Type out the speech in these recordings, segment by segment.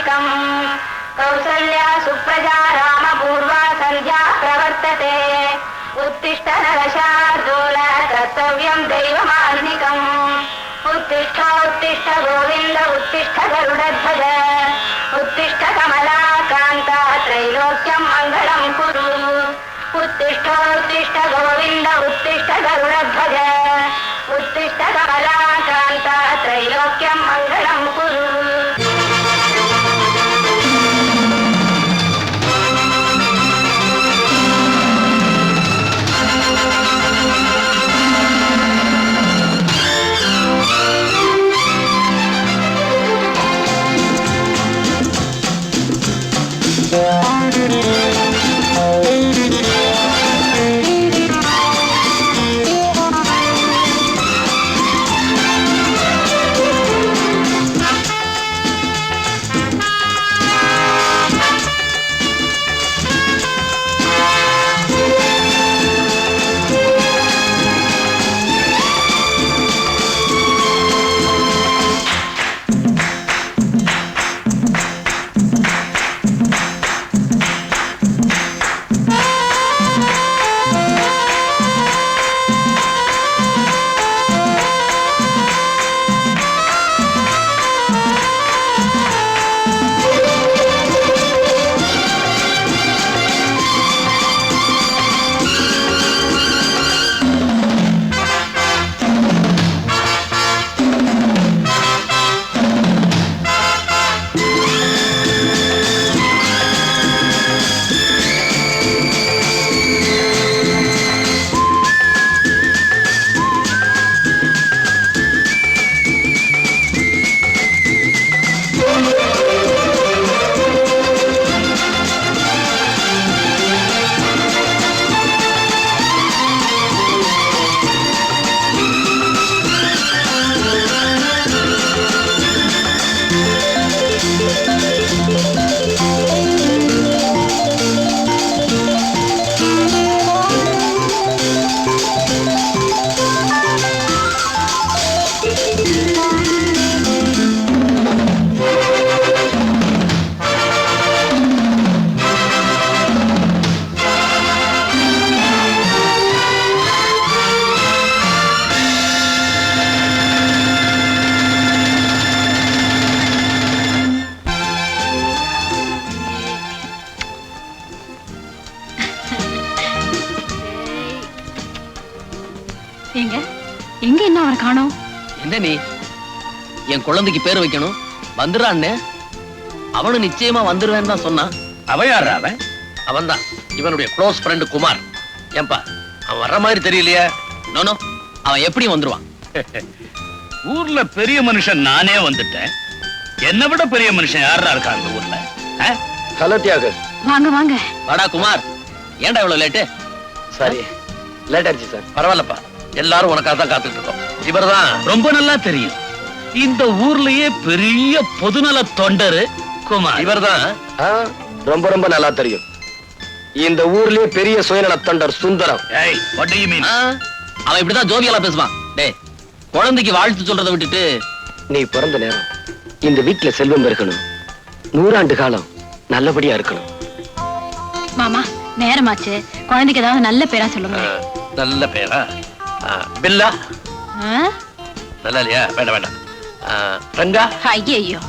दीर्घमायुष्यमाप्नुयात्। कौसल्या सुप्रजा रामपूर्वा सन्ध्या प्रवर्तते। उत्तिष्ठ नरशार्दूल कर्तव्यं दैवमान्निकम्। उत्तिष्ठ उत्तिष्ठ गोविन्द उत्तिष्ठ गरुडध्वज। उत्तिष्ठ कमलाकान्त त्रैलोक्यं मङ्गलं कुरु। उत्तिष्ठ उत्तिष्ठ गोविन्द उत्तिष्ठ गरुडध्वज। उत्तिष्ठ कमलाकान्त त्रैलोक्यं मङ्गलं कुरु। நீ என் குழந்தைக்கு பேர் வைக்கணும் வந்துறான்னு அவனும் நிச்சயமா வந்துருவேன்னு தான் சொன்னான். அவன் யாரு? அவன் தான் இவனுடைய க்ளோஸ் ஃப்ரெண்ட் குமார். ஏன்பா அவன் வர்ற மாதிரி தெரியலையே? நோனோ, அவன் எப்படி வந்துருவான்? ஊர்ல பெரிய மனுஷன் நானே வந்துட்டேன். என்னை விட பெரிய மனுஷன் யாரா இருக்கா அந்த ஊர்ல? ஹலோ தியாகு. வாங்க வாங்க. வாடா குமார். ஏன்டா இவ்வளவு லேட்டு? சாரி, லேட் ஆயிடுச்சு சார். பரவாயில்லப்பா, எல்லாரும் உனக்காக தான் காத்துட்டு இருக்கோம். இவர்தான் ரொம்ப நல்லா தெரியும். இந்த ஊர்லயே பெரிய பொதுநல தொண்டரு குமார். இவர்தான் ரொம்ப ரொம்ப நல்லா தெரியும். இந்த ஊர்லயே பெரிய சுயநல தொண்டர் சுந்தரம். அவன் இப்படிதான் ஜோவியலா பேசுவான். டேய், குழந்தைக்கு வாழ்த்து சொல்றதை விட்டுட்டு நீ பிறந்த நேரம் இந்த வீட்டுல செல்வம் இருக்கணும், 100 ஆண்டு காலம் நல்லபடியா இருக்கணும். மாமா நேரமாச்சு, குழந்தைக்கு ஏதாவது நல்ல பேரா சொல்லுங்க. நல்ல பேரா? பில்லா நல்லா இல்லையா? வேண்டாம் வேண்டாம். ரங்கா? ஐயோ,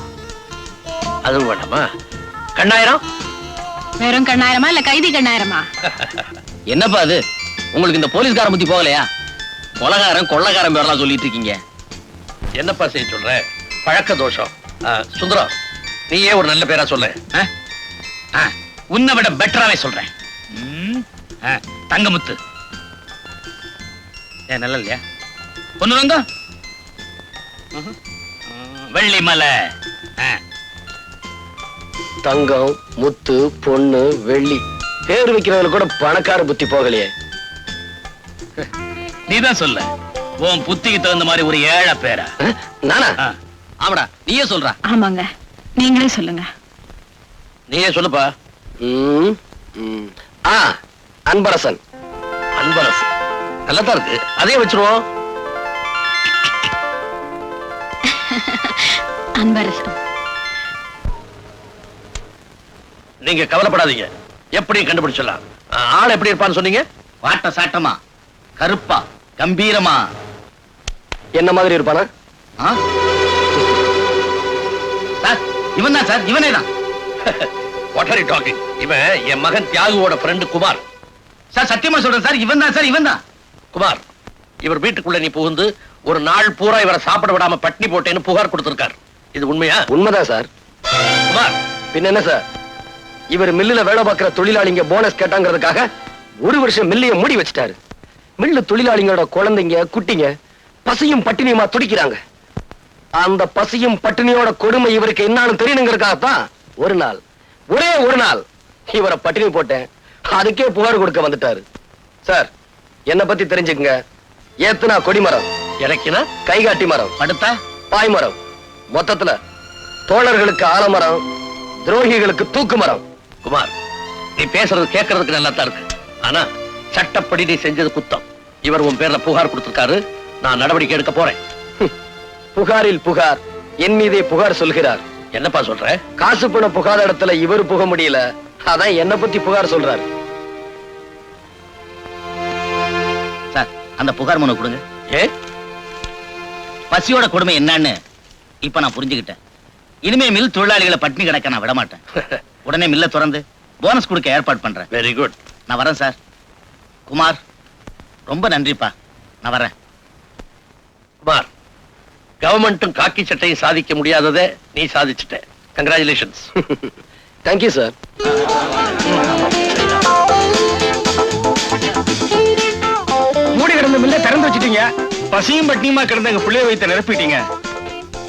அதுவும் வேண்டாமா? கண்ணாயிரம்? வெறும் கண்ணாயிரமா இல்ல கைதி கண்ணாயிரமா? என்னப்பா அது, உங்களுக்கு இந்த போலீஸ்கார புத்தி போகலையா? கொலகாரன் கொள்ளக்காரன் பேரெல்லாம் சொல்லிட்டு இருக்கீங்க. என்னப்பா செய்ய சொல்ற? பழக்க தோஷம். சுந்தரம், நீயே ஒரு நல்ல பேரா சொல்ல. உன்னை விட பெட்டராவே சொல்றேன். தங்கமுத்து. ஏன் நல்லா இல்லையா? பொண்ணு ரங்க, வெள்ளிமலை. தங்கம், முத்து, பொண்ணு, வெள்ளி பேர் வைக்கிறவங்க கூட பணக்கார புத்தி போகலையே. நீதான் சொல்ல, உன் புத்திக்கு தகுந்த மாதிரி ஒரு ஏழை பேரா? நானா? ஆமாடா, நீயே சொல்ற. ஆமாங்க, நீங்களே சொல்லுங்க. நீயே சொல்லுப்பா. அன்பரசன். அன்பரசன் நல்லதான் இருக்கு, அதே வச்சிருவோம். அன்பரசன். நீங்க கவலைப்படாதீங்க, எப்படி கண்டுபிடிச்சிடலாம். ஆள் எப்படி இருப்பான்னு சொன்னீங்க? வாட்ட சாட்டமா, கருப்பா, கம்பீரமா. என்ன மாதிரி இருப்பானா? சார் இவன் தான் சார், இவனே தான். What are you talking? இவன் என் மகன் தியாகுவோட ஃப்ரெண்ட் குமார். சார் சத்தியமா சொல்றேன் சார், இவன் தான் சார், இவன் தான். குமார், இவர் வீட்டுக்குள்ள நீ புகுந்து ஒரு நாள் பூரா இவரை சாப்பிட விடாம பட்னி போட்டேன்னு புகார் கொடுத்திருக்கார். இது உண்மையா? உண்மைதான் சார். குமார், பின்ன என்ன சார், இவர் மில்லுல வேலை பார்க்கிற தொழிலாளிங்க போனஸ் கேட்டாங்கிறதுக்காக 1 வருஷம் மில்லைய மூடி வச்சுட்டாரு. மில்லு தொழிலாளிங்களோட குழந்தைங்க குட்டிங்க பசியும் பட்டினியுமா துடிக்கிறாங்க. அந்த பசியும் பட்டினியோட கொடுமை இவருக்கு என்னன்னு தெரியணுங்கிறதுக்காகத்தான் ஒரு நாள், ஒரே ஒரு நாள் இவரை பட்டினி போட்டேன். அதுக்கே புகார் கொடுக்க வந்துட்டாரு. சார், என்ன பத்தி தெரிஞ்சுக்குங்க. ஏத்துனா கொடிமரம், இறக்கினா கைகாட்டி மரம், படுத்தா பாய்மரம், மொத்தத்துல தோழர்களுக்கு ஆலமரம், துரோகிகளுக்கு தூக்கு மரம். குமார், நீ பேசுறது கேட்கறதுக்கு நல்லா தான் இருக்கு. ஆனா சட்டப்படி நீ செஞ்சது குத்தம். இவர் உன் பேர்ல புகார் கொடுத்திருக்காரு. நான் நடவடிக்கை எடுக்க போறேன். புகாரில் புகார், என் மீதே புகார் சொல்கிறார். என்னப்பா சொல்ற? காசு பணம் புகாத இடத்துல இவர் புக முடியல, அதான் என்ன பத்தி புகார் சொல்றாரு. சார் அந்த புகார் மனு கொடுங்க. ஏ, பசியோட கொடுமை என்னன்னு இப்ப நான் புரிஞ்சுக்கிட்டேன். இனிமே மில் தொழிலாளிகளை பட்டினி கிடக்க நான் விட மாட்டேன். உடனே மில்ல திறந்து போனஸ் கொடுக்க ஏற்பாடு பண்றேன். Very good. நான் வரேன் சார். குமார், ரொம்ப நன்றிப்பா. நான் வரேன். குமார், கவர்மெண்ட்டும் காக்கி சட்டையும் சாதிக்க முடியாததை நீ சாதிச்சுட்ட. கங்க்ராச்சுலேஷன்ஸ். Thank you sir. மூடி கிடந்த மில்ல திறந்து வச்சிட்டீங்க. பசியும் பட்டினியுமா கிடந்த எங்க பிள்ளைய வைத்து நிரப்பிட்டீங்க.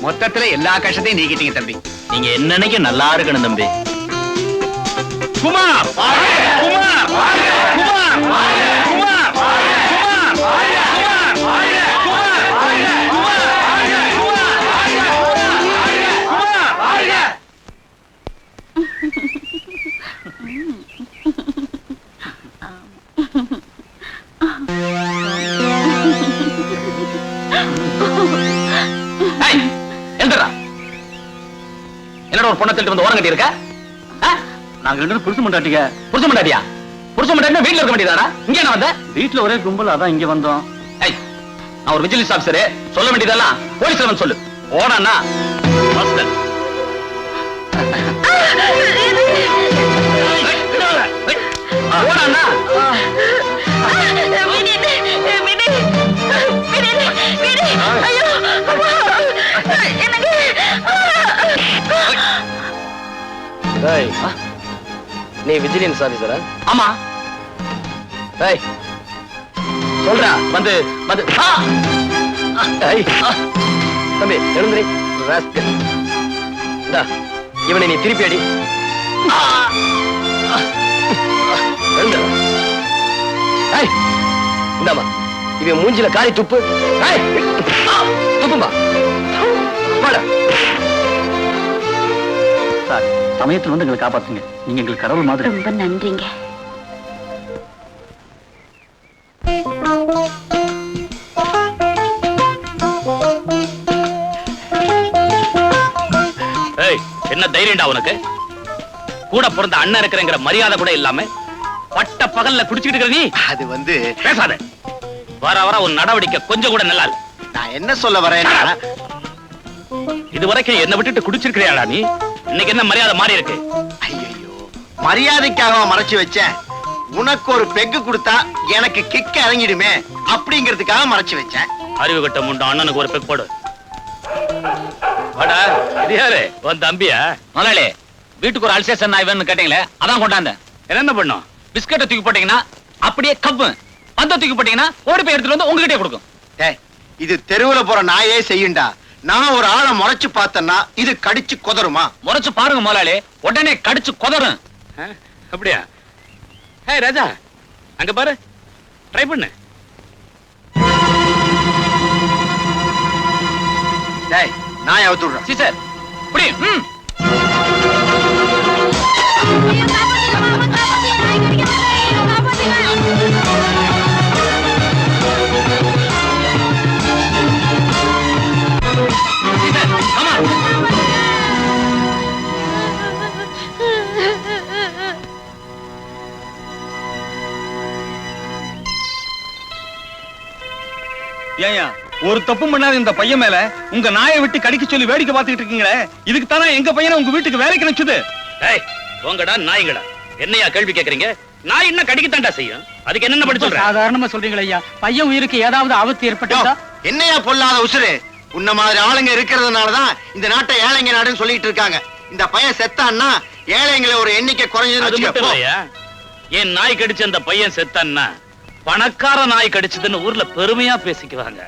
மொத்தத்துல எல்லா கஷ்டத்தையும் நீக்கிட்டீங்க தம்பி. நீங்க என்னன்னைக்கு நல்லா இருக்கணும் தம்பி. குமார், குமார், குமார், குமார், என்னோட ஒரு பொண்ணை தள்ளிட்டு வந்து ஓரம் கட்டி இருக்க? நாங்க ரெண்டு புருஷ முண்டாட்டிங்க. புருஷ மாட்டாட்டியா? புருஷ மாட்டாட்டினா வீட்டுல இருக்க வேண்டியதானா? இங்க என்ன வந்த? வீட்டுல ஒரே கும்பல், அதான் இங்க வந்தோம். ஏய், நான் ஒரு விஜிலன்ஸ் ஆபீசர், சொல்ல வேண்டியதெல்லாம் போலீஸ்ல வந்து சொல்லு. ஓடானா ஓடானா டேய், நீ விஜிலன்ஸ் ஆபீசரா? ஆமா. டேய், சொல்றா. வந்து வந்து டேய், தம்பி எழுந்திரி. ராஸ்கல். இந்தா, இவனை நீ திருப்பி அடி. எழுந்துடா. டேய், இந்தாம்மா, இவன் மூஞ்சில காரி துப்பு. டேய், துப்புமா. போடா. சார், சமயத்துல வந்து எங்களை காப்பாத்துங்க. நீங்க எங்களுக்கு கடவுள் மாதிரி. ரொம்ப நன்றிங்க. ஏய், என்ன தைரியம்டா உனக்கு? கூட பிறந்த அண்ணன் இருக்கிறங்கிற மரியாதை கூட இல்லாம பட்ட பகல்ல குடிச்சிட்டு இருக்கிற நீ. அது வந்து பேசாத. வர வர ஒரு நடவடிக்கை கொஞ்சம் கூட நல்லா இல்ல. நான் என்ன சொல்ல வரேன்னா, இது வரைக்கும் என்ன விட்டுட்டு குடிச்சிருக்கிறியாடா நீ? இன்னைக்கு என்ன மரியாதை மாறி இருக்கு? ஐயோ, மரியாதைக்காக மறைச்சு வச்சேன். உனக்கு ஒரு பெக்கு கொடுத்தா எனக்கு கிக்க இறங்கிடுமே அப்படிங்கிறதுக்காக மறைச்சு வச்சேன். அறிவு கட்ட முண்டா, அண்ணனுக்கு ஒரு பெக் போடு. வாடா, இது யாரு? உன் தம்பியா? முதலாளி, வீட்டுக்கு ஒரு அல்சேஷன் ஆய்வுன்னு கேட்டீங்களே, அதான் கொண்டாந்தேன். என்ன பண்ணும்? பிஸ்கட்டை தூக்கி போட்டீங்கன்னா அப்படியே கப்பு, பந்த தூக்கி போட்டீங்கன்னா ஓடி போய் எடுத்துட்டு வந்து உங்ககிட்டே கொடுக்கும். டேய், இது தெருவுல போற நாயே செய்யுண்டா. நான் ஒரு ஆளை முறைச்சு பார்த்தேன்னா இது கடிச்சு கொதருமா? முறைச்சு பாருங்க முதலாளி, உடனே கடிச்சு கொதறும். அப்படியா? ஹே ராஜா, அங்க பாரு, ட்ரை பண்ணு. டேய், நான் அவுத்து விடுறேன். சீசர் புடி. ஏயா ஒரு தப்பு பண்ணாத இந்த பையன் மேல உங்க நாயை விட்டு கடிக்க சொல்லி வேடிக்கை பார்த்துட்டு இருக்கீங்களே, இதுக்கு தானே எங்க பையனை உங்க வீட்டுக்கு வேலைக்கு நினைச்சது. உங்கடா நாய்களா என்னையா கேள்வி கேக்குறீங்க? நாய் என்ன கடிக்கத்தாண்டா செய்யும், அதுக்கு என்ன பண்ணி சொல்ற? சாதாரணமா சொல்றீங்களா ஐயா? பையன் உயிருக்கு ஏதாவது ஆபத்து ஏற்பட்டதா? என்னையா பொல்லாத உசுரு, உன்ன மாதிரி ஆளுங்க இருக்கிறதுனாலதான் இந்த நாட்டை ஏழைங்க நாடுன்னு சொல்லிட்டு இருக்காங்க. இந்த பையன் செத்தான்னா ஏழைங்களை ஒரு எண்ணிக்கை குறைஞ்சது. என் நாய் கடிச்ச அந்த பையன் செத்தான்னா பணக்கார நாய் கடிச்சதுன்னு ஊர்ல பெருமையா பேசிக்குவாங்க.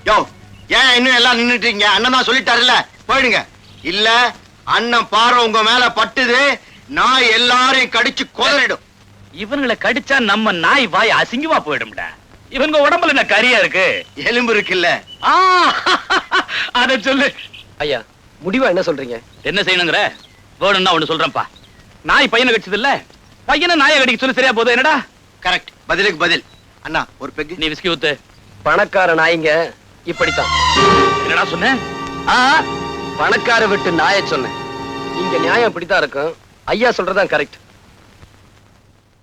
யோ ஏன் இன்னும் எல்லாம் நின்னுட்டு இருக்கீங்க? அண்ணன் தான் சொல்லிட்டாருல்ல, போயிடுங்க. இல்ல அண்ணன் பார்வை உங்க மேல பட்டுது, நாய் எல்லாரையும் கடிச்சு கொதறிடும். இவங்களை கடிச்சா நம்ம நாய் வாய் அசிங்கமா போயிடும்டா. இவங்க உடம்புல என்ன கரியா இருக்கு? எலும்பு இருக்குல்ல. அத சொல்லு ஐயா. முடிவா என்ன சொல்றீங்க? என்ன செய்யணுங்கிற? வேணும்னா ஒண்ணு சொல்றேன்ப்பா. நாய் பையனை கடிச்சது இல்ல, பையனை நாயை கடிக்க சொல்லி சரியா போதும். என்னடா கரெக்ட், பதிலுக்கு பதில். அண்ணா ஒரு பெக்கு. நீ விஸ்கி ஊத்து. பணக்கார நாய்ங்க இப்படித்தான். என்னடா சொன்ன? பணக்கார விட்டு நாயை சொன்னேன். இங்க நியாயம் இப்படித்தான் இருக்கும். ஐயா சொல்றதான் கரெக்ட்.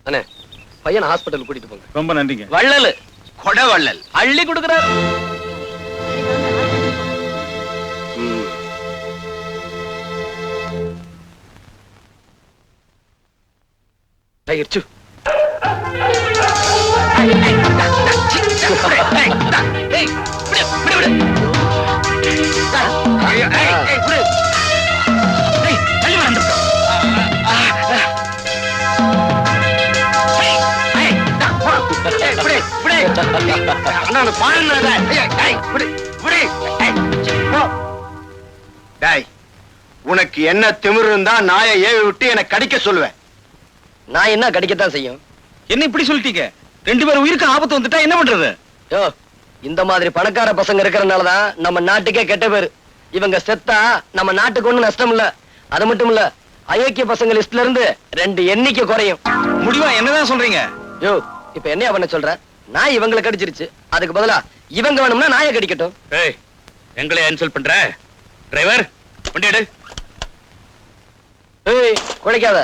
அண்ணே, பையன் ஹாஸ்பிட்டல் கூட்டிட்டு போங்க. ரொம்ப நன்றிங்க. வள்ளலு கொடை வள்ளல் அள்ளி கொடுக்கிறார். டைகர் உனக்கு என்ன திமிரு இருந்தா நாயை ஏவி விட்டு என்ன கடிக்க சொல்லுவேன். நான் என்ன கடிக்கத்தான் செய்யும். என்ன இப்படி சொல்லிட்டீங்க? 2 பேர் உயிருக்கு ஆபத்து வந்துட்டா என்ன பண்றது? யோ, இந்த மாதிரி பணக்கார பசங்க இருக்கறனாலதான் நம்ம நாட்டுக்கே கெட்ட பேரு. இவங்க செத்தா நம்ம நாட்டுக்கு ஒண்ணும் நஷ்டம் இல்ல. அது மட்டும் இல்ல, அயோக்கிய பசங்க லிஸ்ட்ல இருந்து 2 எண்ணிக்கை குறையும். முடிவா என்னதான் சொல்றீங்க? யோ, இப்ப என்ன பண்ண சொல்ற? நாய் இவங்களை கடிச்சிருச்சு, அதுக்கு பதிலா இவங்க வேணும்னா நாயை கடிக்கட்டும். ஏய், எங்களை இன்சல்ட் பண்ற? டிரைவர் வண்டி எடு. ஏய், குழைக்காத.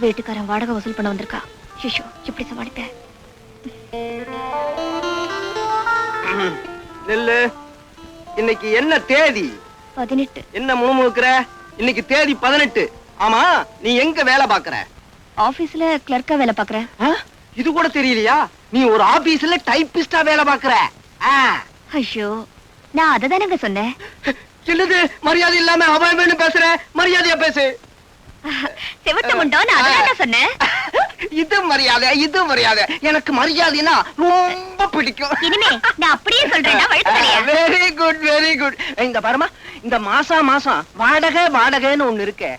வீட்டுக்காரன் வாடகை வசூல் பண்ண வந்திருக்கா. ஷிஷோ, இப்படி சமாளிப்பேன். நெல்லு, இன்னைக்கு என்ன தேதி? 18. என்ன முணுமுணுக்குற? இன்னைக்கு தேதி 18. ஆமா, நீ எங்க வேலை பாக்குற? ஆபீஸ்ல கிளர்க்கா வேலை பாக்குறேன். இது கூட தெரியலையா? நீ ஒரு ஆபீஸ்ல டைப்பிஸ்டா வேலை பாக்குற. ஐயோ, நான் அததானங்க சொன்னேன். என்னது மரியாதை இல்லாம அவன் வேணும் பேசுற? மரியாதையா பேசு. செவட்ட முண்டோ, நான் அததான் சொன்னேன். இது மரியாதை, இது மரியாதை. எனக்கு மரியாதைனா ரொம்ப பிடிக்கும். இனிமே நான் அப்படியே சொல்றேன்னா வழுக்கலையா? Very good, very good. இந்த பாருமா, இந்த மாசம் வாடகைன்னு ஒண்ணு இருக்கு.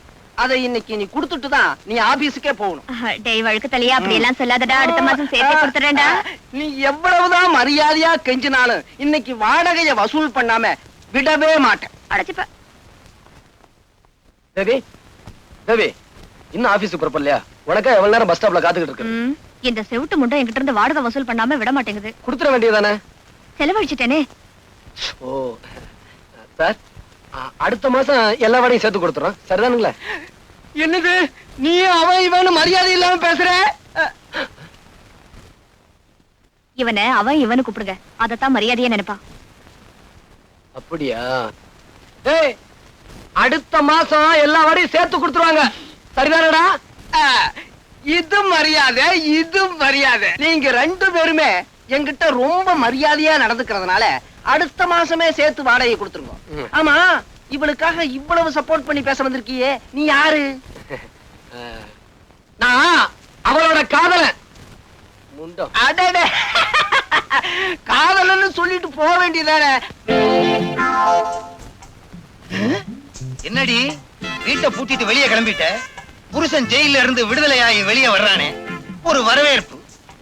அதை இன்னைக்கு நீ குடுத்துட்டு தான் நீ ஆபீஸுக்கே போகணும். டேய் வழுக்கு தலையா, அப்படி எல்லாம் சொல்லாதடா. அடுத்த மாசம் சேர்த்து கொடுத்துறேன்டா. நீ எவ்வளவுதான் மரியாதையா கெஞ்சினாலும் இன்னைக்கு வாடகைய வசூல் பண்ணாம விடவே மாட்டேன். அடைச்சுப்ப. தேவி, தேவி, இன்னும் ஆபீஸுக்கு புறப்படலையா? உனக்கா எவ்வளவு நேரம் பஸ் ஸ்டாப்ல காத்துக்கிட்டு இருக்கு? இந்த செவுட்டு முண்டை என்கிட்ட இருந்து வாடகை வசூல் பண்ணாம விட மாட்டேங்குது. கொடுத்துட வேண்டியதானே? செலவழிச்சிட்டேனே. ஓ சார், அடுத்த மாசம் எல்லா வாடையும் சேர்த்து கொடுத்துறோம். சரிதானுங்களா? என்னது நீ அவன் இவனு மரியாதை இல்லாம பேசுற? இவனை அவன் இவனு கூப்பிடுங்க, அதத்தான் மரியாதையா நினைப்பா. அப்படியா? ஏய், அடுத்த மாசம் எல்லா வாடையும் சேர்த்து கொடுத்துருவாங்க. சரிதானடா? இது மரியாதை, இது மரியாதை. நீங்க 2 பேருமே என்கிட்ட ரொம்ப மரியாதையா நடந்துக்கிறதுனால அடுத்த மாசமே சேர்த்து வாடகை கொடுத்துருங்க. ஆமா, இவளுக்காக இவ்வளவு சப்போர்ட் பண்ணி பேச வந்திருக்கியே, நீ யாரு? நான் அவளோட காதலன். காதலன்னு சொல்லிட்டு போக வேண்டியதானே? என்னடி வீட்டை பூட்டிட்டு வெளியே கிளம்பிட்ட? புருஷன் ஜெயில இருந்து விடுதலையாகி வெளியே வர்றானே, ஒரு வரவேற்பு,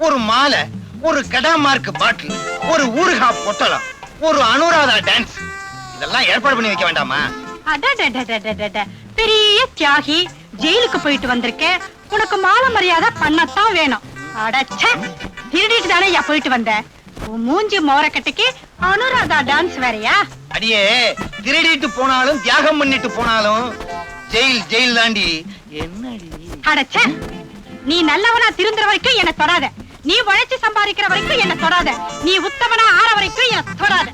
ஒரு மாலை, ஒரு கடாமார்க் பாட்டில், ஒரு ஊறுகா பொட்டலம், ஒரு அனுராதா டான்ஸ், இதெல்லாம் ஏற்பாடு பண்ணி வைக்க வேண்டாமா? பெரிய தியாகி, ஜெயிலுக்கு போயிட்டு வந்திருக்கேன், உனக்கு மாலை மரியாதை பண்ணத்தான் வேணும். அடச்ச, திருடிட்டு தானே போயிட்டு வந்த? மூஞ்சி மோரக்கட்டுக்கு அனுராதா டான்ஸ் வேறையா? அடியே, திருடிட்டு போனாலும் தியாகம் பண்ணிட்டு போனாலும் ஜெயில் ஜெயில் தாண்டி. என்னடி அடச்ச, நீ நல்லவனா திருந்துற வரைக்கும் என்ன தொடாத. நீ உழைச்சு சம்பாதிக்கிற வரைக்கும் என்ன தொடாத, நீ உத்தமனா ஆற வரைக்கும் என்ன தொடாத.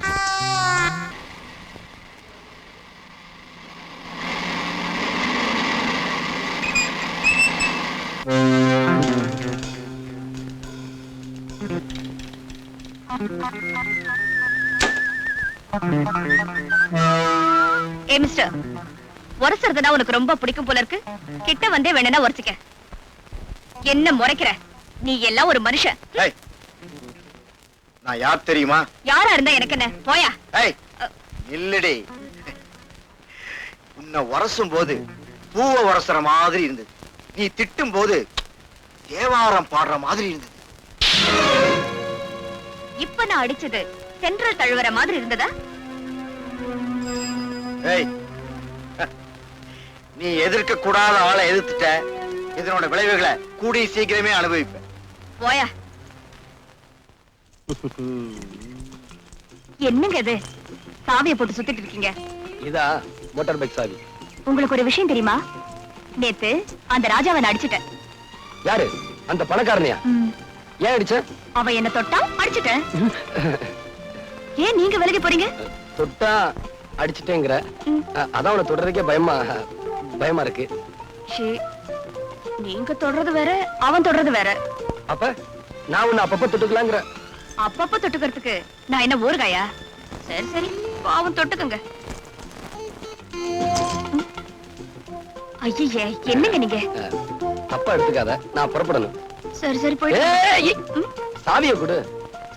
ஏ மிஸ்டர், உரசுறதுனா உனக்கு ரொம்ப பிடிக்கும் போல இருக்கு. கிட்ட வந்தே வேணும்னா உரசிக்க. என்ன முறைக்கிற? நீ எல்லாம் ஒரு மனுஷன். நான் யார் தெரியுமா? யாரா இருந்தா எனக்கு என்ன, போயா. இல்லடி, உன்னை உரசும் போது பூவை உரசுற மாதிரி இருந்தது. நீ திட்டும் போது தேவாரம் பாடுற மாதிரி இருந்தது. இப்ப நான் அடிச்சது சென்ட்ரல் தழுவற மாதிரி இருந்ததா? நீ எதிர்க்க கூடாத ஆளை எதிர்த்துட்ட. இதனோட விளைவுகளை கூடி சீக்கிரமே அனுபவிப்ப. போயா. என்னங்க இது, சாவியை போட்டு சுத்திட்டு இருக்கீங்க? இதா மோட்டார் பைக் சாவி. உங்களுக்கு ஒரு விஷயம் தெரியுமா? நேத்து அந்த ராஜாவை நான் அடிச்சிட்டேன். யாரு? அந்த பணக்காரனையா? ஏன் அடிச்ச? அவ என்ன தொட்டா அடிச்சிட்டேன். ஏன் நீங்க விலகி போறீங்க? தொட்டா அடிச்சிட்டேங்கிற, அதான் அவனை தொடர்றதுக்கே பயமா இருக்கு. நீங்க தொடறது வேற, அவன் தொடறது வேற. அப்ப நான் உன்னை அப்பப்ப தொட்டுக்கலாங்கிற. அப்பப்ப தொட்டுக்கிறதுக்கு நான் என்ன ஊறுகாயா? சரி சரி, அவன் தொட்டுக்குங்க. ஐயே, என்னங்க நீங்க? தப்பா எடுத்துக்காத, நான் புறப்படணும். சரி சரி, போயிட்டு. சாவியை கொடு.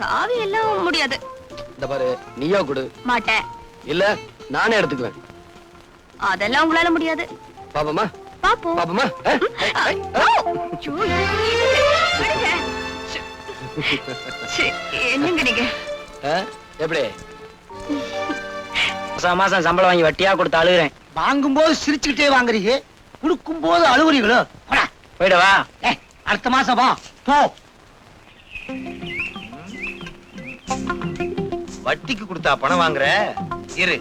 சாவி எல்லாம் முடியாது. இந்த பாரு, நீயோ கொடு. மாட்டேன். இல்ல நானே எடுத்துக்குவேன். அதெல்லாம் உங்களால முடியாது. பாப்பமா பாப்போம். பாப்பமா. என்னங்க நீங்க? எப்படி மாசம் சம்பளம் வாங்கி வட்டியா கொடுத்து அழுகிறேன். வாங்கும் போது சிரிச்சுக்கிட்டே வாங்குறீங்க, கொடுக்கும் போது அழுகுறீங்களோ? போயிடவா? அடுத்த மாசம் வா போ. வட்டிக்கு கொடுத்தா பணம் வாங்குற? இரு,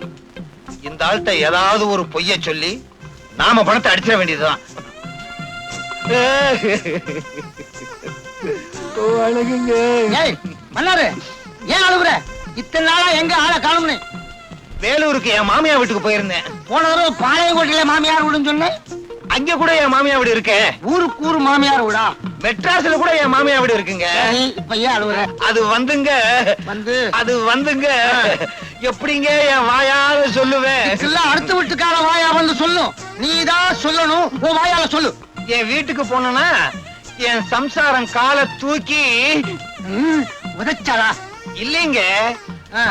இந்த ஆள்கிட்ட ஏதாவது ஒரு பொய்ய சொல்லி நாம பணத்தை அடிச்சிட வேண்டியதுதான். மன்னாரு, ஏன் அழுகுற? இத்தனை நாளா எங்க ஆளை காணும்னு? வேலூருக்கு என் மாமியார் வீட்டுக்கு போயிருந்தேன். போன தடவை பாளையங்கோட்டையில மாமியார் வீடுன்னு சொன்னேன். அங்க கூட என் மாமியார் வீடு இருக்கு. ஊருக்கு ஊரு மாமியார் வீடா? மெட்ராஸ்ல கூட என் மாமியார் வீடு இருக்குங்க. இப்ப ஏன் அழுகுற? அது வந்துங்க, அது வந்துங்க. எப்படிங்க என் வாயால சொல்லுவேன்? அடுத்த வீட்டுக்கார வாயா வந்து சொல்லும். நீதான் சொல்லணும், உன் வாயால சொல்லு. என் வீட்டுக்கு போனா என் சம்சாரம் காலை தூக்கி உதைச்சாளா? இல்லைங்க,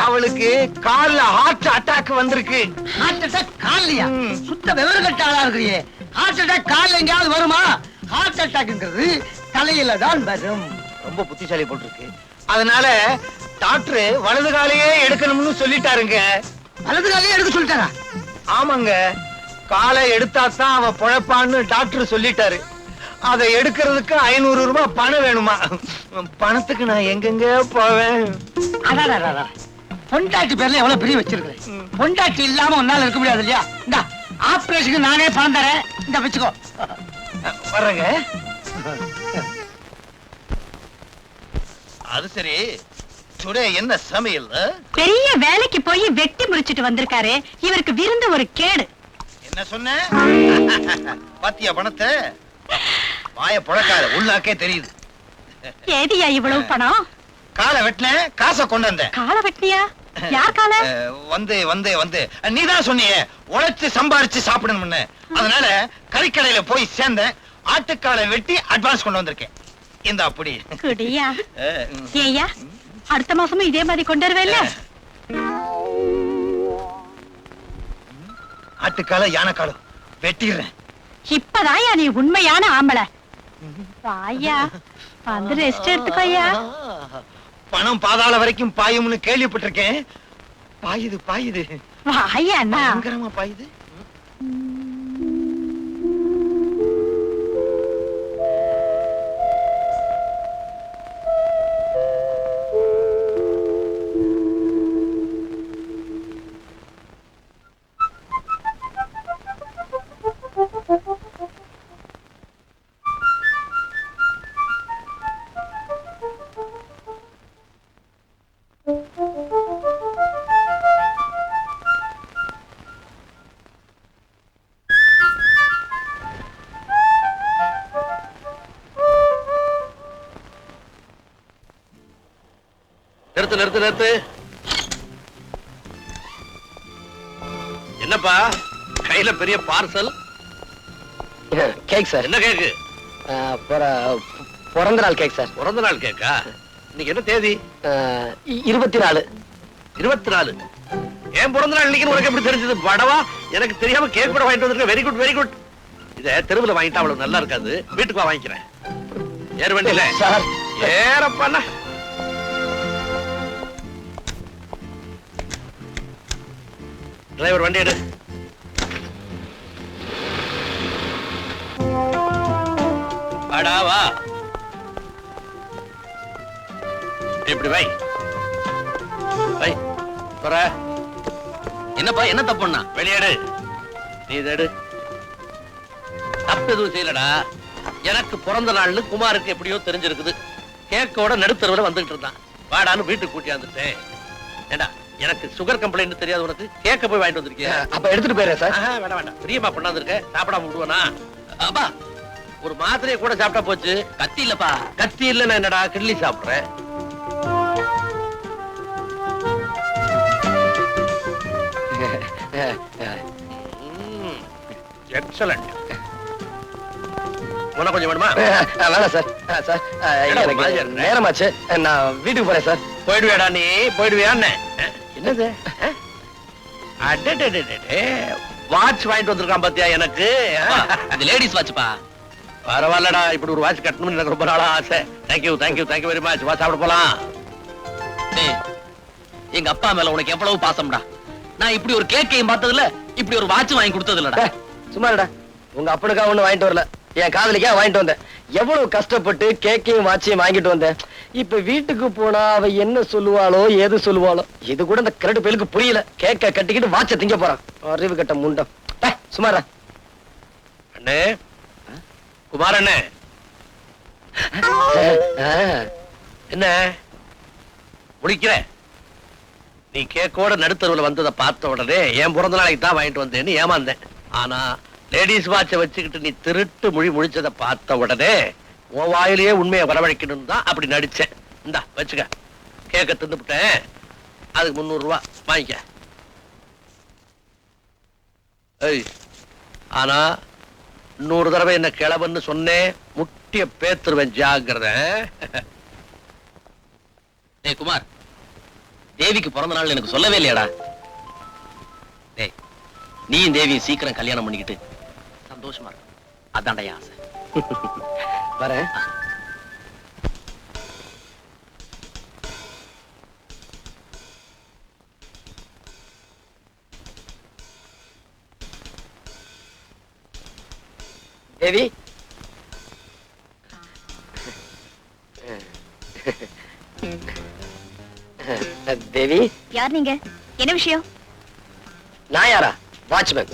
அவளுக்கு கால்ல ஹார்ட் அட்டாக் வந்திருக்கு. ஹார்ட் அட்டாக் கால்லையா? சுத்த விவரம் கட்ட ஆளா இருக்கிறியே. ஹார்ட் அட்டாக் கால்ல எங்கயாவது வருமா? ஹார்ட் அட்டாக்ங்கிறது தலையில தான் வரும். ரொம்ப புத்திசாலி போட்டிருக்கு. அதனால டாக்டர் வலது காலையே எடுக்கணும்னு சொல்லிட்டாருங்க. வலது காலையே எடுக்க சொல்லிட்டாரா? ஆமாங்க, காலை எடுத்தாதான் அவன் பொழப்பான்னு டாக்டர் சொல்லிட்டாரு. அதை எடுக்கிறதுக்கு 500 ரூபாய் பணம் வேணுமா? பணத்துக்கு நான் எங்கெங்க போவேன்? அதான் பொண்டாட்டி பேர்ல எவ்வளவு பிரிய வச்சிருக்கேன். பொண்டாட்டி இல்லாம உன்னால இருக்க முடியாது இல்லையா? இந்த ஆபரேஷனுக்கு நானே பணம் தரேன், இந்த வச்சுக்கோ. வர்றேங்க. அது சரி, டுடே என்ன சமையல்? பெரிய வேலைக்கு போய் வெட்டி முடிச்சிட்டு வந்திருக்காரு. இவருக்கு விருந்து ஒரு கேடு. என்ன சொன்ன? பாத்தியா பணத்தை? வாய புழக்காத, உள்ளாக்கே தெரியுது. ஏதியா இவ்வளவு பணம்? காலை வெட்டின, காசை கொண்டு வந்த. காலை வெட்டியா? யார் காலை? வந்து நீதான் சொன்னியே உழைச்சு சம்பாரிச்சு சாப்பிடணும்னு. அதனால கறிக்கடையில போய் சேர்ந்தேன். ஆட்டுக்காலை வெட்டி அட்வான்ஸ் கொண்டு வந்திருக்கேன். இந்த அப்படி குடியா? ஏய்யா, அடுத்த மாசமும் இதே மாதிரி கொண்டு வருவேல்ல? ஆட்டுக்கால யானைக்காலம் வெட்டிடுறேன். இப்பதாயா நீ உண்மையான ஆம்பளை. வாயா, வந்து ரெஸ்ட் எடுத்துக்கோயா. பணம் பாதாள வரைக்கும் பாயும்னு கேள்விப்பட்டிருக்கேன். பாயுது. வாயா அண்ணா. பயங்கரமா பாயுது. நிறுத்து நிறுத்து நிறுத்து. என்னப்பா கையில பெரிய பார்சல்? Cake sir. என்ன கேக்கு? பிறந்த நாள் கேக் சார். பிறந்த நாள் கேக்கா? இன்னைக்கு என்ன தேதி? 24. 24. ஏன் பிறந்த நாள் இன்னைக்கு உனக்கு எப்படி தெரிஞ்சது? படவா, எனக்கு தெரியாம கேக் கூட வாங்கிட்டு வந்திருக்க. Very good very good. இத தெருவுல வாங்கிட்டா அவ்வளவு நல்லா இருக்காது. வீட்டுக்கு வா வாங்கிக்கிறேன். ஏறு வண்டியில சார். ஏறப்பாண்ணா. டிரைவர் வண்டி எடு. வாடா வா. இப்படி வை வை. போற என்னப்பா, என்ன தப்புன்னா? வெளியேடு. நீ இதை எடு. தப்பு எதுவும் செய்யலடா. எனக்கு பிறந்த நாள்னு குமாருக்கு எப்படியோ தெரிஞ்சிருக்குது. கேக்கோட நடுத்தரவுல வந்துட்டு இருந்தான். வாடான்னு வீட்டுக்கு கூட்டியாந்துட்டேன். ஏண்டா, எனக்கு சுகர் கம்ப்ளைண்ட் தெரியாது உனக்கு? கேக்க போய் வாங்கிட்டு வந்திருக்கியா? அப்ப எடுத்துட்டு போயிடுறேன் சார். வேண்டாம் வேண்டாம், பிரியமா கொண்டாந்துருக்க. சாப்பிடாம விடுவானா? அப்பா, ஒரு மாத்திரையை கூட சாப்பிட்டா போச்சு. கத்தி இல்லப்பா. கத்தி இல்லன்னா என்னடா, கிள்ளி சாப்பிடுறேன். எக்ஸலண்ட். உனக்கு கொஞ்சம் வேணுமா? வேணாம் சார். சார் எனக்கு நேரமாச்சு, நான் வீட்டுக்கு போறேன் சார். போயிடுவியாடா நீ? போயிடுவியான்னு என்னது? வாட்ச் வாங்கிட்டு வந்திருக்கான் பாத்தியா எனக்கு? இது லேடிஸ் வாட்ச்ப்பா. பரவாயில்லடா, இப்படி ஒரு வாட்ச் கட்டணும்னு எனக்கு ரொம்ப நாளா ஆசை. Thank you thank you thank you very much. வா சாப்பிட போலாம். எங்க அப்பா மேல உனக்கு எவ்வளவு பாசம்டா. நான் இப்படி ஒரு கேக்கையும் பார்த்ததுல, இப்படி ஒரு வாட்ச் வாங்கி கொடுத்தது இல்லடா. சும்மாடா, உங்க அப்பனுக்கா ஒண்ணு வாங்கிட்டு வரல, என் காதலிக்கா வாங்கிட்டு வந்தேன். எவ்வளவு கஷ்டப்பட்டு கேக்கையும் வாட்சையும் வாங்கிட்டு வந்தேன். இப்ப வீட்டுக்கு போனா அவ என்ன சொல்லுவாளோ ஏது சொல்லுவாளோ, இது கூட இந்த கிரட்டு பேருக்கு புரியல. கேக்க கட்டிக்கிட்டு வாட்ச திங்க போறான். அறிவு கட்ட முண்டம். சுமாரா அண்ணே, குமார் அண்ணே. என்ன முடிக்கிற? நீ கேக்கோட நடுத்தருவுல வந்ததை பார்த்த உடனே என் பிறந்த நாளைக்கு தான் வாங்கிட்டு வந்தேன்னு ஏமாந்தேன். ஆனா லேடிஸ் வாட்சை வச்சுக்கிட்டு நீ திருட்டு மொழி முடிச்சதை பார்த்த உடனே உன் வாயிலேயே உண்மையை வரவழைக்கணும்னு தான் அப்படி நடிச்சேன். இந்தா வச்சுக்க, கேக்க தின்னுபிட்டேன். அதுக்கு 300 ரூபாய் வாங்கிக்க. ஆனா 100 தடவை என்ன கிளவன்னு சொன்னேன், முட்டிய பேத்துருவேன், ஜாக்கிரத. டேய் குமார், தேவிக்கு பிறந்த நாள் எனக்கு சொல்லவே இல்லையாடா? டேய், நீயும் தேவியும் சீக்கிரம் கல்யாணம் பண்ணிக்கிட்டு சந்தோஷமா இருக்கு. அதான்டா என் ஆசை. வரேன். தேவி, தேவி. யார் நீங்க? என்ன விஷயம்? நான் யாரா? வாட்ச்மேன்.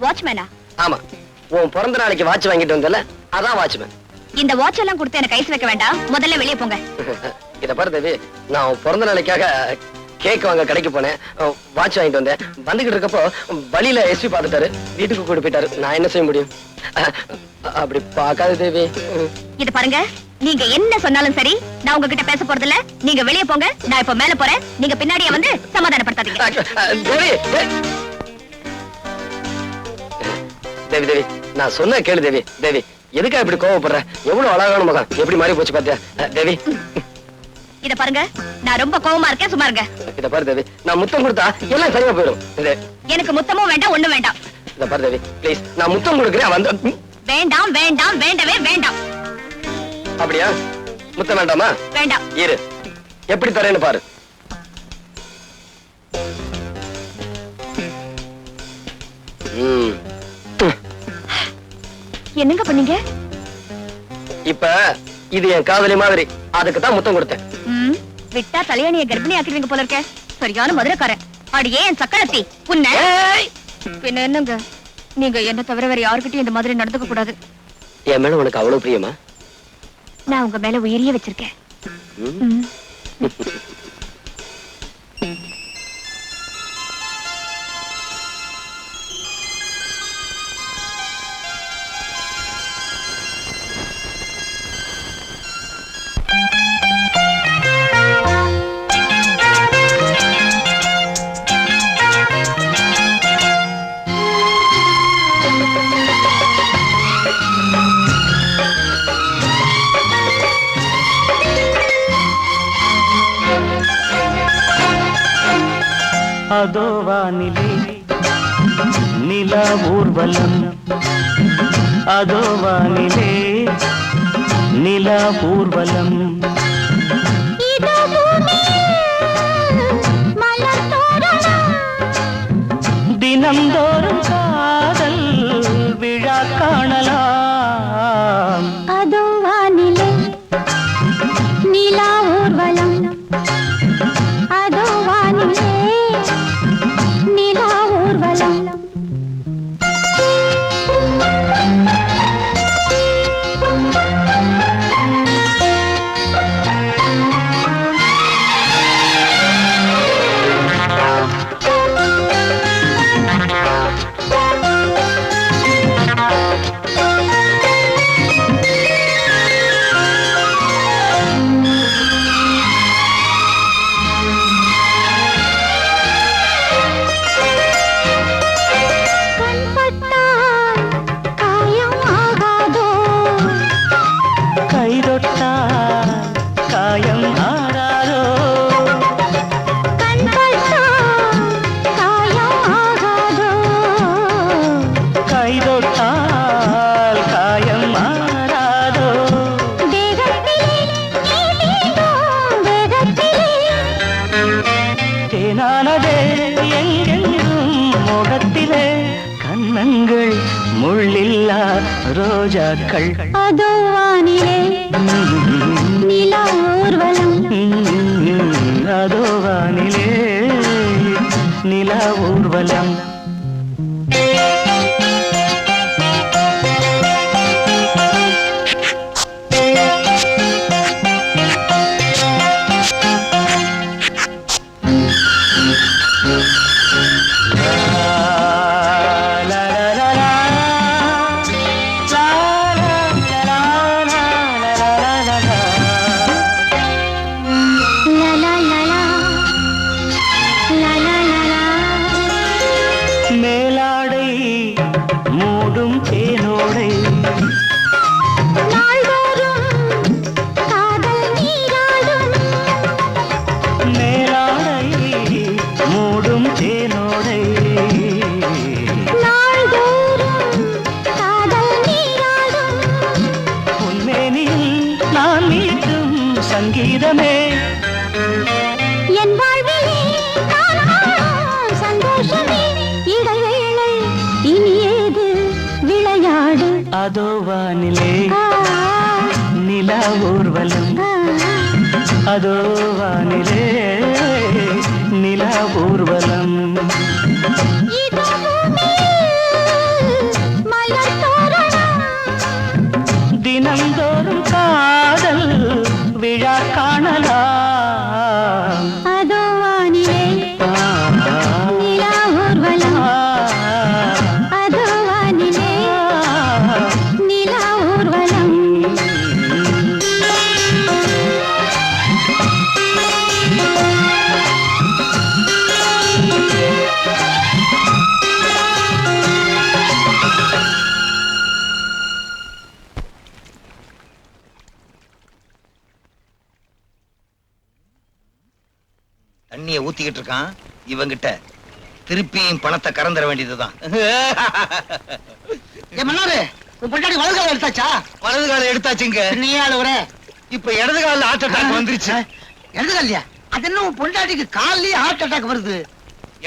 வாட்ச்மேனா? ஆமா, உன் பிறந்த நாளைக்கு வாட்ச் வாங்கிட்டு வந்தல, அதான் வாட்ச்மேன். இந்த வாட்ச் எல்லாம் கொடுத்து எனக்கு ஐஸ் வைக்க வேண்டாம். முதல்ல வெளியே போங்க. இத பாரு தேவி, நான் உன் பிறந்த நாளைக்காக கேக் வாங்க கடைக்கு போனேன். வாட்ச் வாங்கிட்டு வந்தேன். வந்துகிட்டு இருக்கப்போ வழியில எஸ்பி பார்த்துட்டாரு, வீட்டுக்கு கூட்டு போயிட்டாரு. நான் என்ன செய்ய முடியும்? அப்படி பார்க்காத தேவி. இது பாருங்க, நீங்க என்ன சொன்னாலும் சரி, நான் உங்ககிட்ட பேச போறது இல்ல. நீங்க வெளியே போங்க. நான் இப்ப மேல போறேன். நீங்க பின்னாடியே வந்து சமாதானப்படுத்தாதீங்க. தேவி, தேவி தேவி, நான் சொன்ன கேளு தேவி. தேவி, எதுக்கா இப்படி கோவப்படுற? எவ்வளவு அழகான மகன், எப்படி மாறி போச்சு பாத்தியா? தேவி, இத பாருங்க, நான் ரொம்ப கோவமா இருக்கேன். சும்மா இருங்க. இத பாரு தேவி, நான் முத்தம் கொடுத்தா எல்லாம் சரியா போயிடும். எனக்கு முத்தமும் வேண்டாம், ஒண்ணும் வேண்டாம். இத பாரு தேவி, ப்ளீஸ், நான் முத்தம் கொடுக்குறேன். வந்து வேண்டாம் வேண்டாம், வேண்டவே வேண்டாம். அப்படியா? முத்தம் வேண்டாமா? வேண்டாம். இரு, எப்படி தரேன்னு பாரு. என்னங்க பண்ணீங்க? இப்ப இது என் காதலி மாதிரி, அதுக்கு தான் முத்தம் கொடுத்தேன். விட்டா தலையணிய கர்ப்பிணி ஆக்கிடுவீங்க போல இருக்க. சரியான மதுரைக்காரன். அடியே என் சக்களத்தி உன்ன. பின்ன என்னங்க, நீங்க என்ன தவிர வேற யாருக்கிட்டையும் இந்த மாதிரி நடந்துக்க கூடாது. என் மேல உனக்கு அவ்வளவு பிரியமா? நான் உங்க மேல உயிரியே வச்சிருக்கேன். அதோ வானிலே நிலா ஊர்வலம், அதோ வானிலே நிலா ஊர்வலம். தினந்தோறும் காதல் விழா காணலாம். அதோ வானிலே நிலா ஊர்வலம், அதோ வானிலே நிலா ஊர்வலம். ரோஜாக்கள் அதோ வானிலே நிலா ஊர்வலம், அதோ வானிலே நிலா ஊர்வலம். சங்கீதமே என் வாழ்விலே சந்தோஷமே, இடைவேளை இனியேது விளையாடு. அதோ வானிலே நிலா ஊர்வலம், அதோ வானிலே நிலா ஊர்வலம். தினந்தோறும் காதல் விழா காணலாம். அதோ வானிலே நிலா ஊர்வலம், அதோ வானிலே நிலா ஊர்வலம். தண்ணிய ஊத்திக்கிட்டு இருக்கான் இவங்கிட்ட, திருப்பியும் பணத்தை கறந்துட வேண்டியதுதான். உன் பொண்டாட்டி வலது கால எடுத்தாச்சா? வலது கால எடுத்தாச்சுங்க. நீ ஆளுவர இப்ப இடது கால ஹார்ட் அட்டாக் வந்துருச்சு. இடது காலியா? அது என்ன உன் பொண்டாட்டிக்கு கால்லயே ஹார்ட் அட்டாக் வருது?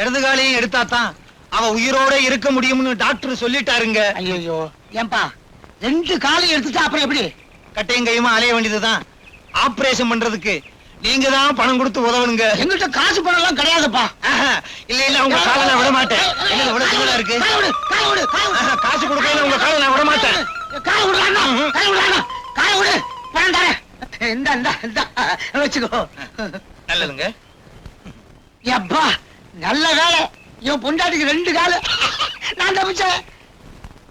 இடது காலையும் எடுத்தாதான் அவ உயிரோட இருக்க முடியும்னு டாக்டர் சொல்லிட்டாருங்க. ஐயோ ஏன்பா, ரெண்டு காலையும் எடுத்துட்டா அப்புறம் எப்படி? கட்டையும் கையுமா அலைய வேண்டியதுதான். ஆபரேஷன் பண்றதுக்கு நீங்க தான் பணம் கொடுத்து உதவணுங்க. எங்கிட்ட காசு பணம் எல்லாம் கிடையாதுப்பா. இல்ல இல்ல, உங்க காலை நான் விட மாட்டேன். என்ன விட தூளா இருக்கு? காசு கொடுக்கல, உங்க காலை நான் விட மாட்டேன். பணம் தரேன். வச்சுக்கோ. நல்லதுங்க. எப்பா நல்ல வேலை, இவன் பொண்டாட்டிக்கு ரெண்டு காலு, நான் தப்பிச்சேன்.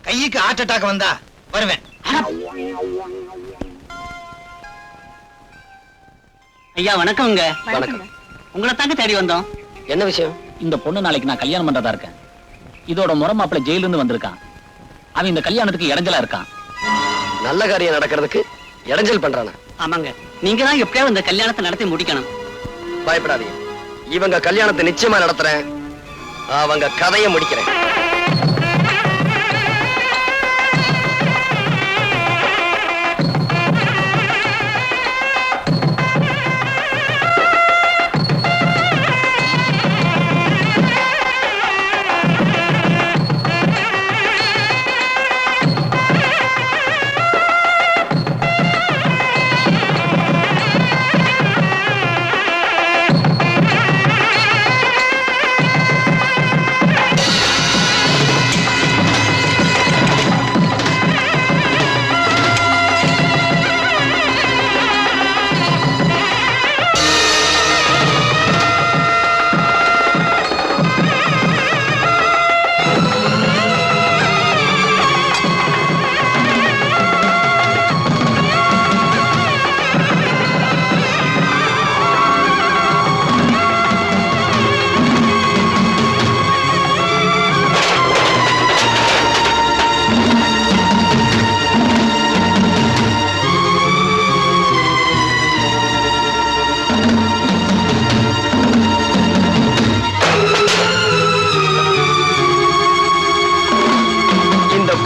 கைக்கு ஹார்ட் அட்டாக் வந்தா வருவேன். ஐயா வணக்கம்ங்க. வணக்கம். உங்களை தாங்க தேடி வந்தோம். என்ன விஷயம்? இந்த பொண்ணு நாளைக்கு நான் கல்யாணம் பண்றதா இருக்கேன். இதோட முறை மாப்பிள்ளை ஜெயில இருந்து வந்திருக்கான். அவன் இந்த கல்யாணத்துக்கு இடைஞ்சலா இருக்கான். நல்ல காரியம் நடக்கிறதுக்கு இடைஞ்சல் பண்றானா? ஆமாங்க, நீங்க தான் எப்படியாவது இந்த கல்யாணத்தை நடத்தி முடிக்கணும். பயப்படாதீங்க, இவங்க கல்யாணத்தை நிச்சயமா நடத்துறேன். அவங்க கதையை முடிக்கிறேன்.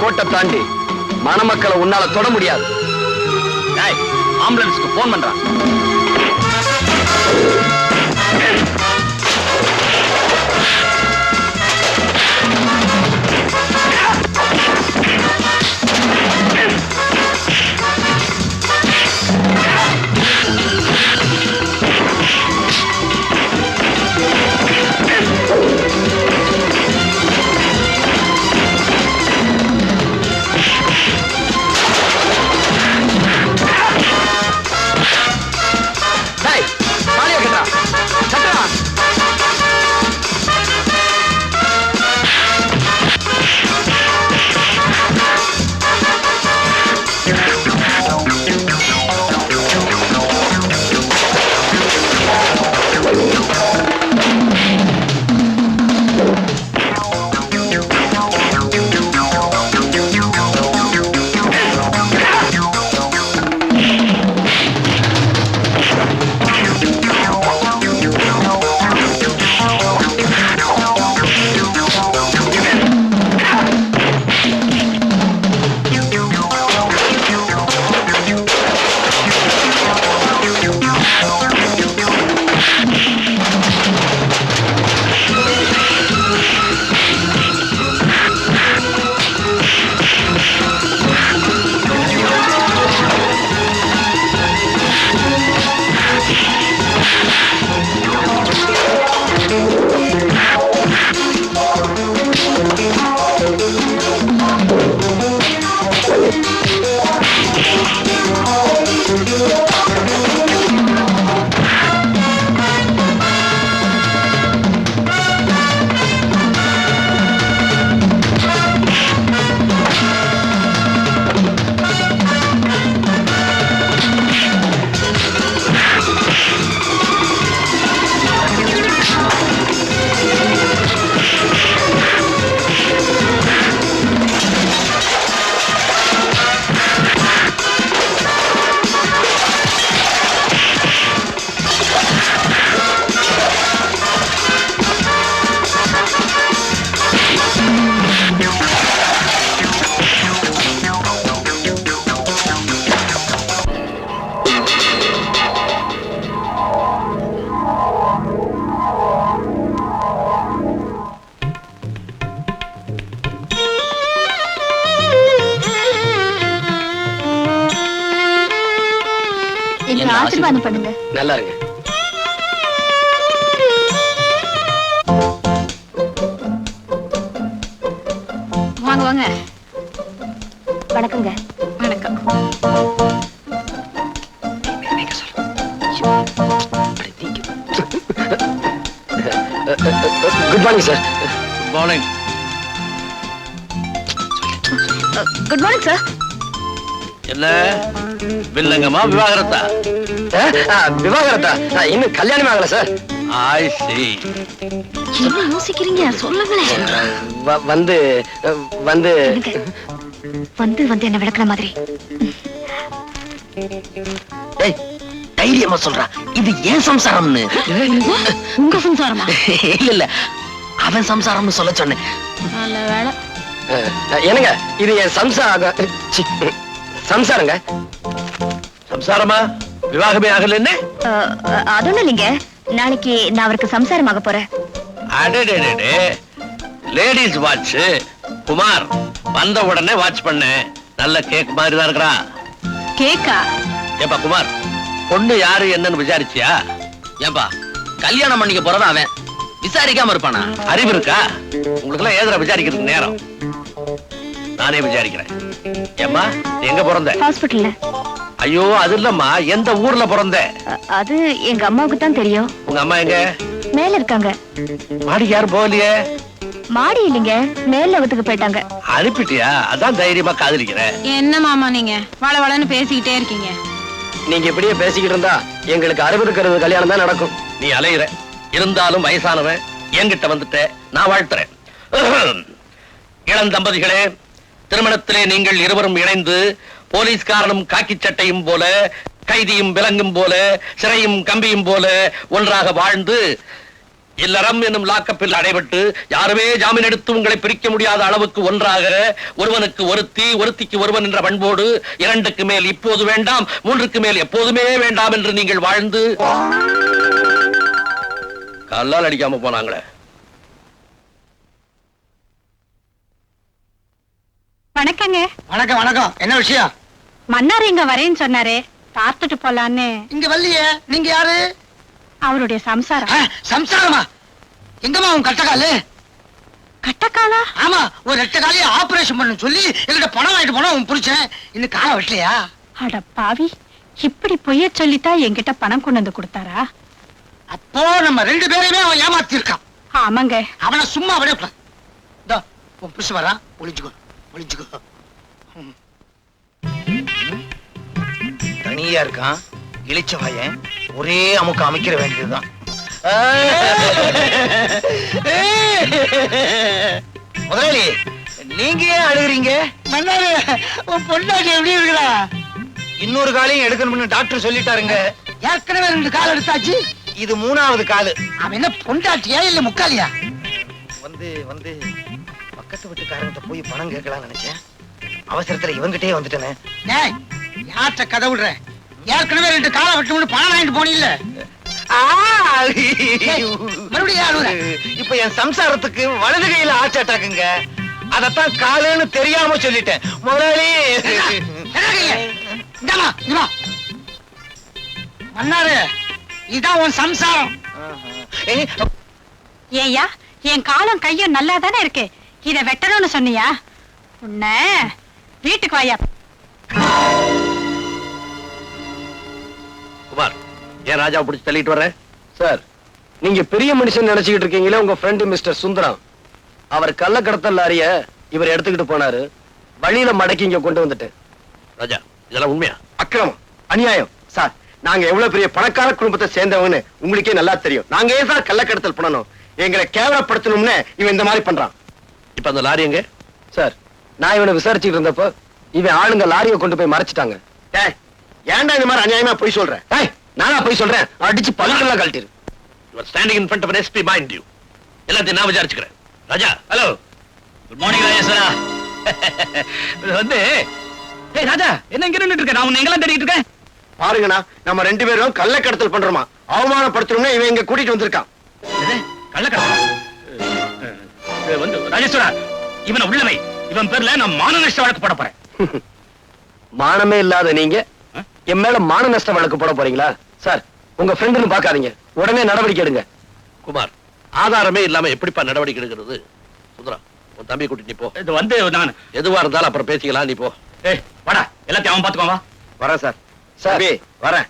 கோட்டை தாண்டி மணமக்களை உன்னால தொட முடியாது. ஆம்புலன்ஸ்க்கு போன் பண்றான். ஆசீர்வாதம் பண்ணுங்க. நல்லா இருங்க. வாங்க வாங்க. வணக்கங்க. வணக்கம். Good morning sir. Good morning. Good morning sir. என்ன வில்லங்கமா விவாகரத்தா? விவாகரத்தா? இன்னும் கல்யாணம் ஆகல சார். ஐ see. என்ன யோசிக்கிறீங்க? சொல்லுங்களேன். வந்து வந்து வந்து வந்து என்ன விளக்குற மாதிரி. ஏய் தைரியமா சொல்றா, இது ஏன் சம்சாரம்னு. உங்க சம்சாரமா? இல்ல இல்ல, அவன் சம்சாரம்னு சொல்ல சொன்னேன். நல்ல வேலை. என்னங்க இது என் சம்சாரங்க. சம்சாரமா? விவாகமே ஆகல என்ன? அதொன்னும் இல்லைங்க, நாளைக்கு நான் அவருக்கு சம்சாரமாக போறேன். அடடே, லேடிஸ் வாட்ச். குமார் வந்த உடனே வாட்ச் பண்ண. நல்ல கேக் மாதிரி தான் இருக்கா. கேக்கா? ஏப்பா குமார், பொண்ணு யாரு என்னன்னு விசாரிச்சியா? ஏன்பா கல்யாணம் பண்ணிக்க போறதா அவன், விசாரிக்காம இருப்பானா? அறிவு இருக்கா உங்களுக்கு எல்லாம்? ஏதா விசாரிக்கிறதுக்கு நேரம்? நானே விசாரிக்கிறேன். ஏம்மா எங்க பிறந்த? ஹாஸ்பிட்டல்ல. ஐயோ அது இல்லம்மா, எந்த ஊர்ல பிறந்த? அது எங்க அம்மாவுக்கு தான் தெரியும். உங்க அம்மா எங்க? மேல இருக்காங்க. மாடிக்கு யாரும் போகலையே? மாடி இல்லைங்க, மேல வகுத்துக்கு போயிட்டாங்க. அனுப்பிட்டியா? அதான் தைரியமா காதலிக்கிறேன். என்ன மாமா நீங்க வளவளன்னு பேசிக்கிட்டே இருக்கீங்க? நீங்க இப்படியே பேசிக்கிட்டு இருந்தா எங்களுக்கு 60 கல்யாணம் தான் நடக்கும். நீ அலையிற, இருந்தாலும் வயசானவன் என்கிட்ட வந்துட்ட, நான் வாழ்த்துறேன். இளம் தம்பதிகளே, திருமணத்திலே நீங்கள் இருவரும் இணைந்து போலீஸ்காரனும் காக்கி சட்டையும் போல, கைதியும் விலங்கும் போல, சிறையும் கம்பியும் போல ஒன்றாக வாழ்ந்து இல்லறம் என்னும் லாக்கப்பில் அடைபட்டு யாருமே ஜாமீன் எடுத்து உங்களை பிரிக்க முடியாத அளவுக்கு ஒன்றாக, ஒருவனுக்கு ஒருத்தி ஒருத்திக்கு ஒருவன் என்ற பண்போடு 2க்கு மேல் இப்போது வேண்டாம், 3க்கு மேல் எப்போதுமே வேண்டாம் என்று நீங்கள் வாழ்ந்து கல்லால் அடிக்காம போனாங்களே. வணக்கங்க. வணக்கம் வணக்கம். என்ன விஷயம்? மன்னார் இங்க வரேன்னு சொன்னாரு, பார்த்துட்டு போலான்னு. இங்க வரலையே. நீங்க யாரு? அவருடைய சம்சாரம். சம்சாரமா? எங்கம்மா உன் கட்டக்காலு? கட்டக்காலா? ஆமா, ஒரு 2 காலையை ஆபரேஷன் பண்ண சொல்லி என்கிட்ட பணம் வாங்கிட்டு போனா உன் புடிச்சேன். இன்னும் காலை வெட்டலையா? அட பாவி, இப்படி பொய்ய சொல்லித்தான் என்கிட்ட பணம் கொண்டு வந்து கொடுத்தாரா? அப்போ நம்ம 2 பேரையுமே அவன் ஏமாத்தி இருக்கான். ஆமாங்க. அவனை சும்மா விட உன் புருஷ வரான், ஒளிஞ்சுக்கோ ஒளிஞ்சுக்கோ. தனியா இருக்கான், இழிச்ச வாயன், ஒரே அமுக்கு அமைக்கிற வேண்டியதுதான். முதலாளி, நீங்க ஏன் அழுகுறீங்க? மன்னாரு, உன் பொண்டாட்டி எப்படி இருக்கிறா? இன்னொரு காலையும் எடுக்கணும்னு டாக்டர் சொல்லிட்டாருங்க. ஏற்கனவே 2 கால் எடுத்தாச்சு, இது 3வது காலு. அவன் என்ன பொண்டாட்டியா இல்ல முக்காலியா? வந்து பக்கத்து வீட்டுக்காரங்கிட்ட போய் பணம் கேட்கலாம் நினைச்சேன். அவசரத்துல இவங்கிட்டே வந்துட்டேனே. ஏய், யார்கிட்ட கதை விடுற? ஏற்கனவே 2 காலை வெட்டணும்னு பணம் வாங்கிட்டு போனீல்ல? மறுபடியும் அழுகுற? இப்ப என் சம்சாரத்துக்கு வலது கையில ஆர்ட் அட்டாக்குங்க. அதத்தான் காலுன்னு தெரியாம சொல்லிட்டேன். முதலாளி, மன்னாரு, இதான் உன் சம்சாரம். ஏய்யா, என் காலம் கையும் நல்லா தானே இருக்கு, இத வெட்டணும்னு சொன்னியா? உன்ன வீட்டுக்கு வாயா. குமார், ஏன் ராஜாவை பிடிச்சு தள்ளிட்டு வர்ற? சார், நீங்க பெரிய மனுஷன் நினைச்சுக்கிட்டு இருக்கீங்களே, உங்க ஃப்ரெண்டு மிஸ்டர் சுந்தரம், அவர் கள்ளக்கடத்தல் லாரிய இவர் எடுத்துக்கிட்டு போனாரு. வழியில மடக்கி இங்க கொண்டு வந்துட்டு. ராஜா, இதெல்லாம் உண்மையா? அக்கிரமம், அநியாயம். சார், நாங்க எவ்வளவு பெரிய பணக்கார குடும்பத்தை சேர்ந்தவங்கன்னு உங்களுக்கே நல்லா தெரியும். நாங்க ஏன் சார் கள்ளக்கடத்தல் பண்ணணும்? எங்களை கேவலப்படுத்தணும்னு இவன் இந்த மாதிரி பண்றான். இப்ப அந்த லாரி எங்க? சார், நான் இவனை விசாரிச்சுட்டு இருந்தப்போ இவன் ஆளுங்க லாரியை கொண்டு போய் மறைச்சிட்டாங்க. ஏன்டா இந்த மாதிரி அநியாயமா போய் சொல்றேன்? நானா போய் சொல்றேன்? அடிச்சு பல்லுக்கெல்லாம் கழட்டிரு. You are standing in front of an SP, mind you. எல்லாத்தையும் நான் விசாரிச்சுக்கிறேன். Raja, hello. Good morning Rajeswara. வந்து ராஜா, என்ன இங்க நின்னுட்டு இருக்க? நான் உன்னை எங்கெல்லாம் தேடிட்டு இருக்கேன். பாருங்கண்ணா, நம்ம 2 பேரும் கள்ளக்கடத்தல் பண்றோமா, அவமானப்படுத்தணும்னு இவன் இங்க கூட்டிட்டு வந்திருக்கான். கள்ளக்கடத்தல் வந்து ராஜேஸ்வரா, இவனை உள்ளவை. இவன் பேர்ல நான் மான நஷ்ட வழக்கு போட போறேன். மானமே இல்லாத நீங்க என் மேல மான நஷ்ட வழக்கு போட போறீங்களா? சார், உங்க ஃப்ரெண்டுன்னு பாக்காதீங்க, உடனே நடவடிக்கை எடுங்க. குமார், ஆதாரமே இல்லாம எப்படிப்பா நடவடிக்கை எடுக்கிறது? சுந்தரா, உன் தம்பி கூட்டிட்டு நீ போ. இது வந்து நான் எதுவா இருந்தாலும் அப்புறம் பேசிக்கலாம், நீ போ. ஏய் வாடா, எல்லாத்தையும் அவன் பாத்துக்கோ. வா. வரேன் சார். சார் வரேன்.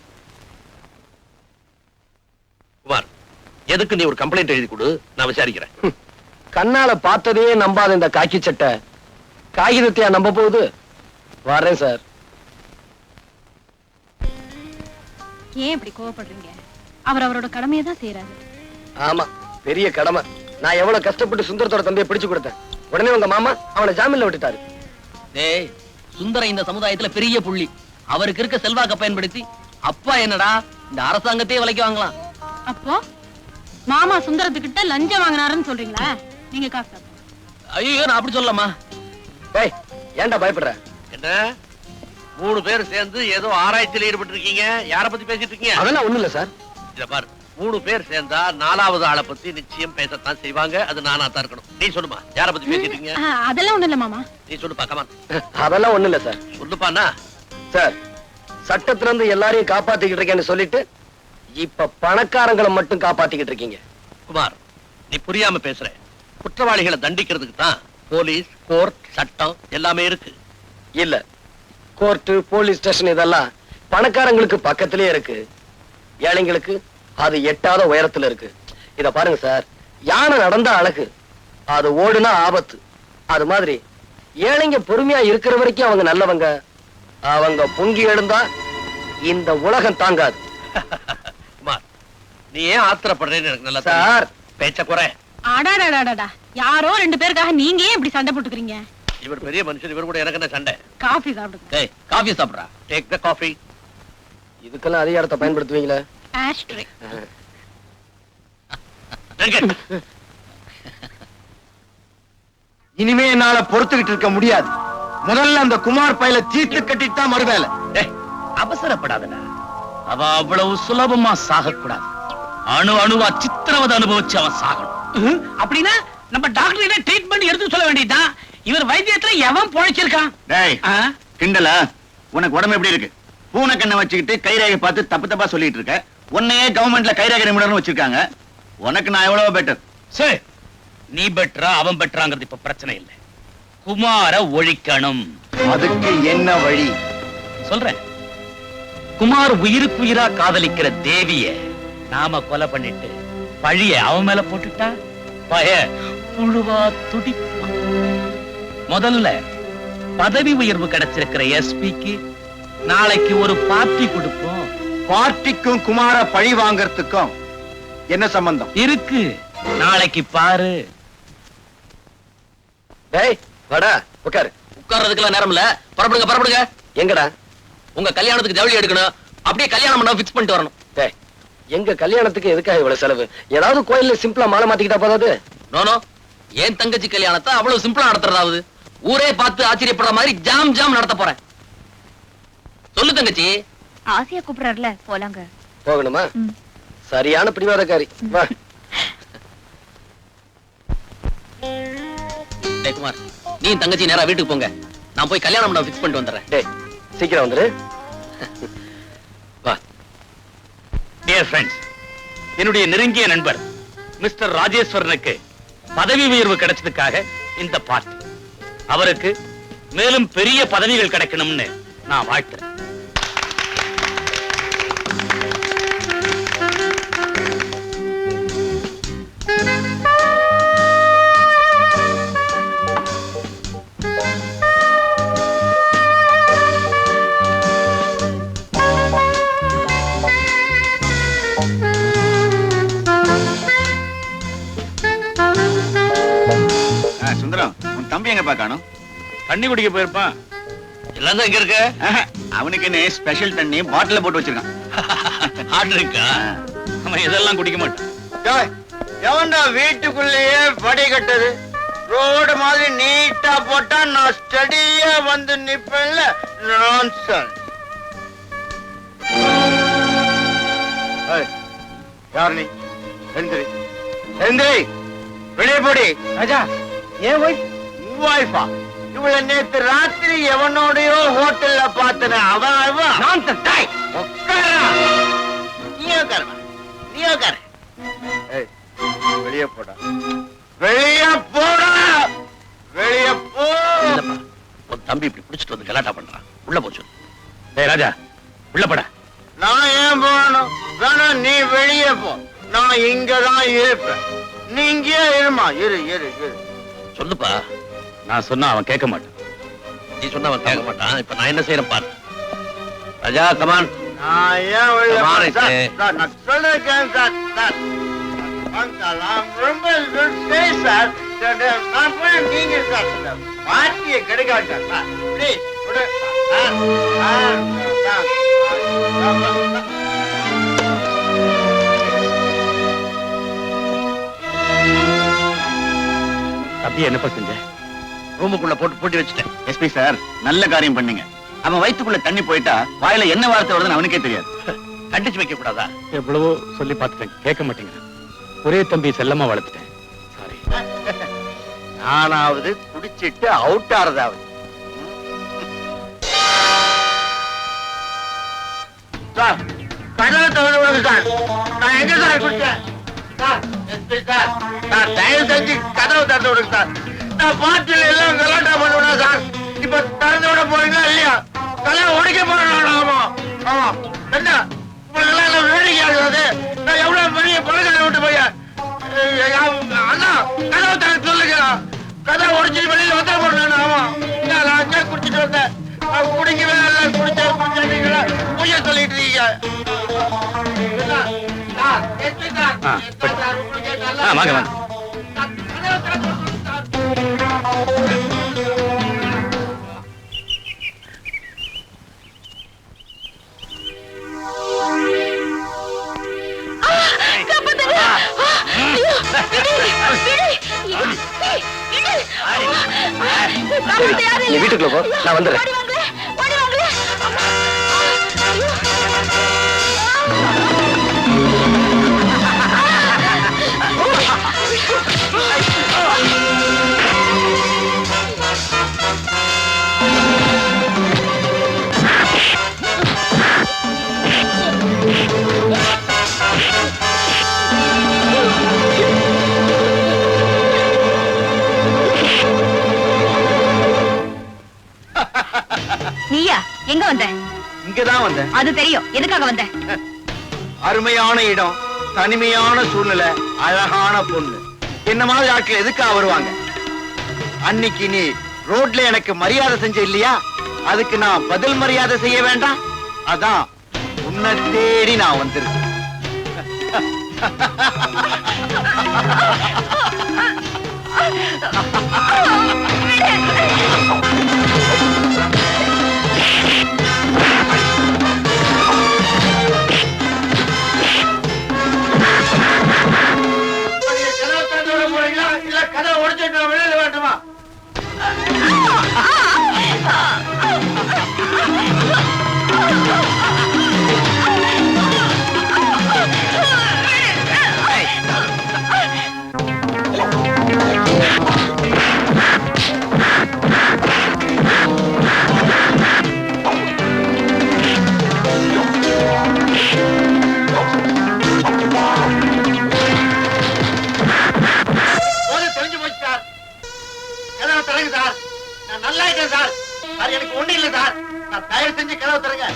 குமார், எதுக்கு நீ ஒரு கம்ப்ளைண்ட் எழுதி கொடு, நான் விசாரிக்கிறேன். கண்ணால பார்த்ததையே நம்பாத இந்த காக்கி சட்டை காகிதத்தையா நம்ப போகுது? வரேன் சார். ஏன் இப்படி கோவப்படுறீங்க? அவர் அவரோட கடமையை தான் செய்யறாரு. ஆமா, பெரிய கடமை. நான் எவ்வளவு கஷ்டப்பட்டு சுந்தரத்தோட தம்பியை பிடிச்சு கொடுத்தேன். உடனே உங்க மாமா அவனை ஜாமீன்ல விட்டுட்டாரு. டேய், சுந்தரம் இந்த சமுதாயத்துல பெரிய புள்ளி. அவருக்கு இருக்க செல்வாக்க பயன்படுத்தி அப்பா என்னடா இந்த அரசாங்கத்தையே விலைக்கு வாங்கலாம். அப்போ மாமா சுந்தரத்துக்கிட்ட லஞ்சம் வாங்கினாருன்னு சொல்றீங்களா? நீங்க காசு சாப்பிடுங்க. ஐயோ நான் அப்படி சொல்லலாமா? டேய் ஏன்டா பயப்படுற? என்ன 3 பேர் சேர்ந்து ஏதோ ஆராய்ச்சியில் ஈடுபட்டு இருக்கீங்க? யார பத்தி பேசிட்டு இருக்கீங்க? அதெல்லாம் ஒண்ணு இல்ல சார். இத பாரு, 3 பேர் சேர்ந்தா 4வது ஆளை பத்தி நிச்சயம் பேசத்தான் செய்வாங்க. அது நானா தான் இருக்கணும். நீ சொல்லுமா, யார பத்தி பேசிட்டு இருக்கீங்க? அதெல்லாம் ஒண்ணும் இல்ல மாமா. நீ சொல்லுப்பா, கமான். அதெல்லாம் ஒண்ணு இல்ல சார். சொல்லுப்பாண்ணா. சார், சட்டத்துல இருந்து எல்லாரையும் காப்பாத்திக்கிட்டு இருக்கேன்னு சொல்லிட்டு இப்ப பணக்காரங்களை மட்டும் காப்பாத்திக்கிட்டு இருக்கீங்க. குமார், நீ புரியாம பேசுற. குற்றவாளிகளை தண்டிக்கிறதுக்கு தான் போலீஸ், கோர்ட், சட்டம் எல்லாமே இருக்கு. இல்ல, கோர்ட், போலீஸ் ஸ்டேஷன் இதெல்லாம் பணக்காரங்களுக்கு பக்கத்திலே இருக்கு. ஏழைங்களுக்கு அது எட்டாத உயரத்துல இருக்கு. இத பாருங்க சார், யானை நடந்தா அழகு, அது ஓடுனா ஆபத்து. அது மாதிரி ஏழைங்க பொறுமையா இருக்கிற வரைக்கும் அவங்க நல்லவங்க. அவங்க பொங்கி எழுந்தா இந்த உலகம் தாங்காது. குமார், நீ ஏன் ஆத்திரப்படுறேன்னு எனக்கு நல்லா சார், பேச்ச குறை. அடாடாடாடா, யாரோ 2 பேருக்காக நீங்க ஏன் இப்படி சண்டை போட்டுக்கிறீங்க? இவர் பெரிய மனுஷன், இவர் கூட எனக்கு என்ன சண்டை? காஃபி சாப்பிடுங்க. டேய், காஃபி சாப்பிடுறா. Take the coffee. இதுக்கெல்லாம் அதிகாரத்தை பயன்படுத்துவீங்களா? ஆஷ்ட்ரே. இனிமே என்னால பொறுத்துக்கிட்டு இருக்க முடியாது. முதல்ல அந்த குமார் பையில தீர்த்து கட்டிட்டு தான் மறுவேலை. அவசரப்படாதடா. அவ அவ்வளவு சுலபமா சாகக்கூடாது. அணு அணுவா சித்திரவதை அனுபவிச்சு அவன் சாகணும். அப்படின்னா நம்ம டாக்டர் ட்ரீட்மெண்ட் எடுத்து சொல்ல வேண்டியதுதான். இவர் வைத்தியத்துல எவன் பொழைச்சிருக்கான்? டேய் கிண்டலா? உனக்கு உடம்பு எப்படி இருக்கு? பூனை கண்ணை வச்சுக்கிட்டு கைரேகை பார்த்து தப்பு தப்பா சொல்லிட்டு இருக்க. உன்னையே கவர்மெண்ட்ல கைரேகை நிபுணர்னு வச்சிருக்காங்க. உனக்கு நான் எவ்வளவு பெட்டர். சரி, நீ பெட்டரா அவன் பெட்டராங்கிறது இப்ப பிரச்சனை இல்லை. குமார ஒழிக்கணும். அதுக்கு என்ன வழி சொல்றேன். குமார் உயிருக்கு உயிரா காதலிக்கிற தேவிய நாம கொலை பண்ணிட்டு பழிய அவன் மேல போட்டுட்டா பய புழுவா துடிப்பான். முதல்ல பதவி உயர்வு கிடைச்சிருக்கிற எஸ்பிக்கு நாளைக்கு ஒரு பார்ட்டி கொடுப்போம். பார்ட்டிக்கும் குமார பழி வாங்கறதுக்கும் என்ன சம்பந்தம் இருக்கு? நாளைக்கு பாரு. டேய் வாடா, உட்காரு. உட்கார்றதுக்கெல்லாம் நேரம் இல்ல. புறப்படுங்க, புறப்படுங்க. எங்கடா? உங்க கல்யாணத்துக்கு ஜவுளி எடுக்கணும். அப்படியே கல்யாணம் பண்ண ஃபிக்ஸ் பண்ணிட்டு வரணும். டேய், எங்க கல்யாணத்துக்கு எதுக்காக இவ்வளவு செலவு? ஏதாவது கோயில்ல சிம்பிளா மாலை மாத்திக்கிட்டா போதாது? நோனோ, ஏன் தங்கச்சி கல்யாணத்தை அவ்வளவு சிம்பிளா நடத்துறதாவது? ஊரே பார்த்து ஆச்சரியப்படுற மாதிரி ஜாம் ஜாம் நடத்த போறேன். சொல்லு தங்கச்சி. ஆசையா கூப்பிடுறாருல, போலாங்க. போகணுமா? சரியான பிடிவாதக்காரி. வா. டேய் குமார், நீ தங்கச்சி நேரா வீட்டுக்கு போங்க. நான் போய் கல்யாணம் பண்ண ஃபிக்ஸ் பண்ணிட்டு வந்துடுறேன். டேய் சீக்கிரம் வந்துரு. வா. டியர் ஃப்ரெண்ட்ஸ், என்னுடைய நெருங்கிய நண்பர் மிஸ்டர் ராஜேஸ்வரனுக்கு பதவி உயர்வு கிடைச்சதுக்காக இந்த பார்ட்டி. அவருக்கு மேலும் பெரிய பதவிகள் கிடைக்கணும்னு நான் வாழ்த்துறேன். சுந்தரம், உன் தம்பி எங்க பாக்கணும்? தண்ணி குடிக்க போயிருப்பான். எல்லாம் தான் இங்க இருக்கு. அவனுக்கு என்ன ஸ்பெஷல் தண்ணி பாட்டில போட்டு வச்சிருக்கான். ஆர்டர் இருக்கா? அவன் இதெல்லாம் குடிக்க மாட்டான். எவன்டா வீட்டுக்குள்ளேயே படி கட்டது? ரோடு மாதிரி நீட்டா போட்டா நான் ஸ்டடியா வந்து நிப்பேன்ல. நான்சென்ஸ். யார் நீ? எந்திரி, எந்திரி, வெளியே போடி. ராஜா, ஏன் வைஃபா? இவளை நேத்து ராத்திரி எவனோடயோ ஹோட்டல்ல பார்த்தன. அவன் வெளியே போடா, வெளியே போடா, வெளியே போ. இல்லப்பா, உன் தம்பி இப்படி பிடிச்சிட்டு வந்து கலாட்டா பண்றான். உள்ள போச்சு. டேய் ராஜா, உள்ள போடா. நான் ஏன் போகணும்? வேணா நீ வெளியே போ. நான் இங்கதான் இருப்பேன். நீ இங்கே இருமா. இரு இரு இரு. சொல்லுப்பா. நான் சொன்னா அவன் கேட்க மாட்டான். நீ சொன்னா அவன் கேட்க மாட்டான். இப்ப நான் என்ன செய்யறேன் பாரு. ராஜா, கமான். நான் ஏன் வெளியே Come on, போறேன்? Sir, Ike. சார், நான் சொல்லிருக்கேன் சார். சார், நான் ரொம்ப stay சார். நான் போய் நீங்க சார் பார்ட்டியை கிடைக்காது சார். ப்ளீஸ் விடு. தம்பி என்னப்பா செஞ்ச? ரூமுக்குள்ள போட்டு பூட்டி வச்சுட்டேன். எஸ்பி சார், நல்ல காரியம் பண்ணீங்க. அவன் வயித்துக்குள்ள தண்ணி போயிட்டா வாயில என்ன வார்த்தை வருதுன்னு அவனுக்கே தெரியாது. கண்டிச்சு வைக்க கூடாதா? எவ்வளவோ சொல்லி பார்த்துட்டேன், கேட்க மாட்டேங்கிறான். ஒரே தம்பி செல்லமா வளர்த்துட்டேன். சாரி. நானாவது குடிச்சிட்டு அவுட் ஆறதாவது. சார், கதவை திறந்து விடுங்க சார். நான் எங்க சார் குடிச்சேன்? சார், எஸ்பி சார், சார் தயவு செஞ்சு கதவை திறந்து விடுங்க சார். நான் பாட்டில் எல்லாம் கலாட்டா பண்ணுவேனா சார்? இப்ப திறந்து விட போறீங்களா இல்லையா? கதவை உடைக்க போறேன். ஆமா ஆமா. என்ன உங்களுக்கு எல்லாம் வேடிக்கையா இருக்காது? நான் எவ்வளவு பெரிய பணக்கார விட்டு போய் அண்ணா கதவை திறந்து சொல்லுங்க. கதவை உடைச்சிட்டு வெளியில வந்துட போறேன். ஆமா, நான் அங்கே குடிச்சிட்டு வந்தேன். குடிக்கவே இல்லை, குடிச்சீங்களா பொய்ய சொல்லிட்டு இருக்கீங்க. வாங்க வாங்க. நீ வீட்டுக்குள்ள போ, நான் வந்துடுறேன். நீயா எங்க வந்த? இங்கதான் வந்தேன். அது தெரியும், எதுக்காக வந்த? அருமையான இடம், தனிமையான சூழ்நிலை, அழகான பொண்ணு. என்ன மாதிரி ஆட்கள் எதுக்காக வருவாங்க? அன்னைக்கு நீ ரோட்ல எனக்கு மரியாதை செஞ்ச இல்லையா? அதுக்கு நான் பதில் மரியாதை செய்ய வேண்டாம்? அதான் உன்னை தேடி நான் வந்திருக்கேன். இல்ல கதை உடைச்சிட்டு வெளியில வேண்டுமா? தெரிஞ்சு போச்சு சார். கதவை தரங்க சார். நான் நல்லா இருக்கேன் சார். சார் எனக்கு ஒண்ணு இல்லை சார். நான் தயவு செஞ்சு கதவை தரங்க.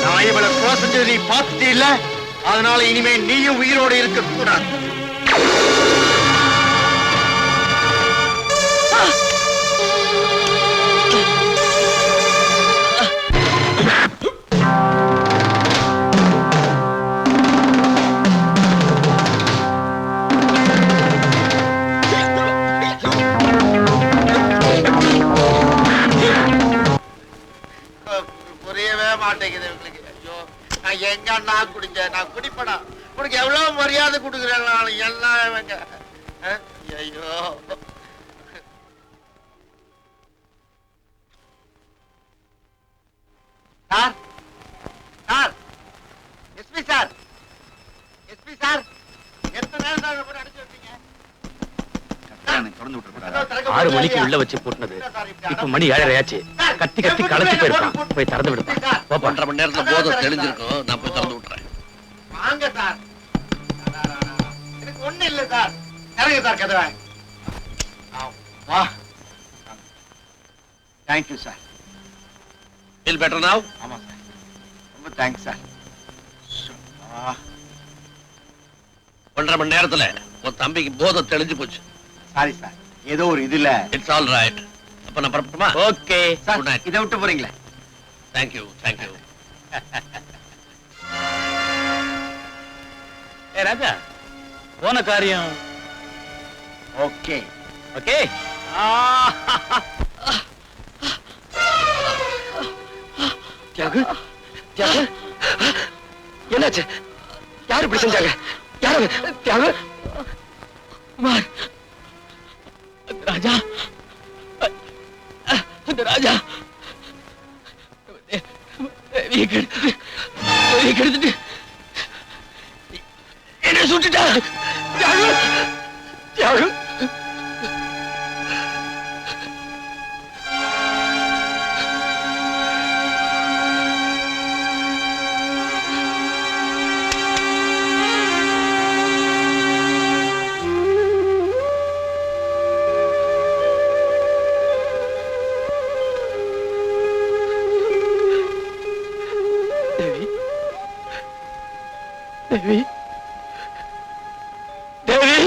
நான் இவளை கொலை செஞ்சது நீ பார்த்துட்டே இல்ல, அதனால இனிமே நீயும் உயிரோடு இருக்க கூடாது. புரியவே மாட்டேங்குது உங்களுக்கு. ஐயோ, நான் எங்க நான் குடிச்சேன்? நான் குடிப்படா. உனக்கு எனக்கு எவ்வளவு மரியாதை கொடுக்குறேன் நான் எல்லாம் இவங்க. ஐயோ sir sir SP sir SP sir எத்தனை நேரம் தான் போட்டு அடிச்சு வச்சீங்க? 6 மணிக்கு உள்ள வச்சு போட்டுனது இப்ப மணி 7:30 ஆச்சு. கத்தி கத்தி களைச்சு போயிருப்பான். போய் திறந்து விடுப்பா. 1.5 மணி நேரத்துல போதை தெளிஞ்சிருக்கும். நான் போய் திறந்து விட்டுறேன். வாங்க சார். எனக்கு ஒண்ணு இல்ல சார். இறங்க சார் கதவை. வா. Thank you sir. Feel better now? ஆமா சார். ரொம்ப தேங்க்ஸ் சார். 1.5 மணி நேரத்துல உன் தம்பிக்கு போதை தெளிஞ்சு போச்சு. Sorry sir. ஏதோ ஒரு இதுல. It's all right. அப்ப நான் புறப்பட்டுமா? ஓகே. சார் இதை விட்டு போறீங்களா? Thank you thank you. ஏ ராஜா, போன காரியம் ஓகே ஓகே. தியாகு தியாகு என்னாச்சு? யாரு இப்படி செஞ்சாங்க? யாரு தியாகு? குமார், ராஜா, அந்த ராஜா தேவியை கெடுத்துட்டு என்ன சுட்டுட்டா. தியாகு தியாகு தேவி தேவி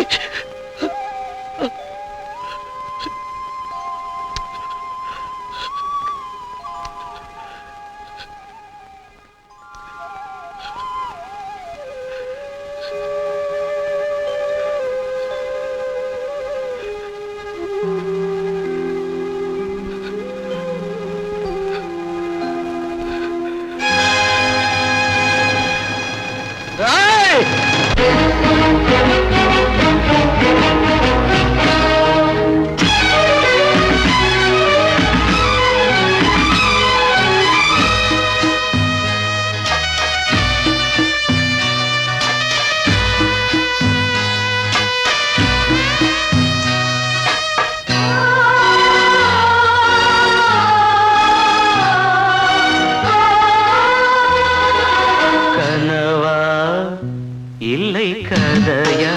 இல்லை கதையா,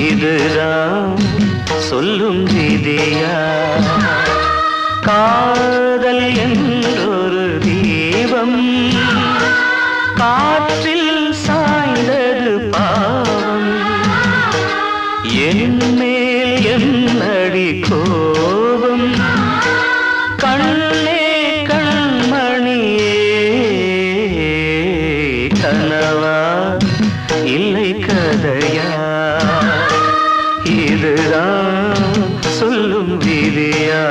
இதுதான் சொல்லும் விதியா? காதல் என்றொரு தீபம் காற்றில் சாய்ந்தது பாவம். என் மேல் என்னடி கோபம்? கண்ணே கண்மணியே, கனவா இல்லை கதையா? இதுதான் சொல்லும் விதியா?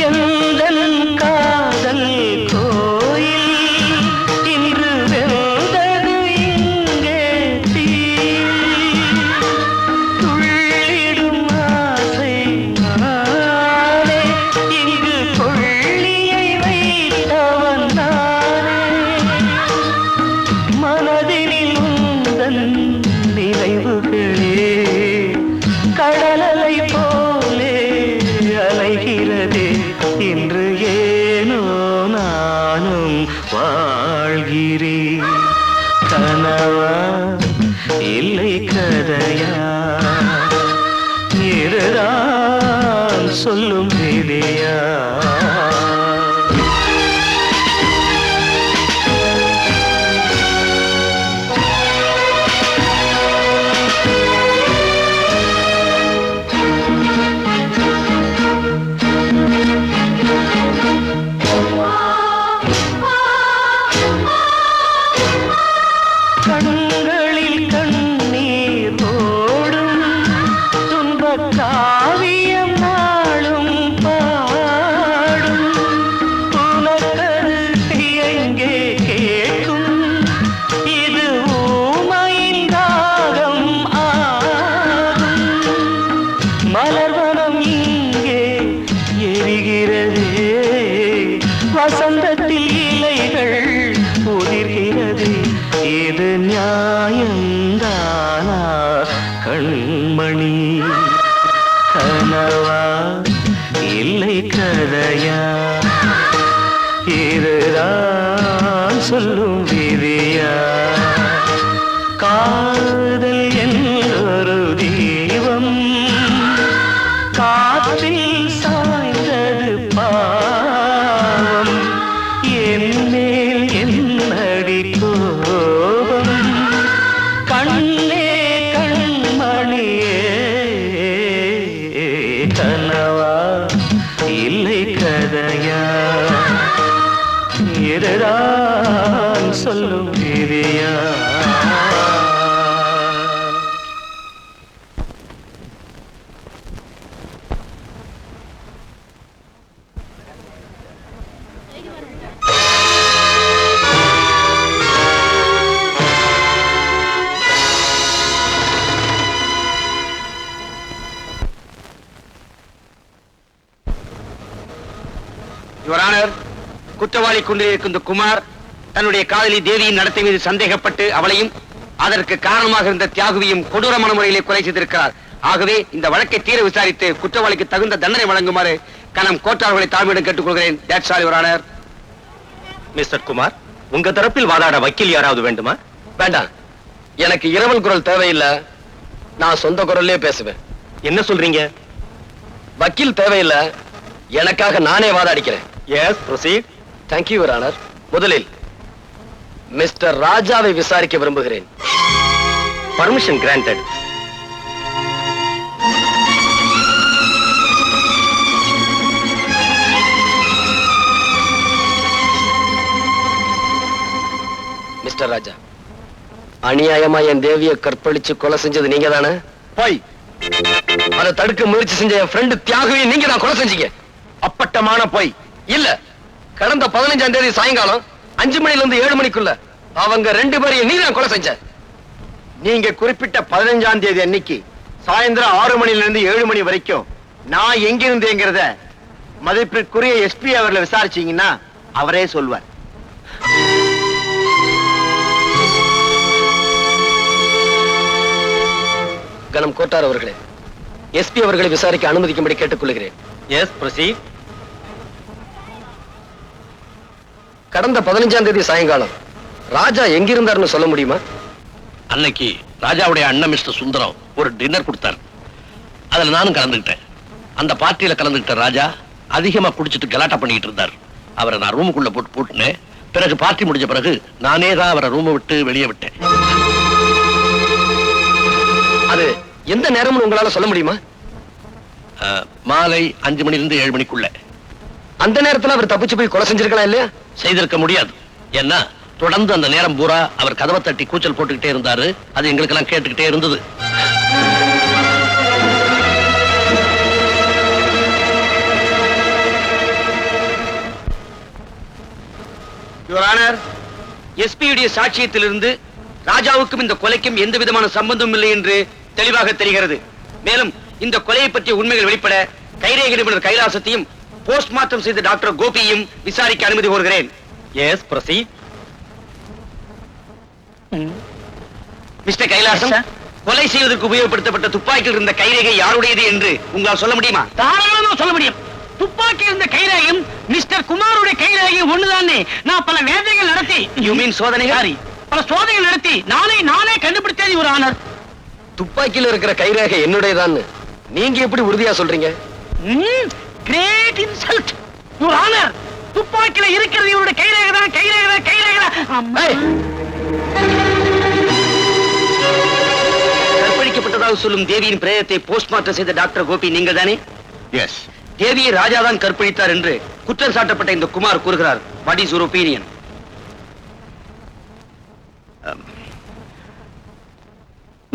எந்தன் காதல் கோயில் இன்று வெந்தது இங்கே தீ. துள்ளிடும் ஆசை நானே, இங்கு கொள்ளியை வைத்தவன் நானே. மனதினில் உந்தன் நினைவுகளே கடலலை போலே அலைகிறதே. இன்று ஏனோ நானும் வாழ்கிறேன். கனவா இல்லை கதையா? இதுதான் சொல்லும் விதியா? கண்மணி கனவா இல்லை கதையா இதுதான் சொல்லும் விதியா காதல் என்றொரு தீபம் காற்றில் சாய்ந்தது பாவம் என் மேல் என்னடி கோபம் கண்ணே கண்மணியே கனவா இல்லை கதையா இதுதான் சொல்லும் விதியா யுவர் ஆனர், குற்றவாளி குன்றில் இந்த குமார் தன்னுடைய காதலி தேவியின் நடத்தை மீது சந்தேகப்பட்டு அவளையும் அதற்கு காரணமாக இருந்த தியாகுவையும் கொடூரமான முறையிலே கொலை செய்திருக்கிறார். ஆகவே இந்த வழக்கை தீர விசாரித்து குற்றவாளிக்கு தகுந்த தண்டனை வழங்குமாறு கனம் கோட்டார்களை தாழ்மையிடம் கேட்டுக்கொள்கிறேன். That's all your honour. Mister Kumar, உங்க தரப்பில் வாதாட வக்கீல் யாராவது வேண்டுமா? வேண்டாம், எனக்கு இரவல் குரல் தேவையில்லை. நான் சொந்த குரல்லே பேசுவேன். என்ன சொல்றீங்க? வக்கீல் தேவையில்லை, எனக்காக நானே வாதாடிக்கிறேன். Yes, proceed. Thank you your honour. முதலில் மிஸ்டர் ராஜாவை விசாரிக்க விரும்புகிறேன். Permission granted. மிஸ்டர் ராஜா, அநியாயமா என் தேவியை கற்பழிச்சு கொலை செஞ்சது நீங்க தானே? போய் அதை தடுக்க முயற்சி செஞ்ச என் ஃப்ரெண்டு தியாகுவை நீங்க தான் கொலை செஞ்சீங்க. அப்பட்டமான போய் இல்ல. கடந்த 15ஆம் தேதி சாயங்காலம் 5 மணில இருந்து 7 மணிக்குள்ள அவங்க 2 பேரையும் நீங்க தான் கொலை செஞ்ச. நீங்க குறிப்பிட்ட 15ஆம் தேதி அன்னைக்கு சாயந்தரம் 6 மணில இருந்து 7 மணி வரைக்கும் நான் எங்க இருந்தேங்கிறத மதிப்பிற்குரிய எஸ்பி அவர்களை விசாரிச்சீங்கன்னா அவரே சொல்வார். கனம் கோட்டார் அவர்களே, எஸ்பி அவர்களை விசாரிக்க அனுமதிக்கும்படி கேட்டுக்கொள்கிறேன். Yes, proceed. கடந்த 15ஆம் தேதி சாயங்காலம் ராஜா எங்கிருந்தார்னு சொல்ல முடியுமா? அன்னைக்கு ராஜாவுடைய அண்ணன் மிஸ்டர் சுந்தரம் ஒரு டின்னர் கொடுத்தார். அதுல நானும் கலந்துக்கிட்டேன். அந்த பார்ட்டியில கலந்துக்கிட்ட ராஜா அதிகமா குடிச்சிட்டு கலாட்டா பண்ணிட்டு இருந்தார். அவரை நான் ரூமுக்குள்ள போட்டு பூட்டினேன். பிறகு பார்ட்டி முடிஞ்ச பிறகு நானே தான் அவரை ரூமை விட்டு வெளியே விட்டேன். அது எந்த நேரம்னு உங்களால சொல்ல முடியுமா? மாலை 5 மணிலிருந்து 7 மணிக்குள்ள. அந்த நேரத்துல அவர் தப்பிச்சு போய் கொலை செஞ்சிருக்கலாம் இல்லையா? செய்திருக்க முடியாது. ஏன்னா தொடர்ந்து அந்த நேரம் பூரா அவர் கதவை தட்டி கூச்சல் போட்டுக்கிட்டே இருந்தாரு. அது எங்களுக்கெல்லாம் கேட்டுக்கிட்டே இருந்தது. யுவர் ஆனர், எஸ்பியுடைய சாட்சியத்திலிருந்து ராஜாவுக்கும் இந்த கொலைக்கும் எந்த விதமான சம்பந்தம் இல்லை என்று தெளிவாக தெரிகிறது. மேலும் இந்த கொலையை பற்றிய உண்மைகள் வெளிப்பட கைரேகை நிபுணர் கைலாசத்தையும் போஸ்ட்மார்ட்டம் செய்த டாக்டர் கோபியையும் விசாரிக்க அனுமதி கோருகிறேன். S, proceed. மிஸ்டர் கைலாசம், கொலை செய்வதற்கு உபயோகப்படுத்தப்பட்ட துப்பாக்கியில் இருந்த கைரேகை யாருடையது என்று உங்களால் சொல்ல முடியுமா? தாராளமா சொல்ல முடியும். துப்பாக்கி இருந்த கைரேகையும் மிஸ்டர் குமாருடைய கைரேகையும் ஒண்ணுதானே. நான் பல வேதைகள் நடத்தி, யூ மீன் சோதனைகள், பல சோதனைகள் நடத்தி நானே கண்டுபிடித்தது ஒரு ஆனர். துப்பாக்கியில இருக்கிற கைரேகை என்னுடையதான்னு நீங்க எப்படி உறுதியா சொல்றீங்க? Great insult your honour. துப்பாக்கியில இருக்கிறது இவருடைய கைரேகை தான். கற்பழிக்கப்பட்டதாக சொல்லும் தேவியின் பிரேதத்தை போஸ்ட்மார்ட்டம் செய்த டாக்டர் கோபி நீங்கள் தானே? எஸ். தேவியை ராஜாதான் கற்பழித்தார் என்று குற்றம் சாட்டப்பட்ட இந்த குமார் கூறுகிறார். What is your opinion?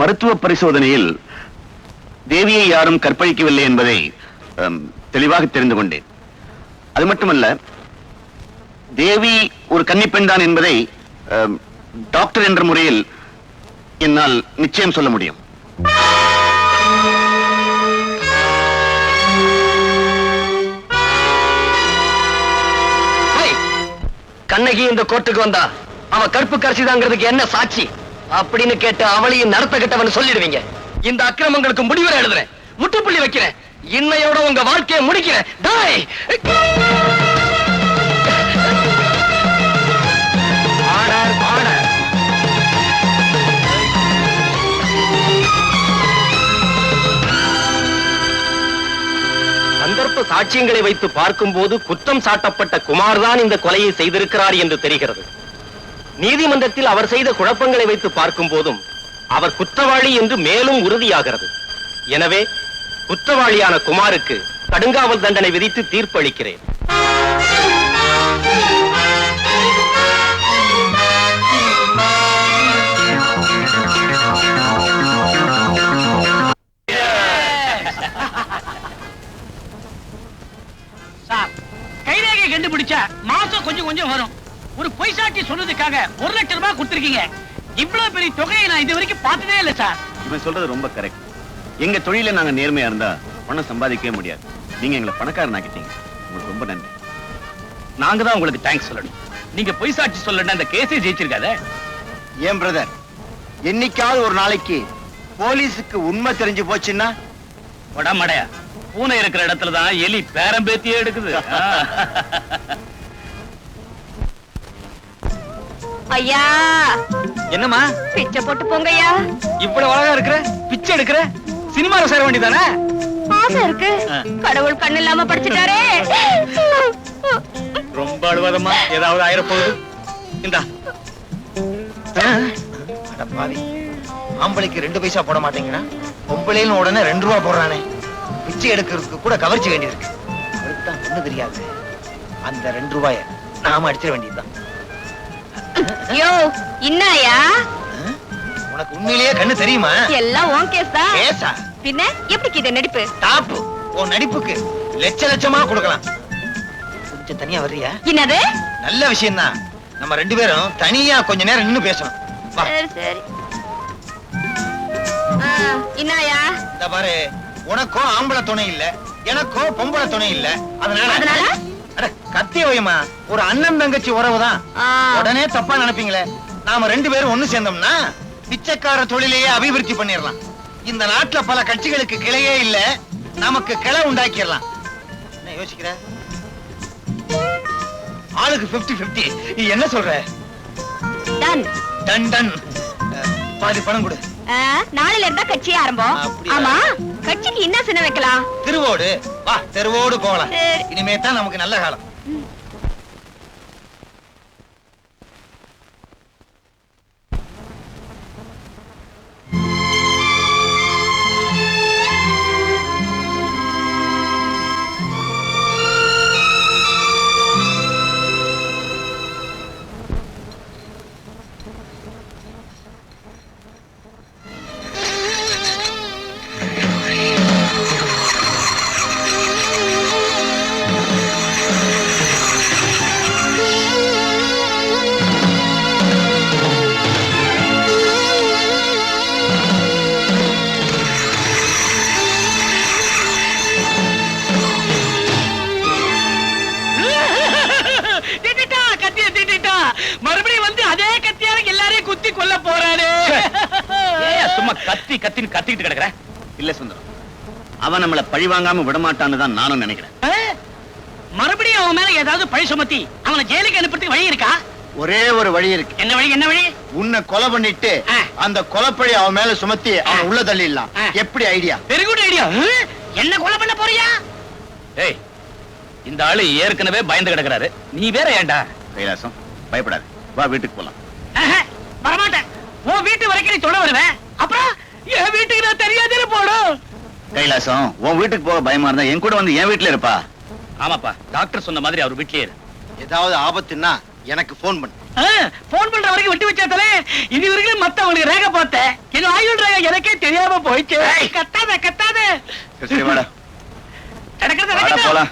மருத்துவ பரிசோதனையில் தேவியை யாரும் கற்பழிக்கவில்லை என்பதை தெளிவாக தெரிந்து கொண்டேன். அது மட்டுமல்ல, தேவி ஒரு கன்னிப்பெண் தான் என்பதை டாக்டர் என்ற முறையில் என்னால் நிச்சயம் சொல்ல முடியும். கண்ணகி இந்த கோர்ட்டுக்கு வந்தா அவ கற்பு கரசிதாங்கிறதுக்கு என்ன சாட்சி அப்படின்னு கேட்டு அவளையும் நடத்த கட்டவன் சொல்லிடுவீங்க. இந்த அக்கிரமங்களுக்கு முடிவரை எழுதுறேன், முற்றுப்புள்ளி வைக்கிறேன். இன்னையோட உங்க வாழ்க்கையை முடிக்கிறேன். டாய். Order, order. சந்தர்ப்ப சாட்சியங்களை வைத்து பார்க்கும்போது குற்றம் சாட்டப்பட்ட குமார் தான் இந்த கொலையை செய்திருக்கிறார் என்று தெரிகிறது. நீதிமன்றத்தில் அவர் செய்த குழப்பங்களை வைத்து பார்க்கும் போதும் அவர் குற்றவாளி என்று மேலும் உறுதியாகிறது. எனவே குற்றவாளியான குமாருக்கு கடுங்காவல் தண்டனை விதித்து தீர்ப்பு அளிக்கிறேன். கைரேகை கண்டுபிடிச்சா மாசம் கொஞ்சம் கொஞ்சம் வரும். ஒரு பொய் சாட்சி சொன்னதுக்காக 1 லட்சம் ரூபாய் கொடுத்திருக்கீங்க. இவ்வளவு பெரிய தொகையை நான் இது வரைக்கும் பார்த்ததே இல்லை சார். இவன் சொல்றது ரொம்ப கரெக்ட். எங்க தொழில நாங்க நேர்மையா இருந்தா பணம் சம்பாதிக்கவே முடியாது. நீங்க எங்களை பணக்காரன் ஆக்கிட்டீங்க. உங்களுக்கு ரொம்ப நன்றி. நாங்க தான் உங்களுக்கு தேங்க்ஸ் சொல்லணும். நீங்க பொய் சாட்சி சொல்லணும் அந்த கேஸே ஜெயிச்சிருக்காதே. ஏன் பிரதர், என்னைக்காவது ஒரு நாளைக்கு போலீஸுக்கு உண்மை தெரிஞ்சு போச்சுன்னா மடையா பூனை இருக்கிற இடத்துல தான் எலி பேரம்பேத்தியே எடுக்குது. ஐயா, என்னம்மா பிச்சை போட்டு போங்கய்யா. இவ்வளவு அழகா இருக்கிற, பிச்சை எடுக்கிற, சினிமால சேர வேண்டியதானே? ஆசை இருக்கு, கடவுள் கண்ணு இல்லாம படிச்சுட்டாரே. ரொம்ப அழுவாதம்மா, ஏதாவது ஆயிரப்போகுது. இந்தா. பாவி, ஆம்பளைக்கு 2 பைசா போட மாட்டேங்கிறான், பொம்பளைன்னு உடனே 2 ரூபா போடுறானே. பிச்சை எடுக்கிறதுக்கு கூட கவர்ச்சி வேண்டியிருக்கு. அவருக்கு தான் ஒண்ணு தெரியாது. அந்த 2 ரூபாய நாம அடிச்சிட வேண்டியதுதான். யோ, இன்னாயா? உனக்கு உண்மையிலேயே கண்ணு தெரியுமா? எல்லாம் உன் கேஸ் தான். கேஸா? பின்ன எப்படி இது நடிப்பு? டாப்பு. உன் நடிப்புக்கு லட்சமா கொடுக்கலாம். கொஞ்சம் தனியா வர்றியா? என்னது? நல்ல விஷயம் தான். நம்ம 2 பேரும் தனியா கொஞ்ச நேரம் நின்னு பேசணும். வா. சரி சரி. இன்னாயா? இந்த பாரு, உனக்கோ ஆம்பளை துணை இல்ல, எனக்கோ பொம்பளை துணை இல்ல. அதனால அட கத்திய வைமா, ஒரு அண்ணன் தங்கச்சி உறவுதான். உடனே தப்பா நினைப்பீங்களே. நாம 2 பேரும் ஒண்ணு சேர்ந்தோம்னா பிச்சைக்கார தொழிலையே அபிவிருத்தி பண்ணிடலாம். இந்த நாட்டுல பல கட்சிகளுக்கு கிளையே இல்ல, நமக்கு கிளை உண்டாக்கிடலாம். என்ன யோசிக்கிற? ஆளுக்கு 50-50. நீ என்ன சொல்ற? Done done done. பாதி பணம் கொடு. நாளையில இருந்தா கட்சி ஆரம்பம். ஆமா, கட்சிக்கு என்ன சின்ன வைக்கலாம்? திருவோடு. வா, தெருவோடு போகலாம். இனிமே தான் நமக்கு நல்ல காலம். மறுபடியும் வந்து அதே கத்தியால எல்லாரையும் குத்தி கொல்ல போறாரு. சும்மா கத்தி கத்தின்னு கத்திக்கிட்டு கிடக்குற. இல்ல சுந்தரம், அவன் நம்மள பழி வாங்காம விடமாட்டான்னு தான் நானும் நினைக்கிறேன். மறுபடியும் அவன் மேல ஏதாவது பழி சுமத்தி அவனை ஜெயிலுக்கு அனுப்புறதுக்கு வழி இருக்கா? ஒரே ஒரு வழி இருக்கு. என்ன வழி? என்ன வழி? உன்னை கொலை பண்ணிட்டு அந்த கொலைப்பழி அவன் மேல சுமத்தி அவன் உள்ள தள்ளிடலாம். எப்படி ஐடியா? Very good idea. என்ன கொலை பண்ண போறியா? ஏய், இந்த ஆளு ஏற்கனவே பயந்து கிடக்குறாரு, நீ வேற ஏன்டா? கைலாசம், பயப்படாது, வா வீட்டுக்கு போலாம். வரமாட்டேன். உன் வீட்டு வரைக்கும் நீ தொட வருவேன், அப்புறம் என் வீட்டுக்கு நான் தெரியாதே போடும். கைலாசம், உன் வீட்டுக்கு போக பயமா இருந்தா என் கூட வந்து என் வீட்டுல இருப்பா. ஆமாப்பா, டாக்டர் சொன்ன மாதிரி அவர் வீட்லயே இரு. ஏதாவது ஆபத்துன்னா எனக்கு போன் பண்ணு. போன் பண்ற வரைக்கும் விட்டு வச்சாத்தலே இது வரைக்கும் மத்தவங்களுக்கு ரேக பார்த்தேன். என்ன ஆயுள் ரேக எனக்கே தெரியாம போயிடுச்சு. கத்தாத கத்தாத. சரி வாடா. நடக்கிறது போலாம்.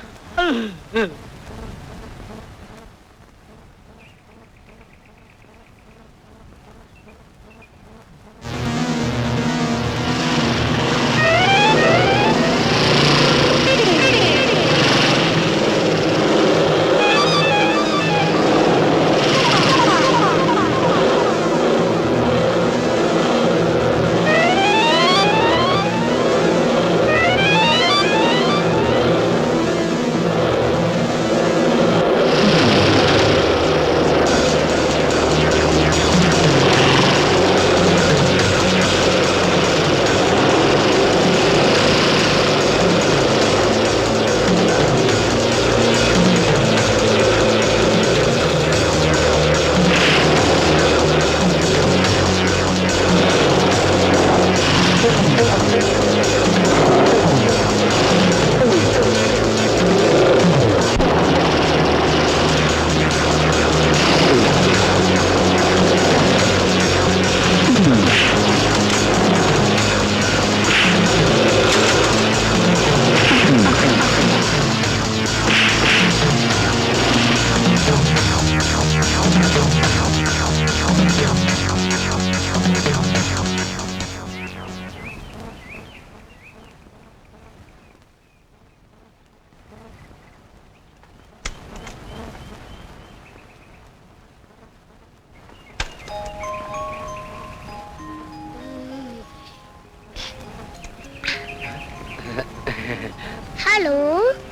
Hello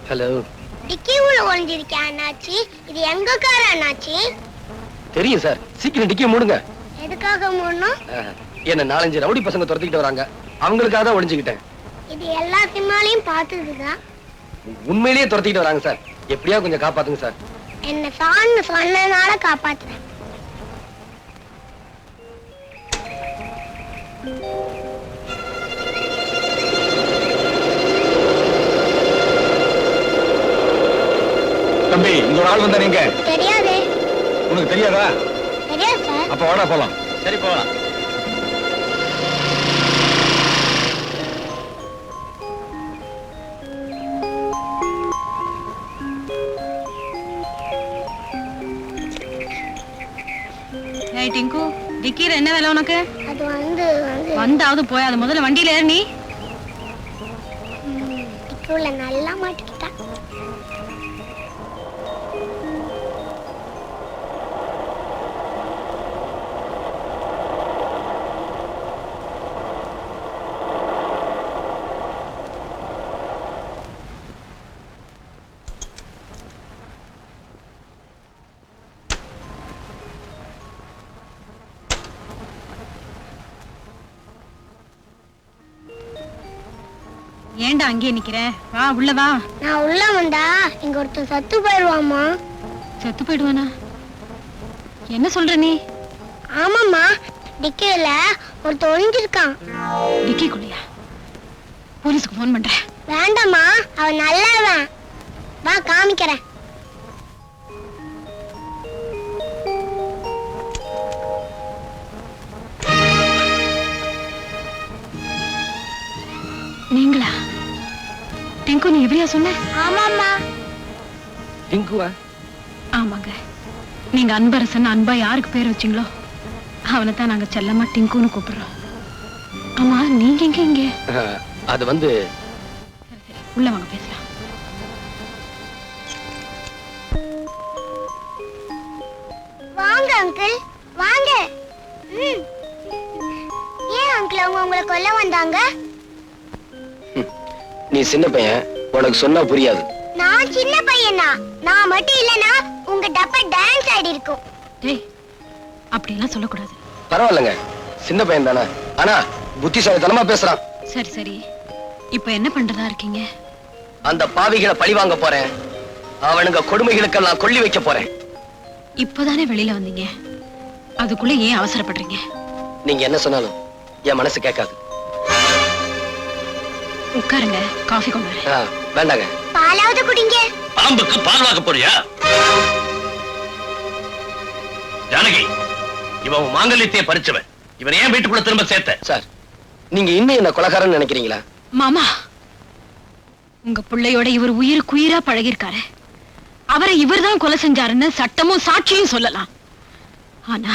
hello. டிக்கி உள்ள ஒளிஞ்சிருக்கேன் அண்ணாச்சி. இது எங்க கார அண்ணாச்சி? தெரியும் சார். சீக்கிரம் டிக்கியை மூடுங்க. எதுக்காக மூடணும்? என்ன 4-5 ரவுடி பசங்க துரத்திக்கிட்டு வராங்க. அவங்களுக்காக தான் ஒளிஞ்சுக்கிட்டேன். இது எல்லா சினிமாலையும் பார்த்ததுதான். உண்மையிலேயே துரத்திக்கிட்டு வராங்க சார். எப்படியா கொஞ்சம் காப்பாத்துங்க சார். என்ன சான்னு சொன்னனால காப்பாத்துறேன். தம்பி, இங்க ஒரு ஆள் வந்தா நீங்க தெரியாதே. உனக்கு தெரியாதா? தெரியாது சார். அப்ப வாடா போலாம். சரி போகலாம். ஏய் டிங்கு, டிக்கில என்ன வேலை உனக்கு? அது வந்து வந்தாவது போய் அது முதல்ல வண்டியில ஏறு நீ. டிக்கில நல்லா மாட்டிக்கிட்டா. ஏண்டா அங்கேயே நிக்கிற? வா உள்ள வா. நான் உள்ள வந்தா இங்க ஒருத்தன் சத்து போயிடுவாமா. செத்து போயிடுவானா? என்ன சொல்ற நீ? ஆமாம்மா, டிக்கில ஒருத்தன் ஒளிஞ்சிருக்கான். டிக்கிக்குள்ளையா? போலீஸ்க்கு போன் பண்றேன். வேண்டாம்மா, அவன் நல்லவன். வா காமிக்கிறேன். நீங்களா? டிங்கு, நீ எப்படியா சொன்ன? ஆமாம்மா. டிங்குவா? ஆமாங்க. நீங்க அன்பரசன் அன்பா யாருக்கு பேர் வச்சீங்களோ அவனை தான் நாங்க செல்லமா டிங்குன்னு கூப்பிடுறோம். ஆமா, நீங்க எங்க இங்க? அது வந்து உள்ள வாங்க பேசலாம். வாங்க அங்கிள், வாங்க. ஏன் அங்கிள் அவங்க உங்களை கொல்ல வந்தாங்க? நீ சின்ன பையன், உனக்கு சொன்னா புரியாது. நான் சின்ன பையனா? நான் மட்டும் இல்லனா உங்க டப்பா டான்ஸ் ஆடி இருக்கும். டேய், அப்படி எல்லாம் சொல்லக்கூடாது. பரவாயில்லைங்க, சின்ன பையன் தானே. ஆனா புத்திசாலித்தனமா பேசுறான். சரி சரி, இப்ப என்ன பண்றதா இருக்கீங்க? அந்த பாவிகளை பழி வாங்க போறேன். அவனுங்க கொடுமைகளுக்கெல்லாம் கொல்லி வைக்க போறேன். இப்பதானே வெளியில வந்தீங்க, அதுக்குள்ள ஏன் அவசரப்படுறீங்க? நீங்க என்ன சொன்னாலும் என் மனசு கேட்காது. உட்காருங்க, காஃபி கொண்டு வரேன். வேண்டாங்க. பாலாவது குடிங்க. பாம்புக்கு பால் வாங்க போறியா? ஜானகி, இவன் மாங்கல்யத்தையே பறிச்சவன். இவன் ஏன் வீட்டுக்குள்ள திரும்ப சேர்த்த? சார், நீங்க இன்னும் என்ன கொலைகாரன் நினைக்கிறீங்களா? மாமா, உங்க பிள்ளையோட இவர் உயிருக்குயிரா பழகிருக்காரு. அவரை இவர்தான் கொலை செஞ்சாருன்னு சட்டமும் சாட்சியும் சொல்லலாம். ஆனா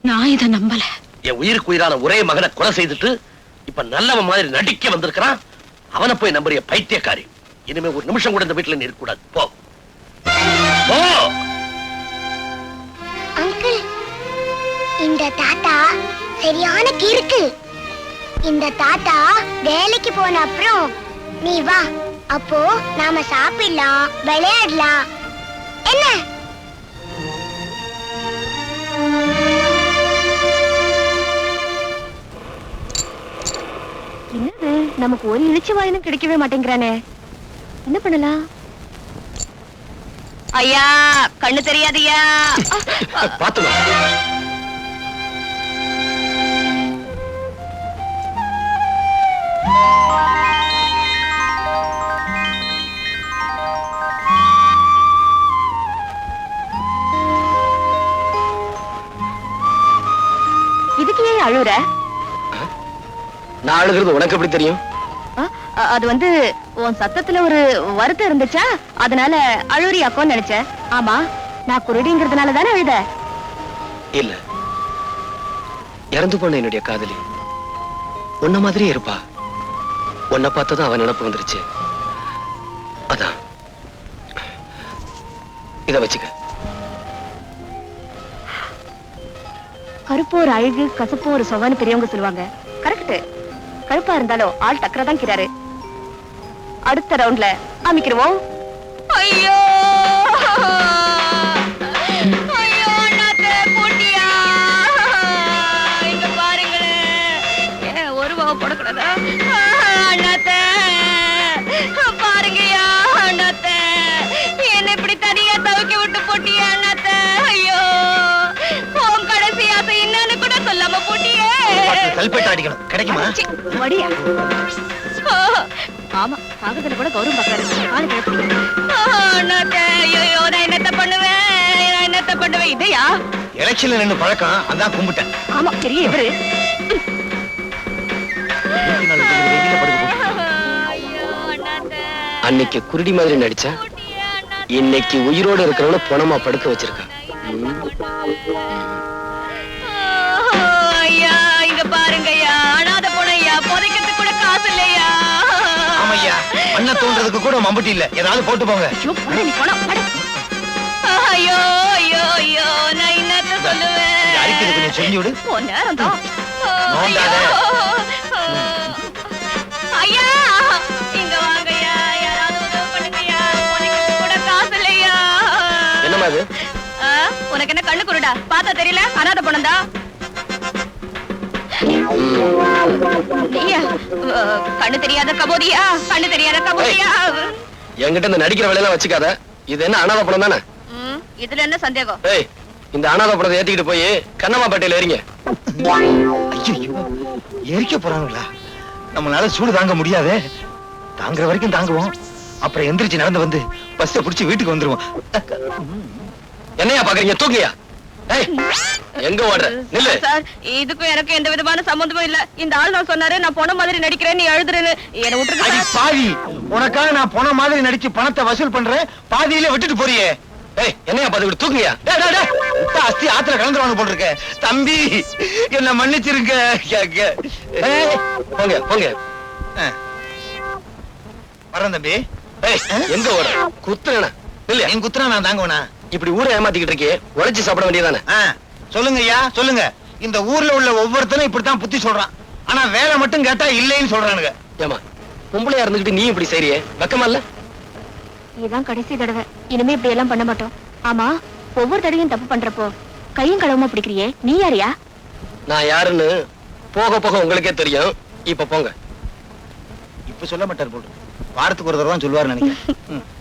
நான் இத நம்பல. என் உயிருக்கு உயிரான ஒரே மகனை கொலை செய்துட்டு இப்ப நல்லவன் மாதிரி நடிக்க வந்திருக்கிறான். அவனை போய் நம்புறிய பைத்தியக்காரி. இனிமே ஒரு நிமிஷம் கூட இந்த வீட்டுல இருக்க கூடாது. போ போ. அங்கிள், இந்த தாத்தா சரியான கிறுக்கு. இந்த தாத்தா வேலைக்கு போன அப்புறம் நீ வா, அப்போ நாம சாப்பிடலாம், விளையாடலாம். என்ன? என்னது, நமக்கு ஒரு இழிச்சு வாயினும் கிடைக்கவே மாட்டேங்கிறானே. என்ன பண்ணலாம்? ஐயா, கண்ணு தெரியாதையா? பாத்துமா. இதுக்கு ஏன் அழுற? நான் அழுகிறது உனக்கு எப்படி தெரியும்? அது வந்து உன் சத்தத்துல ஒரு வருத்தம் இருந்துச்சா, அதனால அழுறியாக்கோன்னு நினைச்சேன். ஆமா, நான் குருடிங்கிறதுனால தானே அழுத? இல்ல, இறந்து போன என்னுடைய காதலி உன்ன மாதிரியே இருப்பா. உன்னை பார்த்ததும் அவன் நினைப்பு வந்துருச்சு. அதான். இத வச்சுக்க. கருப்பு ஒரு அழகு, கசப்பு ஒரு சுவன்னு பெரியவங்க சொல்லுவாங்க. கரெக்ட். கருப்பா இருந்தாலும் ஆள் டக்கரா தான் கிறாரு. அடுத்த ரவுண்ட்ல அமைக்கிறோம். ஐயோ ஐயோ அண்ணாத்தே போட்டியா, இங்க பாருங்களேன். ஒரு வாவ போடக்கூடாதா அண்ணாத்தே? பாருங்கய்யா அண்ணாத்தே, என்ன இப்படி தனியா தவிக்க விட்டு போட்டியா அண்ணாத்தே? ஐயோ உன் கடைசி ஆசை என்னன்னு கூட சொல்லாம போட்டியே. கல்பெட்டு அடிக்கணும், கிடைக்குமா? மடியா? ஆமா, காகத்துல கூட கௌரவம் பாக்குறாரு. காலு கிளப்பிட்டீங்க. அண்ணாத்தே, ஐயோ நான் என்னத்த பண்ணுவேன்? இதையா எலெக்ஷன்ல நின்னு பழக்கம், அதான் கும்பிட்டேன். ஆமா, பெரிய இவரு. அன்னைக்கு குருடி மாதிரி நடிச்சா, இன்னைக்கு உயிரோடு இருக்கிறவன பணமா படுக்க வச்சிருக்கான். ஐயா இங்க பாருங்கய்யா, அனாதை போனையா, புதைக்கிறதுக்கு கூட காசு இல்லையா? ஆமையா, மண்ண தோன்றதுக்கு கூட மம்பட்டி இல்ல, ஏதாவது போட்டு போங்க. ஐயோ ஐயோ ஐயோ, நான் என்னத்த சொல்லுவேன்? அரிக்குது, கொஞ்சம் சொல்லி விடு. நேரம் தான். ஐயா இங்க வாங்கய்யா, யாராவது உதவி பண்ணுங்கய்யா, புதைக்கிறதுக்கு கூட காசு இல்லையா? என்னமா அது? உனக்கு என்ன கண்ணு குருடா? பார்த்தா தெரியல? அனாதை போனதா? கண்ணு தெரியாத கபோதியா? கண்ணு தெரியாத கபோதியா? என்கிட்ட இந்த நடிக்கிற வேலையெல்லாம் வச்சுக்காத. இது என்ன அனாதை படம் தானே? இதுல என்ன சந்தேகம்? இந்த அனாதை படத்தை ஏத்திக்கிட்டு போய் கண்ணம்மாப்பேட்டையில ஏறிங்க. ஐயோ, எரிக்க போறாங்களா? நம்மளால சூடு தாங்க முடியாதே. தாங்குற வரைக்கும் தாங்குவோம், அப்புறம் எந்திரிச்சு நடந்து வந்து பஸ்ஸை புடிச்சு வீட்டுக்கு வந்துருவோம். என்னையா பாக்குறீங்க? தூக்கியா? எங்க ஓடுற? நில்லு. சார், இதுக்கும் எனக்கு எந்த விதமான சம்பந்தமும் இல்ல. இந்த ஆள் நான் சொன்னாரு, நான் போன மாதிரி நடிக்கிறேன், நீ எழுதுறேன்னு. என்ன விட்டுருக்க பாவி, உனக்காக நான் போன மாதிரி நடிச்சு பணத்தை வசூல் பண்றேன், பாதியில விட்டுட்டு போறியே. என்னையா பாத்து தூக்குங்க. அஸ்தி ஆத்துல கலந்துருவாங்க போல் இருக்க. தம்பி என்ன மன்னிச்சிருங்க. போங்க போங்க. வரேன் தம்பி. எங்க ஓடுற? குத்துறேனா? இல்ல, என் குத்துறா நான் தாங்குவனா? இப்படி ஊரை ஏமாத்திக்கிட்டு இருக்கே, உழைச்சு சாப்பிட வேண்டியதானே? சொல்லுங்க ஐயா, சொல்லுங்க. இந்த ஊர்ல உள்ள ஒவ்வொருத்தரும் இப்படித்தான் புத்தி சொல்றான். ஆனா வேலை மட்டும் கேட்டா இல்லைன்னு சொல்றானுங்க. ஏமா பொம்பளையா இருந்துகிட்டு நீ இப்படி செய்றியே, வெக்கமா இல்ல? இதான் கடைசி தடவை, இனிமே இப்படி எல்லாம் பண்ண மாட்டோம். ஆமா, ஒவ்வொரு தடவையும் தப்பு பண்றப்போ கையும் களவுமா பிடிக்கிறியே, நீ யாரியா? நான் யாருன்னு போக போக உங்களுக்கே தெரியும். இப்ப போங்க. இப்ப சொல்ல மாட்டார் போட்டு, வாரத்துக்கு ஒரு தடவை சொல்லுவாரு நினைக்கிறேன்.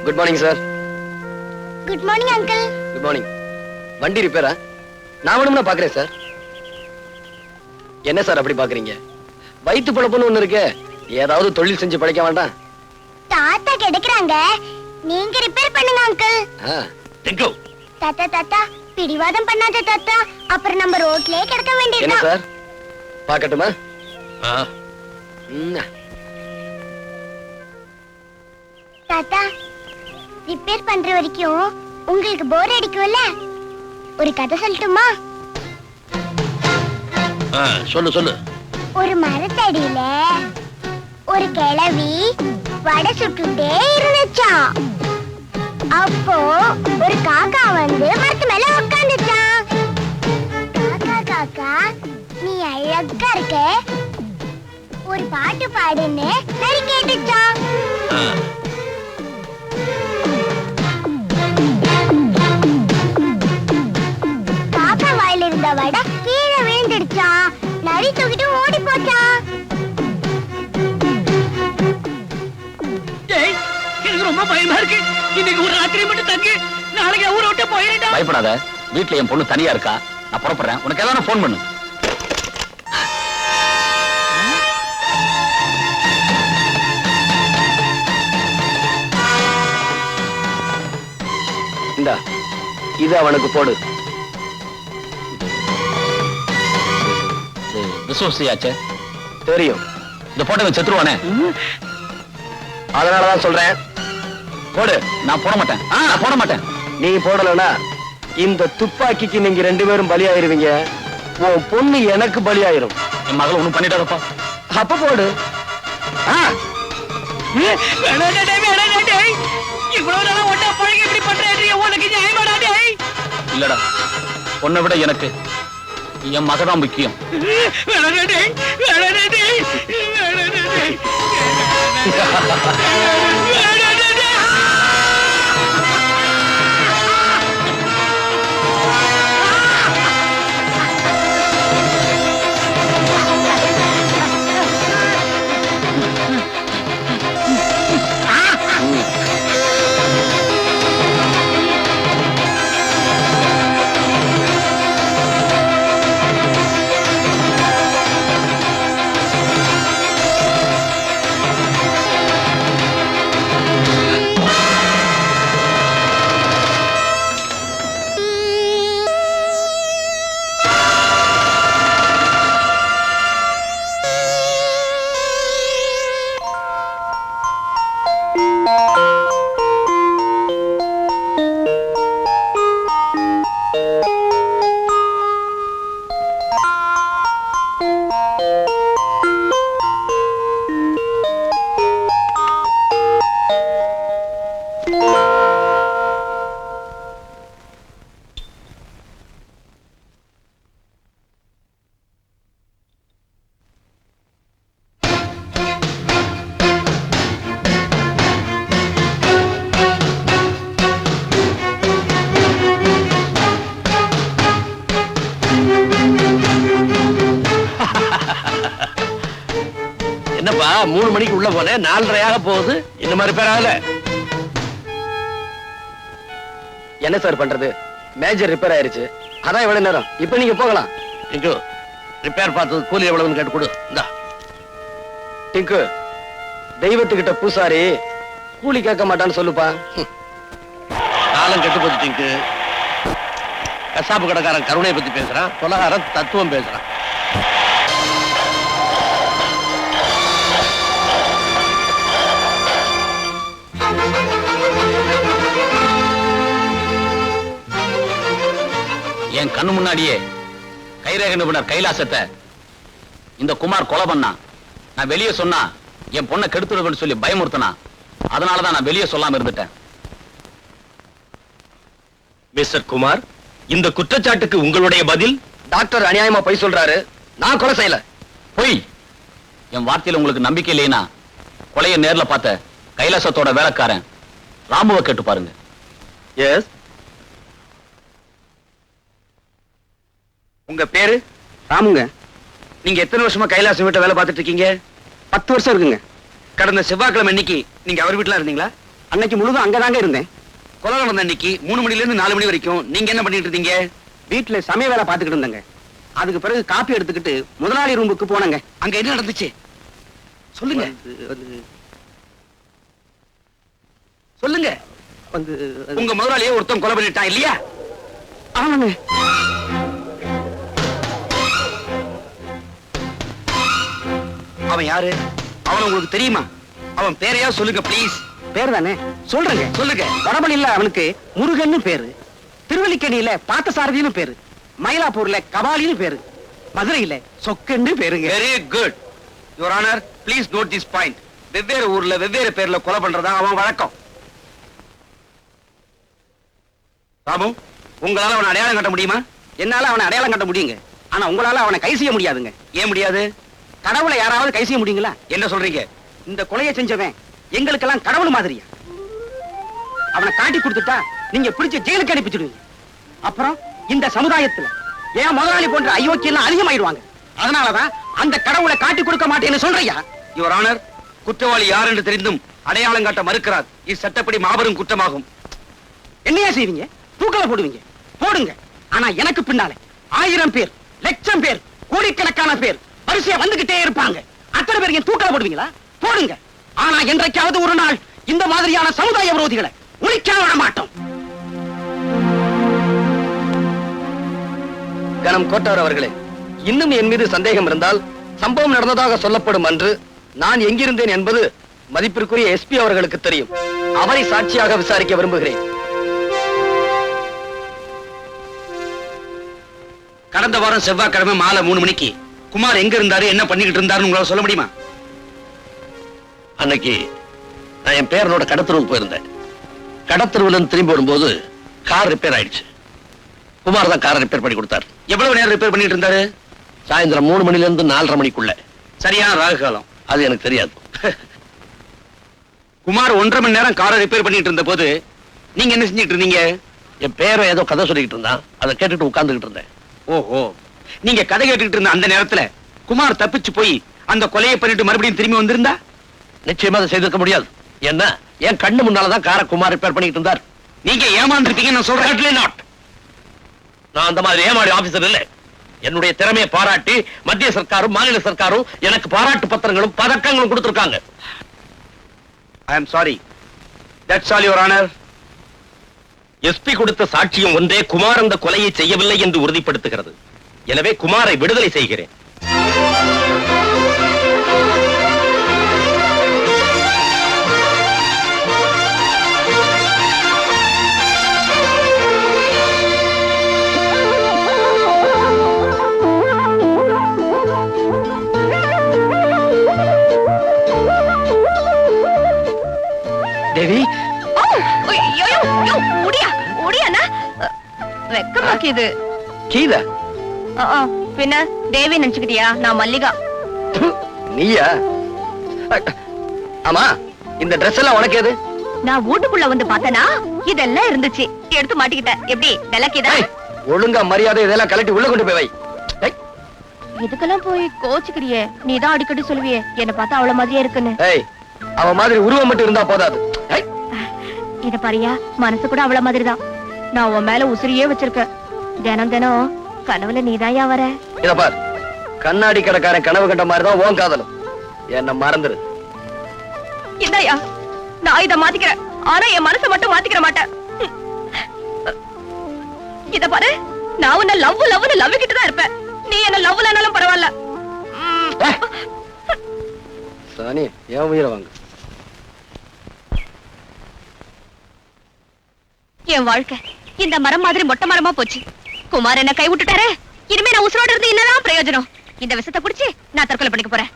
Good morning sir. Good morning uncle. Good morning. வண்டி ரிப்பேரா? நான் வேணும்னா பாக்குறேன் சார். என்ன சார் அப்படி பாக்குறீங்க? வயிற்று பழப்புன்னு ஒண்ணு இருக்கு, ஏதாவது தொழில் செஞ்சு பழைக்க வேண்டாம்? தாத்தா கிடைக்கிறாங்க, நீங்க ரிப்பேர் பண்ணுங்க அங்கிள். தாத்தா தாத்தா பிடிவாதம் பண்ணாத தாத்தா, அப்புறம் நம்ம ரோட்லயே கிடக்க என்ன வேண்டியதுதான். சார் பாக்கட்டுமா? தாத்தா ரிப்பேர் பண்ற வரைக்கும் உங்களுக்கு போர் அடிக்கும்ல, ஒரு கதை சொல்லட்டுமா? சொல்லு சொல்லு. ஒரு மரத்தடியில ஒரு கிழவி வடை சுட்டுட்டே இருந்துச்சாம். அப்போ ஒரு காக்கா வந்து மரத்து மேல உட்கார்ந்துச்சான். காக்கா காக்கா நீ அழகா இருக்க, ஒரு பாட்டு பாடுன்னு நரி கேட்டுச்சான். காக்கா வாயில இருந்த வடை கீழே விழுந்துடுச்சான். நரி தூக்கிட்டு ஓடி போச்சான். எனக்கு ரொம்ப பயம் பயமா இருக்கு. இன்னைக்கு ஒரு ராத்திரி மட்டும் தங்கு, நாளைக்கு ஊரை விட்டு போயிடா. பயப்படாத, வீட்டுல என் பொண்ணு தனியா இருக்கா, நான் புறப்படுறேன். உனக்கு ஏதாவது போன் பண்ணு. இந்தா, இது அவனுக்கு போடு. விசுவசியாச்சே தெரியும். இந்த போட்டோ செத்துருவானே, அதனாலதான் சொல்றேன், போடு. நான் போட மாட்டேன், நான் போட மாட்டேன். நீ போடலனா இந்த துப்பாக்கிக்கு நீங்க 2 பேரும் பலியாயிருவீங்க. உன் பொண்ணு எனக்கு பலியாயிரும். என் மகளை ஒண்ணும் பண்ணிட்டாரப்பா. அப்ப போடு. இவ்வளவு நாளா ஒண்ணா பழகி இப்படி பண்றேன், உனக்கு நியாயமாடா? இல்லடா, பொண்ணை விட எனக்கு என் மகதான் முக்கியம். என்னப்பா 3 மணிக்கு உள்ள போனேன், 4:30 போகுது. இந்த மாதிரி பேராகல. என்ன சார் பண்றது, மேஜர் ரிப்பேர் ஆயிருச்சு, அதான் இவ்வளவு நேரம். இப்ப நீங்க போகலாம். டிங்கு, ரிப்பேர் பார்த்தது கூலி எவ்வளவுன்னு கேட்டு கொடு. இந்தா. டிங்கு, தெய்வத்துக்கிட்ட பூசாரி கூலி கேட்க மாட்டான்னு சொல்லுப்பா. காலம் கெட்டு போச்சு டிங்கு. கசாப்பு கடைக்காரன் கருணையை பத்தி பேசுறான், கொலகாரன் தத்துவம் பேசுறான். என் கண்ணு முன்னாடியே கைரேகை நிபுணர் கைலாசத்தை இந்த குமார் கொலை பண்ணா. நான் வெளியே சொன்னா என் பொண்ணை கெடுத்துடுவேன்னு சொல்லி பயமுறுத்தினா. அதனாலதான் நான் வெளியே சொல்லாம இருந்துட்டேன். மிஸ்டர் குமார், இந்த குற்றச்சாட்டுக்கு உங்களுடைய பதில்? டாக்டர் அநியாயமா பொய் சொல்றாரு, நான் கொலை செய்யல. பொய். என் வார்த்தையில உங்களுக்கு நம்பிக்கை இல்லைன்னா கொலையை நேர்ல பார்த்த கைலாசத்தோட வேலைக்காரன் ராமுவை கேட்டு பாருங்க. எஸ். உங்க பேரு? ராமுங்க. நீங்க எத்தனை வருஷமா கைலாசம் வீட்டை வேலை பார்த்துட்டு இருக்கீங்க? 10 வருஷம் இருக்குங்க. கடந்த செவ்வாய்க்கிழமை அன்னைக்கு நீங்க அவர் வீட்டுல இருந்தீங்களா? அன்னைக்கு முழுதும் அங்கதாங்க இருந்தேன். கொலை நடந்த அன்னைக்கு 3 மணில இருந்து 4 மணி வரைக்கும் நீங்க என்ன பண்ணிட்டு இருந்தீங்க? வீட்டுல சமய வேலை பார்த்துக்கிட்டு இருந்தேங்க. அதுக்கு பிறகு காப்பி எடுத்துக்கிட்டு முதலாளி ரூமுக்கு போனங்க. அங்க என்ன நடந்துச்சு சொல்லுங்க. சொல்லுங்க. உங்க முதலாளியே ஒருத்தன் கொலை பண்ணிட்டான் இல்லையா? ஆமாங்க. அவன் யாரு? அவன் உங்களுக்கு தெரியுமா? அவன் பேரையா சொல்லுங்க ப்ளீஸ். பேர் தானே சொல்றேங்க. சொல்லுங்க. வடபழியில அவனுக்கு முருகன்னு பேரு, திருவல்லிக்கேணியில பார்த்தசாரதின்னு பேரு, மயிலாப்பூர்ல கபாலின்னு பேரு, மதுரையில சொக்கன்னு பேருங்க. Very good your honour. Please note this point. வெவ்வேறு ஊர்ல வெவ்வேறு பேர்ல கொலை பண்றதா அவன் வழக்கம். ராமு, உங்களால அவனை அடையாளம் காட்ட முடியுமா? என்னால அவனை அடையாளம் காட்ட முடியுங்க. ஆனா உங்களால அவனை கை செய்ய முடியாதுங்க. ஏன் முடியாது? கடவுளை யாராவது கை செய்ய முடியுங்களா? என்ன சொல்றீங்க? இந்த கொலையை செஞ்சவன் எங்களுக்கெல்லாம் கடவுள் மாதிரியா. அவனை காட்டி கொடுத்துட்டா நீங்க பிடிச்ச ஜெயிலுக்கு அனுப்பிச்சிடுவீங்க. அப்புறம் இந்த சமுதாயத்துல ஏன் முதலாளி போன்ற அயோக்கியம் அதிகமாயிடுவாங்க. அதனாலதான் அந்த கடவுளை காட்டி கொடுக்க மாட்டேன்னு சொல்றியா? யுவர் ஆனர், குற்றவாளி யார் என்று தெரிந்தும் அடையாளம் காட்ட மறுக்கிறார். இது சட்டப்படி மாபெரும் குற்றமாகும். என்னையா செய்வீங்க? தூக்கல போடுவீங்க. போடுங்க. ஆனா எனக்கு பின்னாலே 1000 பேர், லட்சம் பேர், கோடிக்கணக்கான பேர் வரிசையா வந்துகிட்டே இருப்பாங்க. அத்தனை பேர் என் தூக்கல போடுவீங்களா? போடுங்க. ஆனா என்றைக்காவது ஒரு நாள் இந்த மாதிரியான சமுதாய விரோதிகளை ஒழிக்க விட மாட்டோம். கனம் கோட்டார் அவர்களே, இன்னும் என் மீது சந்தேகம் இருந்தால் சம்பவம் நடந்ததாக சொல்லப்படும் அன்று நான் எங்கிருந்தேன் என்பது மதிப்பிற்குரிய எஸ்பி அவர்களுக்கு தெரியும். அவரை சாட்சியாக விசாரிக்க விரும்புகிறேன். கடந்த வாரம் செவ்வாய்க்கிழமை மாலை 3 மணிக்கு குமார் எங்க இருந்தாரு, என்ன பண்ணிக்கிட்டு இருந்தாருன்னு உங்களால சொல்ல முடியுமா? அன்னைக்கு நான் என் பேரனோட கடத்தருவுக்கு போயிருந்தேன். கடத்தருவுல இருந்து திரும்பி வரும்போது கார் ரிப்பேர் ஆயிடுச்சு. குமார் தான் காரை ரிப்பேர் பண்ணி கொடுத்தார். எவ்வளவு நேரம் ரிப்பேர் பண்ணிட்டு இருந்தாரு? சாயந்தரம் 3 மணில இருந்து 4:30 மணிக்குள்ள. சரியான ராகு காலம். அது எனக்கு தெரியாது. குமார் 1.5 மணி நேரம் காரை ரிப்பேர் பண்ணிட்டு இருந்த போது நீங்க என்ன செஞ்சிட்டு இருந்தீங்க? என் பேரன் ஏதோ கதை சொல்லிக்கிட்டு இருந்தான். அதை கேட்டுட்டு உட்கார்ந்துகிட்டு இருந்தேன். ஓஹோ, நீங்க கதை கேட்டுக்கிட்டு இருந்த அந்த நேரத்துல குமார் தப்பிச்சு போய் அந்த கொலையை பண்ணிட்டு மறுபடியும் திரும்பி வந்திருந்தா? நிச்சயமா அதை செய்திருக்க முடியாது. என்ன, என் கண்ணு முன்னாலதான் காரை குமார் ரிப்பேர் பண்ணிட்டு இருந்தார். நீங்க ஏமாந்துருப்பீங்க நான் சொல்றேன். நான் அந்த மாதிரி ஏமாடி ஆபீசர் இல்ல. என்னுடைய திறமையை பாராட்டி மத்திய சர்க்காரும் மாநில சர்க்காரும் எனக்கு பாராட்டு பத்திரங்களும் பதக்கங்களும் கொடுத்திருக்காங்க. I am sorry. That's all your honour. SP கொடுத்த சாட்சியம் ஒன்றே குமார் அந்த கொலையை செய்யவில்லை என்று உறுதிப்படுத்துகிறது. எனவே குமாரை விடுதலை செய்கிறேன். தேவி, வெக்கமாக்கிது. கீதா பின்ன தேவி நினைச்சுக்கிட்டியா? நான் மல்லிகா. நீயா? ஆமா, இந்த Dress எல்லாம் உனக்கு எது? நான் வீட்டுக்குள்ள வந்து பார்த்தனா இதெல்லாம் இருந்துச்சு, எடுத்து மாட்டிக்கிட்டேன். எப்படி விளக்கிதா? ஒழுங்கா மரியாதை இதெல்லாம் கலட்டி உள்ள கொண்டு போய் வை. இதுக்கெல்லாம் போய் கோச்சுக்கிறியே. நீதான் அடிக்கடி சொல்லுவியே என்ன பார்த்தா அவ்வளவு மாதிரியே இருக்குன்னு. அவ மாதிரி உருவம் மட்டும் இருந்தா போதாது. இத பாரியா, மனசு கூட அவ்வளவு மாதிரிதான். நான் உன் மேல உசிரியே வச்சிருக்கேன். தினம் தினம் கனவுல நீதாயா வர. இத பார், கண்ணாடி கடைக்காரன் கனவு கண்ட மாதிரிதான் உன் காதலும். என்ன மறந்துரு. இந்தாயா, நான் இத மாத்திக்கிறேன். ஆனா என் மனசை மட்டும் மாத்திக்கிற மாட்டேன். இத பாரு, நான் உன்ன லவ்னு லவ்விக்கிட்டு தான் இருப்பேன். நீ என்ன லவ்லனாலும் பரவாயில்ல. சானி, ஏன் உயிரை வாங்க. என் வாழ்க்கை இந்த மரம் மாதிரி மொட்டை மரமா போச்சு. குமார் என்ன கை விட்டுட்டாரு. இனிமே நான் உசுரோட இருந்து என்னதான் பிரயோஜனம்? இந்த விஷத்தை குடிச்சு நான் தற்கொலை பண்ணிக்க போறேன்.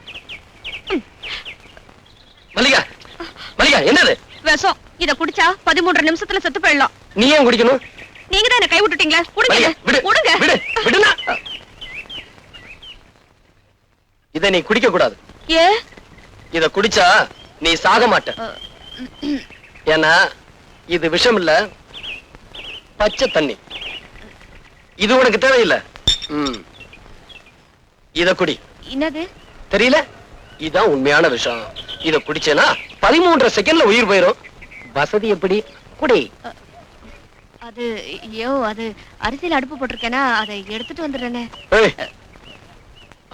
மல்லிகா, மல்லிகா, என்னது விஷம்? இத குடிச்சா 13 நிமிஷத்துல செத்து போயிடலாம். நீ ஏன் குடிக்கணும்? நீங்க தான் என்ன கை விட்டுட்டீங்களா? குடுங்க. இத நீ குடிக்க கூடாது. ஏ? இத குடிச்சா நீ சாக மாட்ட. ஏன்னா இது விஷம் இல்ல, பச்சை தண்ணி. இது உனக்கு தேவையில்லை. இத குடி. என்னது தெரியல? இதான் உண்மையான விஷம். இத குடிச்சேனா 13 செகண்ட்ல உயிர் போயிரும். வசதி எப்படி? குடி. அது அது அரிசியில அடுப்பு போட்டிருக்கேனா, அதை எடுத்துட்டு வந்துடுறேனே.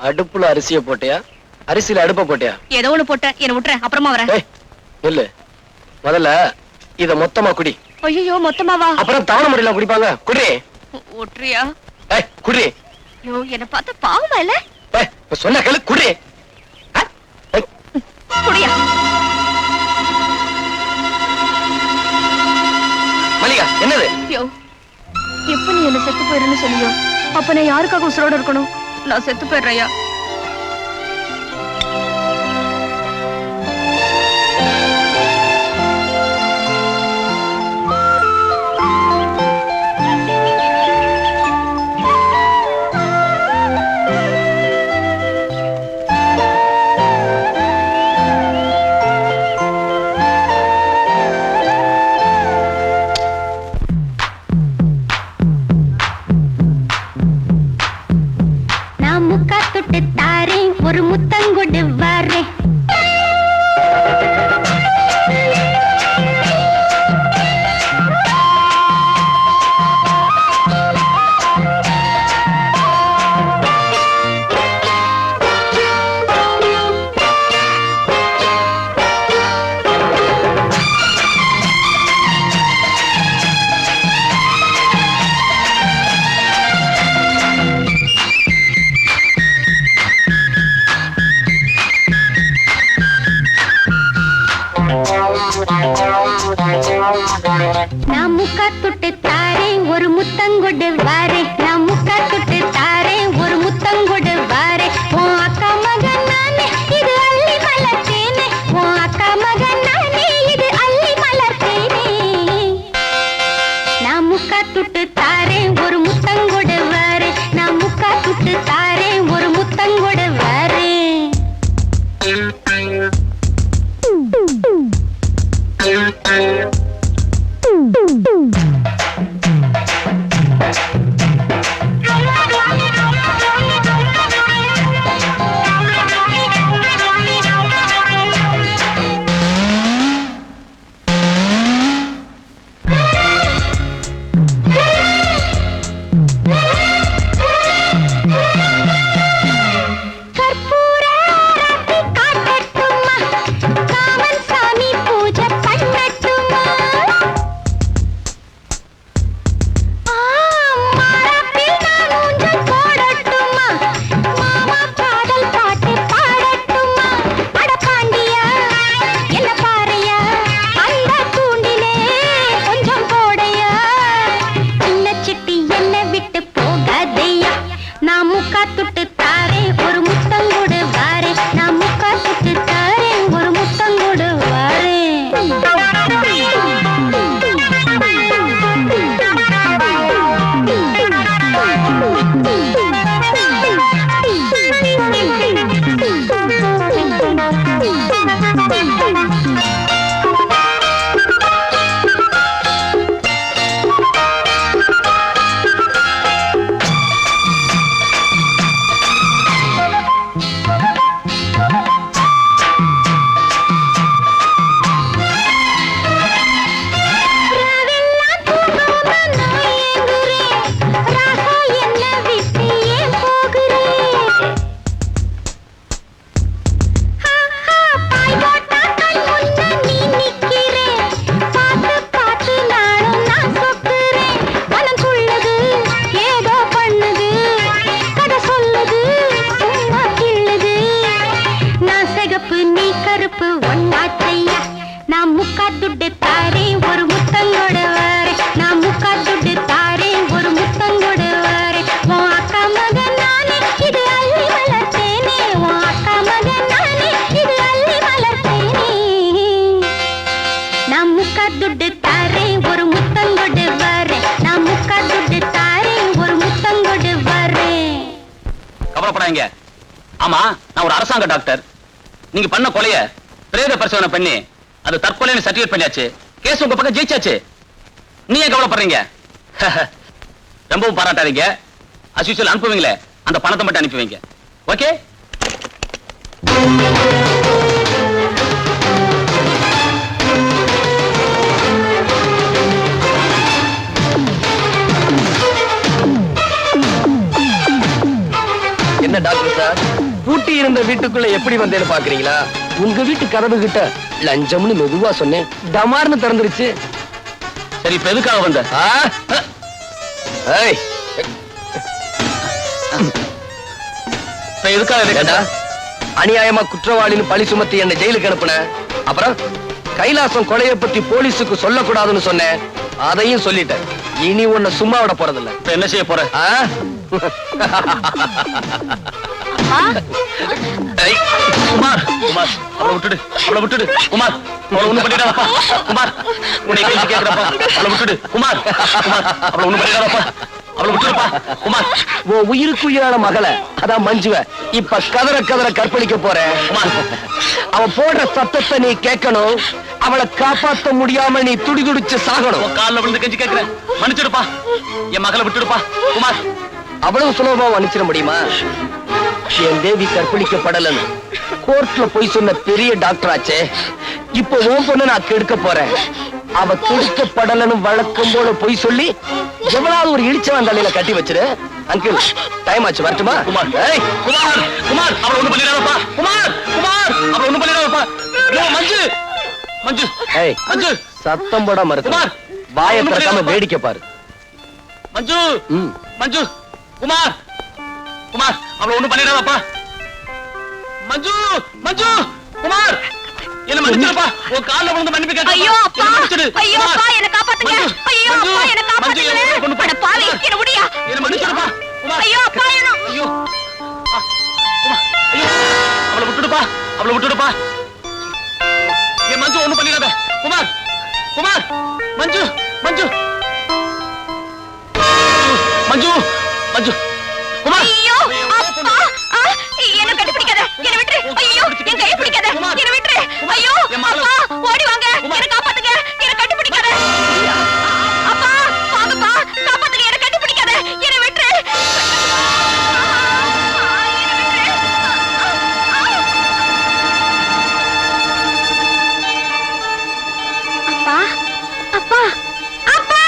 அடுப்புல அரிசிய போட்டியா, அரிசியில அடுப்ப போட்டியா? ஏதோ ஒண்ணு போட்டேன். என்ன விட்டுறேன், அப்புறமா வரேன். இல்ல, முதல்ல இத மொத்தமா குடி. ஐயோ, மொத்தமாவா? அப்புறம் தவணை முறையில குடிப்பாங்க. குடி. ஒற்றியா? குடி. ஐயோ, என்ன பார்த்தா பாவமா இல்ல? சொன்ன கேளு, குடி. குடியா? மல்லிகா, என்னது? ஐயோ, எப்ப நீ என்ன செத்து போயிருன்னு சொல்லியோ, அப்ப நான் யாருக்காக உசுரோட இருக்கணும்? நான் செத்து போயிடுறையா? தொட்டு நான் முக்கா தொட்டு தாரேன் ஒரு முத்தங்கொடு வாரே நான் முக்கா தொட்டு தாரேன் ஒரு முத்தங்கொடு வாரே உன் அக்கா மகன் நானே இது அள்ளி மலர்த்தேனே உன் அக்கா மகன் நானே இது அள்ளி மலர்த்தேனே நான் முக்கா தொட்டு தாரேன் ஒரு முத்தங்கொடு வாரே நான் முக்கா தொட்டு தாரேன் ஒரு முத்தங்கொடு வாரே ஆமா, நான் ஒரு அரசாங்க டாக்டர். நீங்க பண்ண கொலைய பிரேத பரிசோதனை பண்ணி அது தற்கொலைன்னு சர்டிஃபிகேட் பண்ணியாச்சு. கேஸ் உங்க பக்கம் ஜெயிச்சாச்சு. நீ ஏன் கவலைப்படுறீங்க? ரொம்பவும் பாராட்டாதீங்க. as usual அனுப்புவீங்களே, அந்த பணத்தை மட்டும் அனுப்பி வைங்க. ஓகே? என்ன டாக்டர் சார், பூட்டி இருந்த வீட்டுக்குள்ள எப்படி வந்தேன்னு பாக்குறீங்களா? உங்க வீட்டு கதவு கிட்ட லஞ்சம்னு மெதுவா சொன்னேன், டமார்னு திறந்துருச்சு. சரி, இப்ப எதுக்காக வந்த? இப்ப எதுக்காக? அநியாயமா குற்றவாளின்னு பழி சுமத்தி என்ன ஜெயிலுக்கு அனுப்புன. அப்புறம் கைலாசம் கொலையை பத்தி போலீஸுக்கு சொல்லக்கூடாதுன்னு சொன்னேன், அதையும் சொல்லிட்டேன். இனி உன்னை சும்மா விட போறதில்ல. இப்ப என்ன செய்ய போற? குமார், குமார், அவளை விட்டுடு, அவளை விட்டுடு. குமார், அவளை ஒண்ணு பண்ணிடாதப்பா. குமார், உன்னை கேள்வி கேட்கிறப்பா, அவளை விட்டுடு. குமார், குமார், அவளை ஒண்ணு பண்ணிடாதப்பா, அவளை விட்டுடுப்பா. குமார், உன் உயிருக்கு உயிரான மகளை, அதான் மஞ்சுவ இப்ப கதற கதற கற்பழிக்க போறேன். அவ போடுற சத்தத்தை நீ கேட்கணும். அவளை காப்பாற்ற முடியாம நீ துடிதுடிச்சு சாகணும். காலில் விழுந்து கெஞ்சி கேட்கிறேன், மன்னிச்சிடுப்பா. என் மகளை விட்டுடுப்பா. குமார், அவ்வளவு சுலபமா மன்னிச்சிட முடியுமா? என் தேவி கற்பழிக்கப்படலன்னு கோர்ட்ல போய் சொன்ன பெரிய டாக்டர் ஆச்சே. இப்ப உன் பொண்ணு நான் கெடுக்க போறேன். அவ கெடுக்கப்படலன்னு வழக்கம் போல போய் சொல்லி எவ்வளவு ஒரு இடிச்சவன் தலையில கட்டி வச்சிரு. அங்கிள், டைம் ஆச்சு, வரட்டுமா? குமார், குமார், குமார், அவளை ஒண்ணு பண்ணிடாதப்பா. குமார், குமார், அவளை ஒண்ணு பண்ணிடாதப்பா. மஞ்சு, மஞ்சு, மஞ்சு, சத்தம் போட மறுத்து வாயை திறக்காம வேடிக்கை பாரு. மஞ்சு, மஞ்சு, குமார், குமார், அவளை ஒண்ணு பண்ணிடாதப்பா. மஞ்சு, மஞ்சு, குமார், என்ன மன்னிச்சிருப்பா. உன் கால்ல விழுந்து மன்னிப்பு கேட்கிறேன். ஐயோ அப்பா என்ன மன்னிச்சிடு. ஐயோ அப்பா என்ன காப்பாத்துங்க மஞ்சு, ஐயோ அப்பா என்ன காப்பாத்துங்க அட பாவி என்ன முடியா என்ன மன்னிச்சிருப்பா. ஐயோ அப்பா என்ன ஐயோ ஐயோ அவளை விட்டுடுப்பா. அவளை விட்டுடுப்பா. ஏன் மஞ்சு ஒண்ணும் பண்ணிடாத. குமார் குமார் மஞ்சு மஞ்சு மஞ்சு மஞ்சு குமார். ஐயோ அப்பா என்ன கட்டி பிடிக்காத என்ன விட்டுரு. ஐயோ என் கையை பிடிக்காத என்ன விட்டுரு. ஐயோ அப்பா ஓடி வாங்க என்ன காப்பாத்துங்க என்ன கட்டி பிடிக்காத. அப்பா வாங்கப்பா காப்பாத்துங்க என்ன கட்டி பிடிக்காத என்ன விட்டுரு. அப்பா அப்பா அப்பா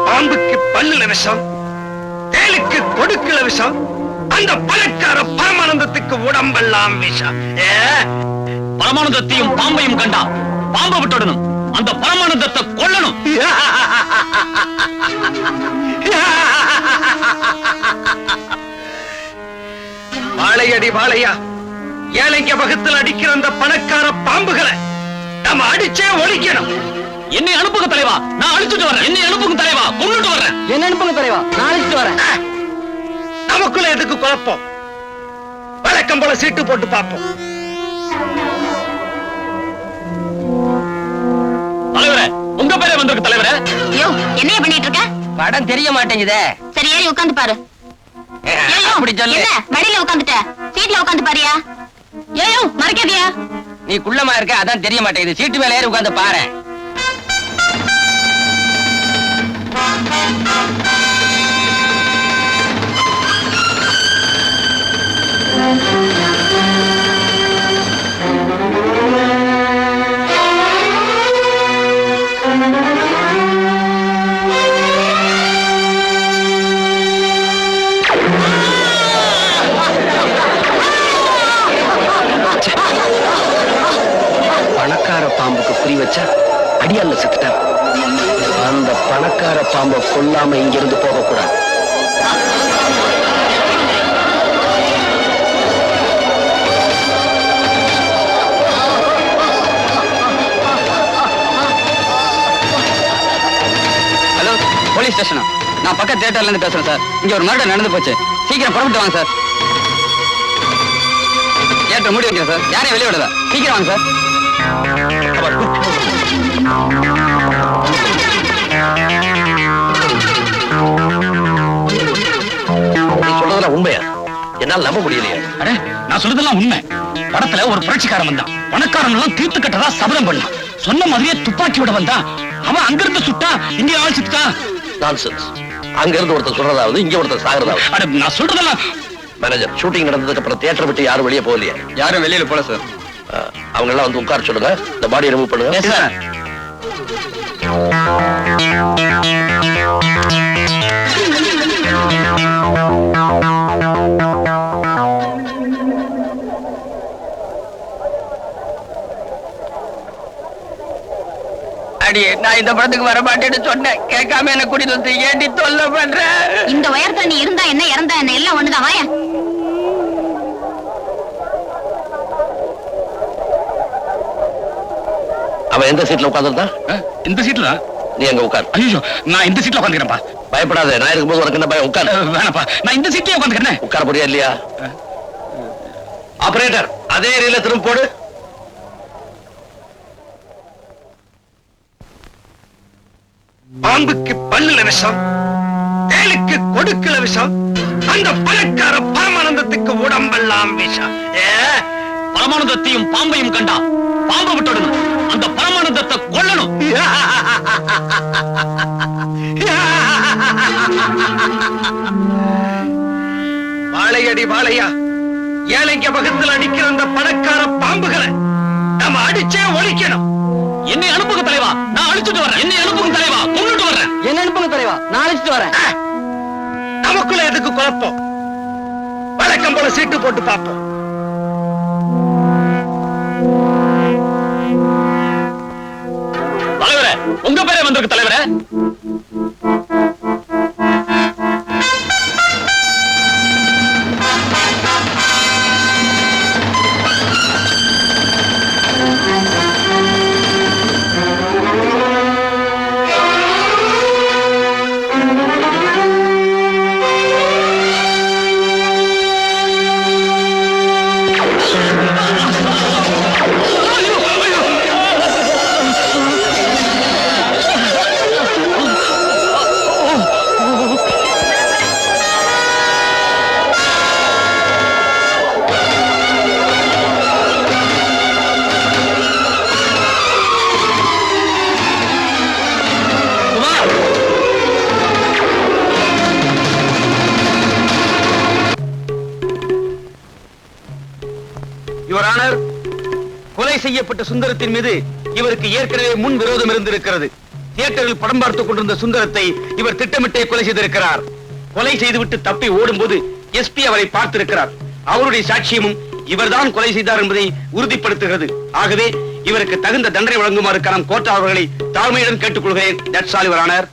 பாம்புக்கு பல்லுல விஷம், தேலுக்கு கொடுக்கல விஷம், அந்த பணக்கார பரமானந்தத்துக்கு உடம்பெல்லாம் விஷம். பரமானந்தத்தையும் பாம்பையும் கண்டா பாம்பை விட்டுடணும். அந்த பரமானந்தத்தை கொல்லணும். வாழையடி வாழையா ஏழைங்க வகுத்தில் அடிக்கிற அந்த பணக்கார பாம்புகளை நம்ம அடிச்சே ஒழிக்கணும். என்னை அனுப்புங்க தலைவா, நான் அழிச்சுட்டு வரேன். என்னை அனுப்புங்க தலைவா, கொண்டுட்டு வரேன். என்ன அனுப்புங்க தலைவா, நான் அழைச்சிட்டு வரேன். நமக்குள்ள எதுக்கு குழப்பம்? வழக்கம் போல சீட்டு போட்டு பார்ப்போம். தலைவரே, உங்க பேரே வந்திருக்கு தலைவரே. ஐயோ என்னைய பண்ணிட்டு இருக்க? படம் தெரிய மாட்டேங்குதே. சரி ஏறி உட்கார்ந்து பாரு. ஐயோ அப்படி சொல்லு. என்ன மடியில உட்கார்ந்துட்ட? சீட்ல உட்கார்ந்து பாரியா? ஐயோ மறக்காதியா? நீ குள்ளமா இருக்க, அதான் தெரிய மாட்டேங்குது. சீட்டு மேல ஏறி உட்கார்ந்து பாரு. பணக்கார பாம்புக்கு குறி வச்சா அடியால செத்துட்டார். அந்த பணக்கார பாம்பை கொல்லாம இங்கிருந்து போகக்கூடாது. ஹலோ, போலீஸ் ஸ்டேஷனா? நான் பக்கத்து தியேட்டர்ல இருந்து பேசுறேன் சார். இங்க ஒரு மர்டர் நடந்து போச்சு. சீக்கிரம் புறப்பட்டு வாங்க சார். தியேட்டர் மூடி வைக்கிறேன் சார். யாரையும் வெளியே விடல. சீக்கிரம் வாங்க சார். நீ சொல்றதெல்லாம் உண்மையா? என்னால நம்ப முடியலையே. அடே, நான் சொல்றதெல்லாம் உண்மை. படத்துல ஒரு புரட்சிக்காரன் வந்தான். பணக்காரன் எல்லாம் தீர்த்து கட்டதா சபதம் பண்ணான். சொன்ன மாதிரியே துப்பாக்கியோட வந்தான். அவன் அங்கிருந்து சுட்டா, இங்க ஆள் சுட்டான். நான்சென்ஸ். அங்க இருந்து ஒருத்தர் சொல்றதாவது, இங்க ஒருத்தர் சாகிறதாவது. அட, நான் சொல்றதெல்லாம் மேனேஜர், ஷூட்டிங் நடந்ததுக்கு அப்புறம் தியேட்டர் விட்டு யாரும் வெளியே போகலையே? யாரும் வெளியில போல சார். அவங்க எல்லாம் வந்து உட்கார சொல்லுங்க. இந்த பாடியை ரிமூவ் பண்ணுங்க. சார். அடி, நான் இந்த படத்துக்கு வர மாட்டேன்னு சொன்னேன். கேட்காம என்ன கூட்டிட்டு வந்து ஏண்டி தொல்லை பண்ற? இந்த உயரத்துல நீ இருந்தா என்ன இறந்தா என்ன எல்லாம் ஒண்ணுதான். வாயா. அவன் எந்த சீட்ல உட்கார்ந்திருந்தா? இந்த சீட்ல. நீ அங்க உட்கார். ஐயோ, நான் இந்த சீட்ல உட்காந்துக்கிறேன்ப்பா. பயப்படாத, நான் இருக்கும்போது உனக்கு என்ன பயம்? உட்கார். வேணாப்பா, நான் இந்த சீட்லயே உட்காந்துக்கிறேன். உட்கார போறியா இல்லையா? ஆபரேட்டர், அதே ஏரியில திரும்ப போடு. பாம்புக்கு பல்லுல விஷம், தேலுக்கு கொடுக்கல விஷம், அந்த பணக்கார பரமானந்தத்துக்கு உடம்பெல்லாம் விஷம். பரமானந்தத்தையும் பாம்பையும் கண்டா பாம்பை விட்டுடணும். அந்த பரமானந்தத்தை கொல்லணும். வாழையடி வாழையா, ஏழைங்க பக்கத்துல அடிக்கிற அந்த பணக்கார பாம்புகளை நம்ம அடிச்சே ஒழிக்கணும். என்னை அனுப்புங்க தலைவா, நான் அழிச்சுட்டு வரேன். என்னை அனுப்புங்க தலைவா, கொண்டுட்டு வரேன். என்ன அனுப்புங்க தலைவா, நான் அழைச்சிட்டு வரேன். நமக்குள்ள எதுக்கு குழப்பம்? வழக்கம் போல சீட்டு போட்டு பார்ப்போம். தலைவரே, உங்க பேரே வந்திருக்கு தலைவரே. கொலை செய்யப்பட்ட சுந்தரத்தின் மீது இவருக்கு ஏற்கனவே முன் விரோதம் இருந்திருக்கிறது. தியேட்டரில் படம் பார்த்துக் கொண்டிருந்த சுந்தரத்தை இவர் திட்டமிட்டே கொலை செய்திருக்கிறார். கொலை செய்துவிட்டு தப்பி ஓடும்போது எஸ்பி அவரை பார்த்திருக்கிறார். அவருடைய சாட்சியமும் இவர்தான் கொலை செய்தார் என்பதை உறுதிப்படுத்துகிறது. ஆகவே இவருக்கு தகுந்த தண்டனை வழங்குமாறு கனம் கோட்டா அவர்களை தாழ்மையுடன் கேட்டுக்கொள்கிறேன். That's all your honour.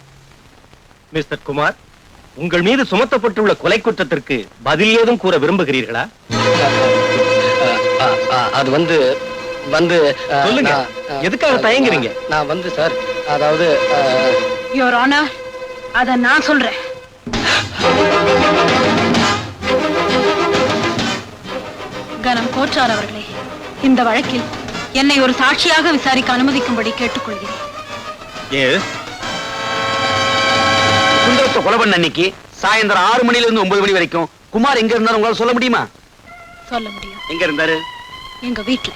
Mister Kumar, உங்கள் மீது சுமத்தப்பட்டுள்ள கொலை குற்றத்திற்கு பதில் ஏதும் கூற விரும்புகிறீர்களா? அது வந்து சொல்லுங்க, எதுக்காக தயங்குறீங்க? நான் வந்து சார், அதாவது யுவர் ஆனர், அத நான் சொல்றேன். கனம் கோச்சார் அவர்களே, இந்த வழக்கில் என்னை ஒரு சாட்சியாக விசாரிக்க அனுமதிக்கும்படி கேட்டுக்கொள்கிறேன். சுந்தரத்தை கொலை பண்ண அன்னைக்கு சாயந்தரம் 6 மணில இருந்து 9 மணி வரைக்கும் குமார் எங்க இருந்தாரு உங்களால சொல்ல முடியுமா? சொல்ல முடியும். எங்க இருந்தாரு? எங்க வீட்டுல.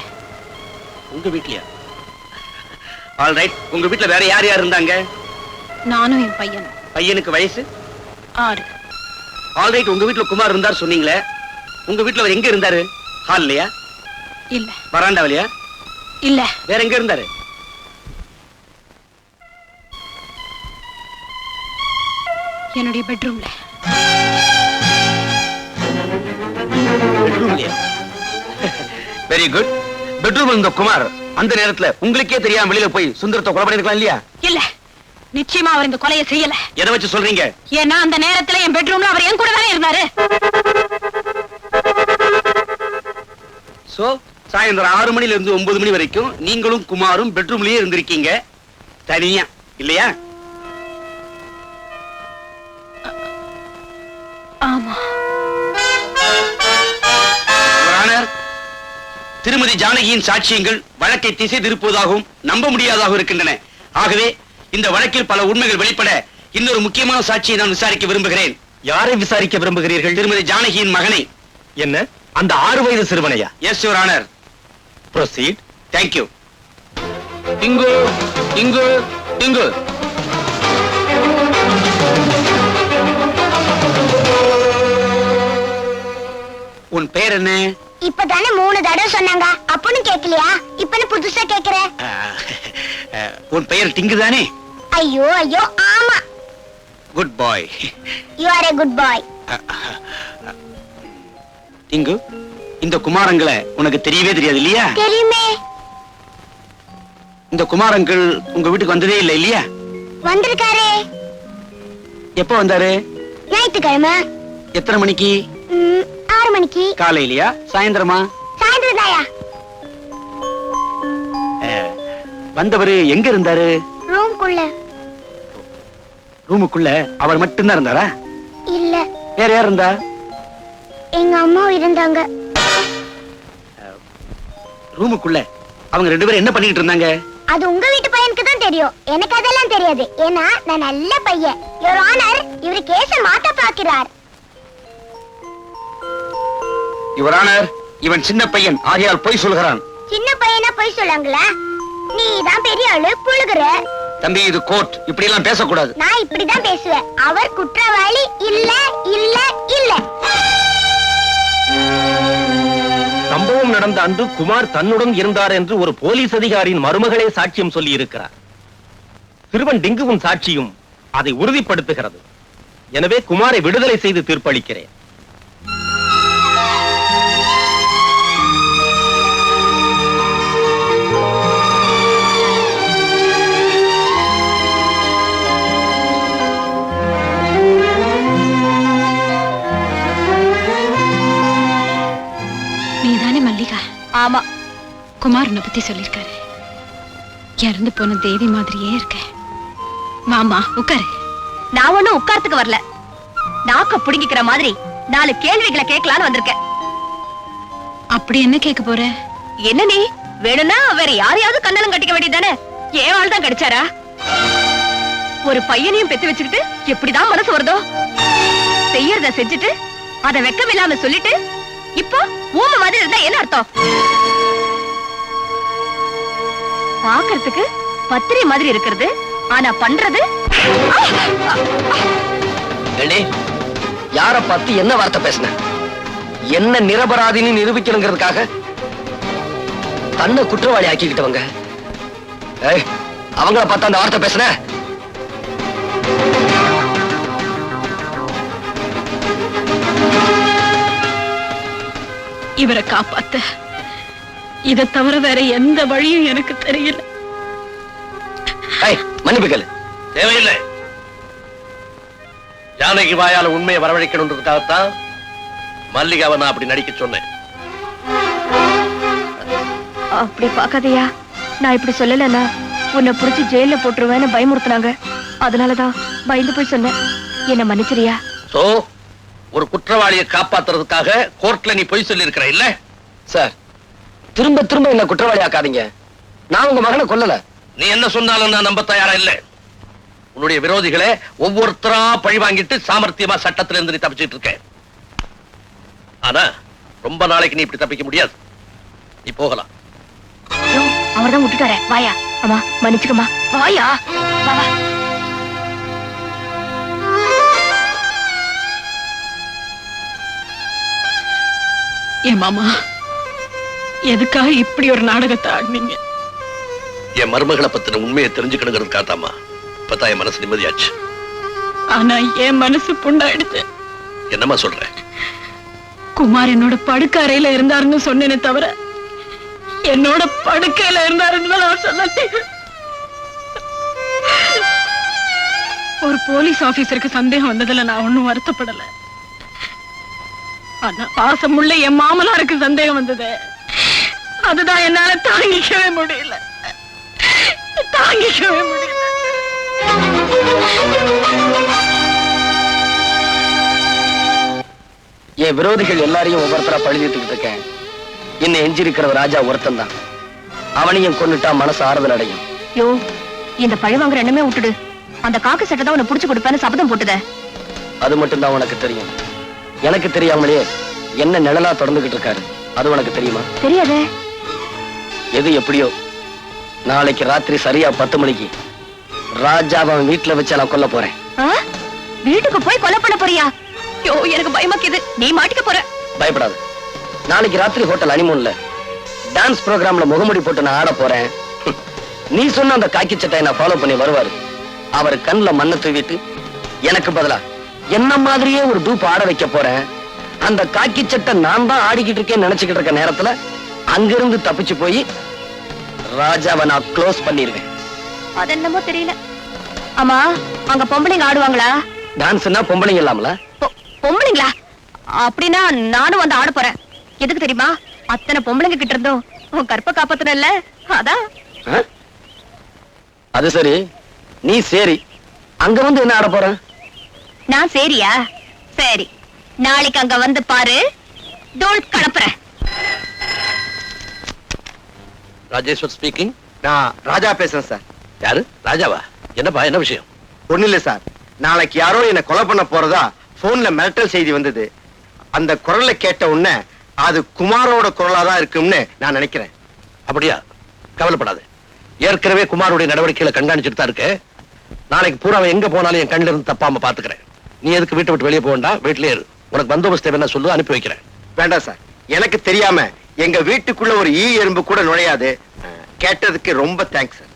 உங்க வீட்லயா? All right. உங்க வீட்ல வேற யார் யார் இருந்தாங்க? நானும் என் பையனும். பையனுக்கு வயசு 6. All right. உங்க வீட்ல குமார் இருந்தார் சொன்னீங்களே, உங்க வீட்ல அவர் எங்க இருந்தாரு? ஹால்லயா? இல்ல. வராண்டாவிலயா? இல்ல. வேற எங்க இருந்தாரு? என்னுடைய பெட்ரூம்ல. பெட்ரூம்லயா? Very good. பெட்ரூம்ல இருந்த குமார் அந்த நேரத்துல உங்களுக்கே தெரியாம வெளியில போய் சுந்தரத்தை கொலை பண்ணிருக்கலாம் இல்லையா? இல்ல, நிச்சயமா அவர் இந்த கொலையை செய்யல. எதை வச்சு சொல்றீங்க? ஏன்னா அந்த நேரத்துல என் பெட்ரூம்ல அவர் என் கூட தானே இருந்தாரு. சோ சாயந்தரம் 6 மணில இருந்து 9 மணி வரைக்கும் நீங்களும் குமாரும் பெட்ரூம்லயே இருந்திருக்கீங்க தனியா, இல்லையா? ஆமா. திருமதி ஜானகியின் சாட்சியங்கள் வழக்கை திசை திருப்புவதாகவும் நம்ப முடியாததாக இருக்கின்றன. ஆகவே இந்த வழக்கில் பல உண்மைகள் வெளிப்பட இன்னொரு முக்கியமான சாட்சியை நான் விசாரிக்க விரும்புகிறேன். யாரை விசாரிக்க விரும்புகிறீர்கள்? திருமதி ஜானகியின் மகனை. என்ன, அந்த 6 வயது சிறுவனையா? Yes your honour. Proceed. Thank you. இங்கு இங்கு இங்கு உன் பேர் என்ன? இப்பதானே 3 தடவை சொன்னாங்க, அப்பன்னு கேக்கலையா? இப்பன்னு புதுசா கேக்குற? உன் பெயர் டிங்கு தானே? ஐயோ ஐயோ, ஆமா. Good bye. You are a good boy. டிங்கு, இந்த குமாரங்களை உனக்கு தெரியவே தெரியாது இல்லையா? தெரியுமே. இந்த குமாரங்கள் உங்க வீட்டுக்கு வந்ததே இல்லை இல்லையா? வந்திருக்காரே. எப்ப வந்தாரு? ஞாயிற்றுக்கிழமை. எத்தனை மணிக்கு? 6 மணிக்கு. காலையிலயா சாயந்தரமா? சாயந்தரம் தாயா. வந்தவரு எங்க இருந்தாரு? ரூம்குள்ள. ரூமுக்குள்ள அவர் மட்டும்தான் இருந்தாரா? இல்ல. வேற யார் இருந்தா? எங்க அம்மா இருந்தாங்க. ரூமுக்குள்ள அவங்க 2 பேரும் என்ன பண்ணிட்டு இருந்தாங்க? அது உங்க வீட்டு பையனுக்கு தான் தெரியும், எனக்கு அதெல்லாம் தெரியாது. ஏன்னா நான் நல்ல பையன். யுவர் ஆனர், இவர் கேஸ மாத்த பார்க்கிறார். யுவர் ஆனர், இவன் சின்ன பையன் ஆகையால் பொய் சொல்கிறான். சின்ன பையனா பொய் சொல்லாங்களா? நீ தான் பெரிய ஆளு புழுகுற. தம்பி இது கோர்ட், இப்படி எல்லாம் பேசக்கூடாது. நான் இப்படிதான் பேசுவேன். அவர் குற்றவாளி இல்ல இல்ல இல்ல. சம்பவம் நடந்த அன்று குமார் தன்னுடன் இருந்தார் என்று ஒரு போலீஸ் அதிகாரியின் மருமகளே சாட்சியம் சொல்லி இருக்கிறார். சிறுவன் டிங்குவின் சாட்சியும் அதை உறுதிப்படுத்துகிறது. எனவே குமாரை விடுதலை செய்து தீர்ப்பளிக்கிறேன். நீதானே மல்லிகா? ஆமா. குமார் உன்னை பத்தி சொல்லிருக்காரு. இறந்து போன தேவி மாதிரியே இருக்க. மாமா உட்காரு. நான் ஒண்ணும் உட்கார்த்துக்கு வரல. நாக்க புடுங்கிக்கிற மாதிரி 4 கேள்விகளை கேட்கலான்னு வந்திருக்கேன். அப்படி என்ன கேட்க போற? என்ன நீ வேணும்னா வேற யாரையாவது கண்ணலம் கட்டிக்க வேண்டியதானே? ஏன் ஆள் தான் கிடைச்சாரா? ஒரு பையனையும் பெத்து வச்சுக்கிட்டு எப்படிதான் மனசு வருதோ? செய்யறத செஞ்சுட்டு அத வெக்கமில்லாம சொல்லிட்டு இப்போ ஊம மாதிரி இருந்தா என்ன அர்த்தம்? பாக்குறதுக்கு பத்திரை மாதிரி இருக்கிறது, ஆனா பண்றது. யார பார்த்து என்ன வார்த்தை பேசின? என்ன நிரபராதின்னு நிரூபிக்கணுங்கிறதுக்காக தன்னை குற்றவாளி ஆக்கிக்கிட்டவங்க. அவங்கள பார்த்து அந்த வார்த்தை பேசுன? இவரை காப்பாத்த இதை தவிர வேற எந்த வழியும் எனக்கு தெரியல. மன்னிப்புகள் தேவையில்லை. ஜானகி வாயால உண்மையை வரவழைக்கணுன்றதுக்காகத்தான் மல்லிகாவை நான் அப்படி நடிக்க சொன்னேன். அப்படி பாக்காதையா, நான் இப்படி சொல்லலன்னா உன்னை புடிச்சு ஜெயில போட்டுருவேன்னு பயமுறுத்தினாங்க. அதனாலதான் பயந்து போய் சொன்னேன். என்ன மன்னிச்சிரியா? சோ ஒரு குற்றவாளியை காப்பாத்துறதுக்காக கோர்ட்ல நீ பொய் சொல்லி இருக்கிற இல்ல? சார், திரும்ப திரும்ப என்ன குற்றவாளி ஆக்காதீங்க. நான் உங்க மகனை கொல்லல. நீ என்ன சொன்னாலும் நான் நம்ப தயாரா இல்ல. உன்னுடைய விரோதிகளை ஒவ்வொருத்தரா பழி வாங்கிட்டு சாமர்த்தியமா சட்டத்துல இருந்து நீ தப்பிச்சிட்டு இருக்க. ஆனா ரொம்ப நாளைக்கு நீ இப்படி தப்பிக்க முடியாது. நீ போகலாம். அவர்தான் விட்டுட்டாரே. வாயா. அம்மா மன்னிச்சுக்கம்மா. வாயா. வா வா. என் மாமா எதுக்காக இப்படி ஒரு நாடகத்தை ஆடினீங்க? என் மருமகளை பத்தின உண்மையை தெரிஞ்சுக்கணுங்கிறதுக்காகத்தாமா இப்பதான் என் மனசு நிம்மதியாச்சு. ஆனா என் மனசு புண்ணாயிடுச்சு. என்னம்மா சொல்ற? குமார் என்னோட படுக்க அறையில இருந்தாருன்னு சொன்னேனே தவிர என்னோட படுக்கையில இருந்தாருன்னு நான் சொன்னேன். ஒரு போலீஸ் ஆபீசருக்கு சந்தேகம் வந்ததுல நான் ஒண்ணும் வருத்தப்படல. ஆனா பாசமுள்ள என் மாமனாருக்கு சந்தேகம் வந்தது. அதுதான் என்னால தாங்கிக்கவே முடியல. தாங்கிக்கவே முடியல. என் விரோதிகள் எல்லாரையும் ஒவ்வொருத்தரா பழுதிட்டுக்கிட்டு இருக்கேன். என்ன எஞ்சிருக்கிற ராஜா ஒருத்தன் தான். அவனையும் கொண்டுட்டா மனசு ஆறுதல் அடையும். யோ, இந்த பழி வாங்குற எண்ணமே விட்டுடு. அந்த காக்கு சட்டை தான் உன்னை புடிச்சு கொடுப்பேன்னு சபதம் போட்டுத. அது மட்டும் தான் உனக்கு தெரியும். எனக்கு தெரியாமலே என்ன நிழலா தொடர்ந்துகிட்டு இருக்காரு. அது உனக்கு தெரியுமா? தெரியாதே. எது எப்படியோ நாளைக்கு ராத்திரி சரியா 10 மணிக்கு ராஜாவை வீட்டுல வச்சு நான் கொல்ல போறேன். வீட்டுக்கு போய் கொலை பண்ண போறியா? யோ, எனக்கு பயமாக்குது. நீ மாட்டிக்க போற. பயப்படாது. நாளைக்கு ராத்திரி ஹோட்டல் ஹனிமூன்ல டான்ஸ் ப்ரோகிராம்ல முகமுடி போட்டு நான் ஆட போறேன். நீ சொன்ன அந்த காக்கி சட்டையை நான் ஃபாலோ பண்ணி வருவாரு. அவர் கண்ணுல மண்ணை தூவிட்டு எனக்கு பதிலா என்ன மாதிரியே ஒரு டூப் ஆட வைக்க போறேன். அந்த காக்கி சட்டை நான் தான் ஆடிக்கிட்டு இருக்கேன்னு நினைச்சுக்கிட்டு இருக்க நேரத்துல அங்கிருந்து தப்பிச்சு போய் ராஜாவை நான் க்ளோஸ் பண்ணிருவேன். அது என்னமோ தெரியல. ஆமா, அங்க பொம்பளைங்க ஆடுவாங்களா? டான்ஸ்னா பொம்பளைங்க இல்லாமல? பொம்பளைங்களா? அப்படின்னா நானும் வந்து ஆட போறேன். எதுக்கு தெரியுமா? அத்தனை பொம்பளைங்க கிட்ட இருந்தோம் உன் கற்ப காப்பாத்தனல்ல, அதான். அது சரி, நீ சரி அங்க வந்து என்ன ஆட போற? நான் சரியா? சரி, நாளைக்கு அங்க வந்து பாரு. தோல் கலப்புறேன். ராஜேஸ்வர் ஸ்பீக்கிங். நான் ராஜா பேசுறேன் சார். யாரு? ராஜாவா? என்னப்பா, என்ன விஷயம்? ஒண்ணு இல்ல சார், நாளைக்கு யாரோ என்ன கொலை பண்ண போறதா போன்ல மிரட்டல் செய்தி வந்தது. அந்த குரலை கேட்ட உடனே அது குமாரோட குரலா தான் இருக்கும்னு நான் நினைக்கிறேன். அப்படியா? கவலைப்படாது. ஏற்கனவே குமாருடைய நடவடிக்கைகளை கண்காணிச்சுட்டு தான் இருக்கு. நாளைக்கு பூரா அவன் எங்க போனாலும் என் கண்ணில இருந்து தப்பாம பாத்துக்கிறேன். நீ எதுக்கு வீட்டை விட்டு வெளியே போகண்டா, வீட்டிலே இரு. உனக்கு பந்தோபஸ்து என்ன சொல்லு, அனுப்பி வைக்கிறேன். வேண்டாம் சார், எனக்கு தெரியாம எங்க வீட்டுக்குள்ள ஒரு ஈ எறும்பு கூட நுழையாது. கேட்டதுக்கு ரொம்ப தேங்க்ஸ் சார்.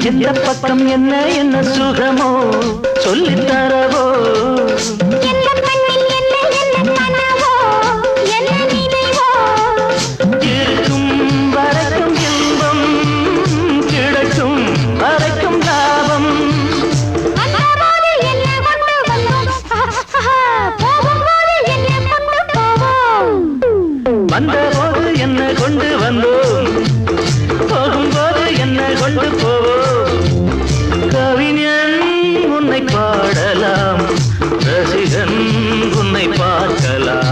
எந்த பக்கம் என்ன என்ன சுகமோ சொல்லித் தரவோ, இருக்கும் வரைக்கும் இன்பம், கிடைக்கும் வரைக்கும் லாபம். வந்தபோது என்ன கொண்டு வந்தோம், போகும்போது என்ன கொண்டு போவோம். கவிஞன் உன்னை பாடலாம், ரசிகன் உன்னை பார்க்கலாம்.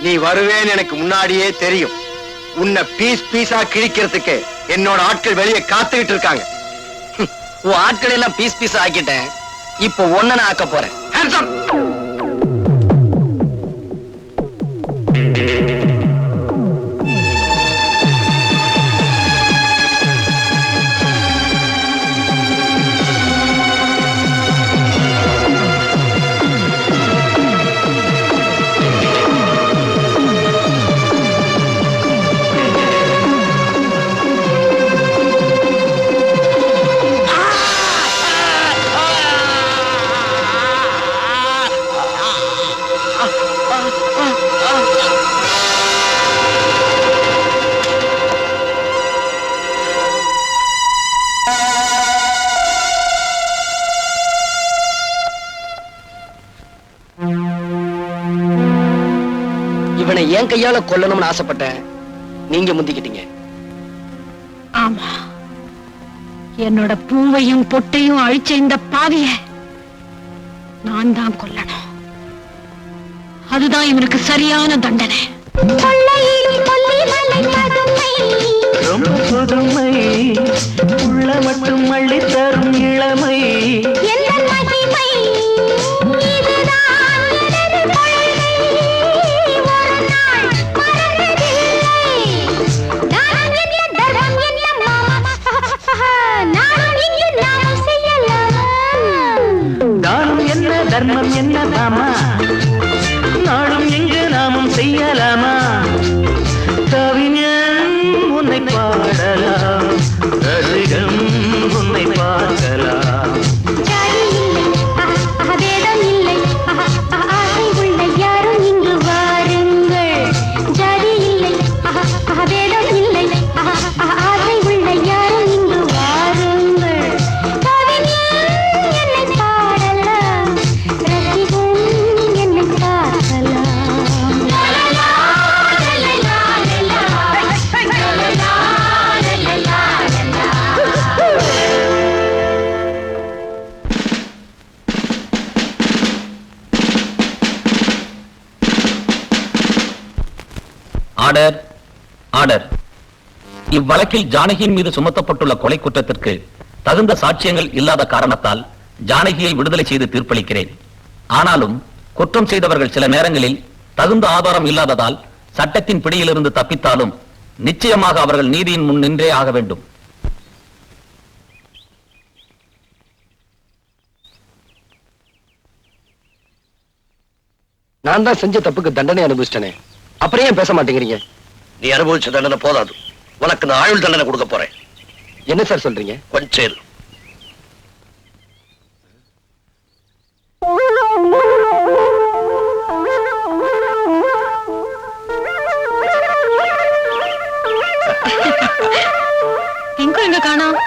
நீ வருவேன்னு எனக்கு முன்னாடியே தெரியும். உன்னை பீஸ் பீஸா கிழிக்கிறதுக்கு என்னோட ஆட்கள் வெளியே காத்துக்கிட்டு இருக்காங்க. உன் ஆட்கள் எல்லாம் பீஸ் பீஸ் ஆக்கிட்டேன். இப்போ ஒன்ன நான் ஆக்க போறேன். Hands up! இவனை என் கையால கொல்லணும்னு ஆசைப்பட்டேன். நீங்க முந்திக்கிட்டீங்க. ஆமா, என்னோட பூவையும் பொட்டையும் அழிச்ச இந்த பாவிய நான் தான் கொல்லணும். அதுதான் இவனுக்கு சரியான தண்டனை. ரொம்ப புதுமை உள்ள மட்டும் அள்ளி தரும் இளமை. தானம் என்ன தர்மம் என்ன தாமா, நாளும் எங்கு நாமும் செய்யலாமா. கவிஞன் உன்னை பாடலாம், ரசிகம் உன்னை பார்க்கலாம். Order, order. இவ்வழக்கில் ஜானகியின் மீது சுமத்தப்பட்டுள்ள கொலை குற்றத்திற்கு தகுந்த சாட்சியங்கள் இல்லாத காரணத்தால் ஜானகியை விடுதலை செய்து தீர்ப்பளிக்கிறேன். ஆனாலும் குற்றம் செய்தவர்கள் சில நேரங்களில் தகுந்த ஆதாரம் இல்லாததால் சட்டத்தின் பிடியிலிருந்து தப்பித்தாலும் நிச்சயமாக அவர்கள் நீதியின் முன் நின்றே ஆக வேண்டும். நான் தான் செஞ்ச தப்புக்கு தண்டனை அனுபவிச்சிட்டேனே, அப்புறம் ஏன் பேச மாட்டேங்கிறீங்க? நீ அனுபவிச்ச தண்டனை போதாது, உனக்கு நான் ஆயுள் தண்டனை கொடுக்க போறேன். என்ன சார் சொல்றீங்க? கொஞ்சம் இரு. எங்க காணோம்?